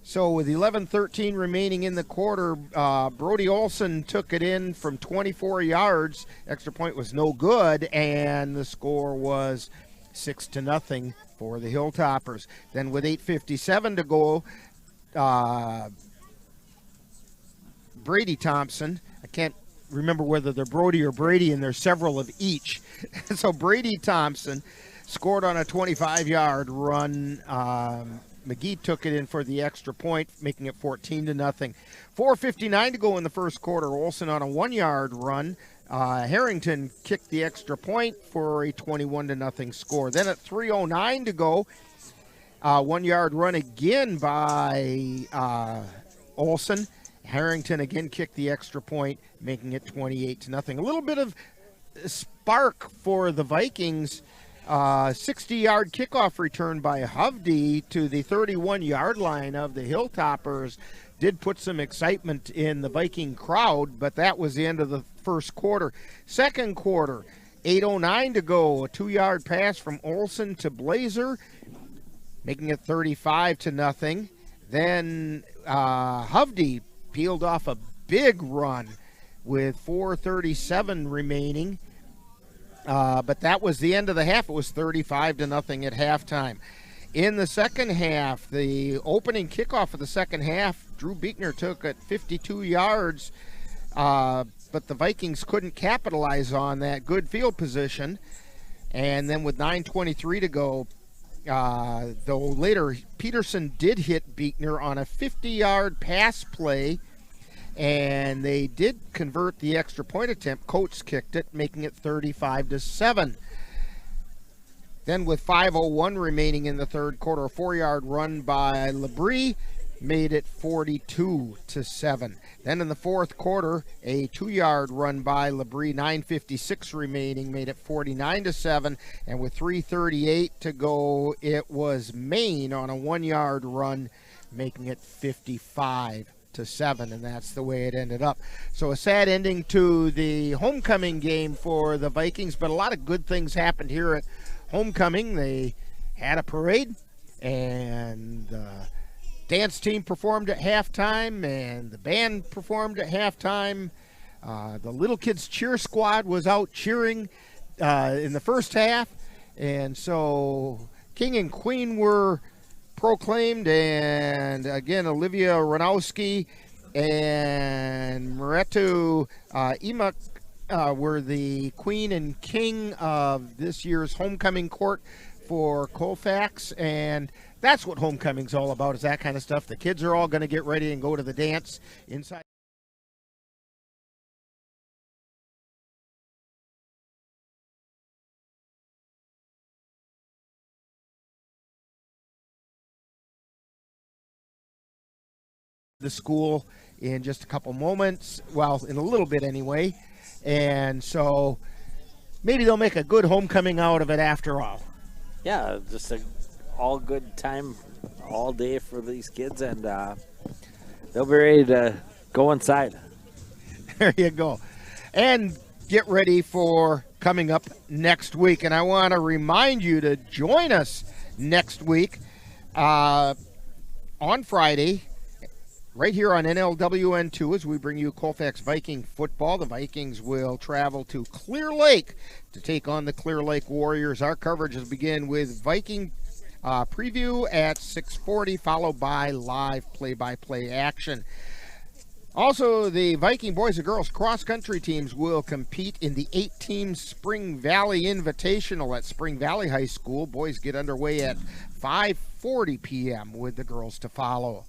So with 11:13 remaining in the quarter, Brody Olson took it in from 24 yards. Extra point was no good, and the score was 6-0 for the Hilltoppers. Then with 8:57 to go, Brady Thompson, I can't remember whether they're Brody or Brady, and there's several of each. So Brady Thompson scored on a 25-yard run. McGee took it in for the extra point, making it 14-0. 4:59 to go in the first quarter. Olson on a 1-yard run. Harrington kicked the extra point for a 21-0 score. Then at 3:09 to go, 1-yard run again by Olson. Harrington again kicked the extra point, making it 28-0. A little bit of spark for the Vikings. 60-yard kickoff return by Hovde to the 31-yard line of the Hilltoppers did put some excitement in the Viking crowd, but that was the end of the first quarter. Second quarter, 8:09 to go, a 2-yard pass from Olson to Blazer, making it 35-0. Then Hovde peeled off a big run with 4:37 remaining. But that was the end of the half. It was 35-0 at halftime. In the second half, the opening kickoff of the second half, Drew Beekner took it 52 yards, but the Vikings couldn't capitalize on that good field position. And then with 9:23 to go, though later Peterson did hit Beekner on a 50-yard pass play, and they did convert the extra point attempt. Coates kicked it, making it 35-7. Then with 5:01 remaining in the third quarter, a 4-yard run by Labrie made it 42-7. Then in the fourth quarter, a 2-yard run by Labrie, 9:56 remaining, made it 49-7. And with 3:38 to go, it was Maine on a 1-yard run, making it 55-7, and that's the way it ended up. So a sad ending to the homecoming game for the Vikings, but a lot of good things happened here at homecoming. They had a parade, and the dance team performed at halftime, and the band performed at halftime. The little kids cheer squad was out cheering in the first half, and so King and Queen were proclaimed, and again Olivia Ranowski and Moretu Imak were the queen and king of this year's homecoming court for Colfax, and that's what homecoming's all about, is that kind of stuff. The kids are all going to get ready and go to the dance inside. The school in just a couple moments, well, in a little bit anyway, and so maybe they'll make a good homecoming out of it after all. Yeah, just a all good time all day for these kids, and they'll be ready to go inside. There you go. And get ready for coming up next week, and I want to remind you to join us next week on Friday right here on NLWN 2 as we bring you Colfax Viking football. The Vikings will travel to Clear Lake to take on the Clear Lake Warriors. Our coverage will begin with Viking preview at 6:40, followed by live play-by-play action. Also, the Viking boys and girls cross-country teams will compete in the 8-team Spring Valley Invitational at Spring Valley High School. Boys get underway at 5:40 p.m. with the girls to follow.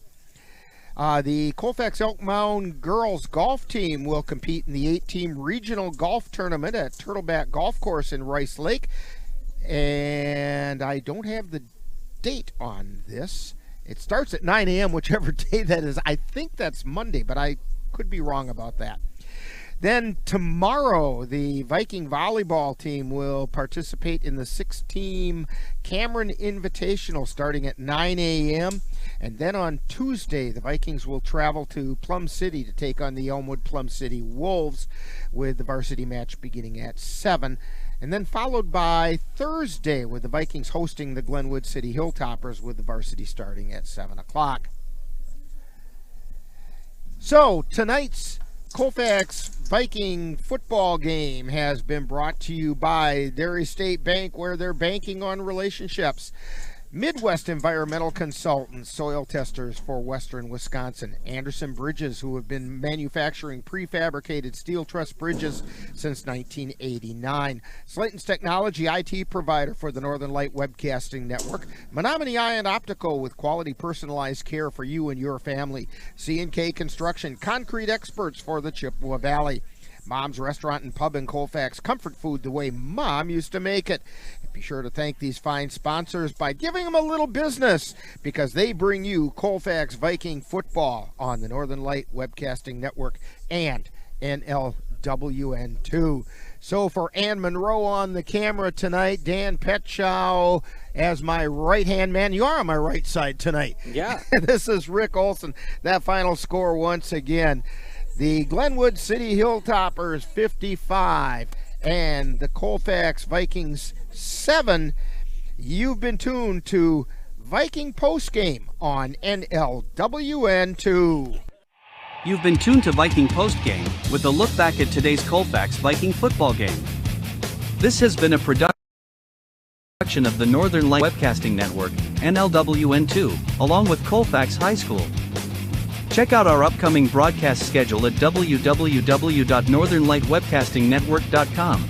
The Colfax Elk Mound girls golf team will compete in the 8-team regional golf tournament at Turtleback Golf Course in Rice Lake. And I don't have the date on this. It starts at 9 a.m., whichever day that is. I think that's Monday, but I could be wrong about that. Then tomorrow, the Viking volleyball team will participate in the 6-team Cameron Invitational starting at 9 a.m. And then on Tuesday, the Vikings will travel to Plum City to take on the Elmwood Plum City Wolves with the varsity match beginning at 7. And then followed by Thursday with the Vikings hosting the Glenwood City Hilltoppers with the varsity starting at 7 o'clock. So tonight's Colfax Viking football game has been brought to you by Dairy State Bank, where they're banking on relationships. Midwest Environmental Consultants, soil testers for Western Wisconsin. Anderson Bridges, who have been manufacturing prefabricated steel truss bridges since 1989. Slayton's Technology, IT provider for the Northern Light Webcasting Network. Menominee Eye and Optical, with quality personalized care for you and your family. C&K Construction, concrete experts for the Chippewa Valley. Mom's Restaurant and Pub in Colfax, comfort food the way Mom used to make it. Be sure to thank these fine sponsors by giving them a little business, because they bring you Colfax Viking football on the Northern Light Webcasting Network and NLWN2. So for Ann Monroe on the camera tonight, Dan Petchow as my right-hand man. You are on my right side tonight. Yeah. This is Rick Olson. That final score once again. The Glenwood City Hilltoppers 55 and the Colfax Vikings 7. You've been tuned to Viking Postgame on NLWN2. You've been tuned to Viking Postgame with a look back at today's Colfax Viking football game. This has been a production of the Northern Light Webcasting Network, NLWN2, along with Colfax High School. Check out our upcoming broadcast schedule at www.northernlightwebcastingnetwork.com.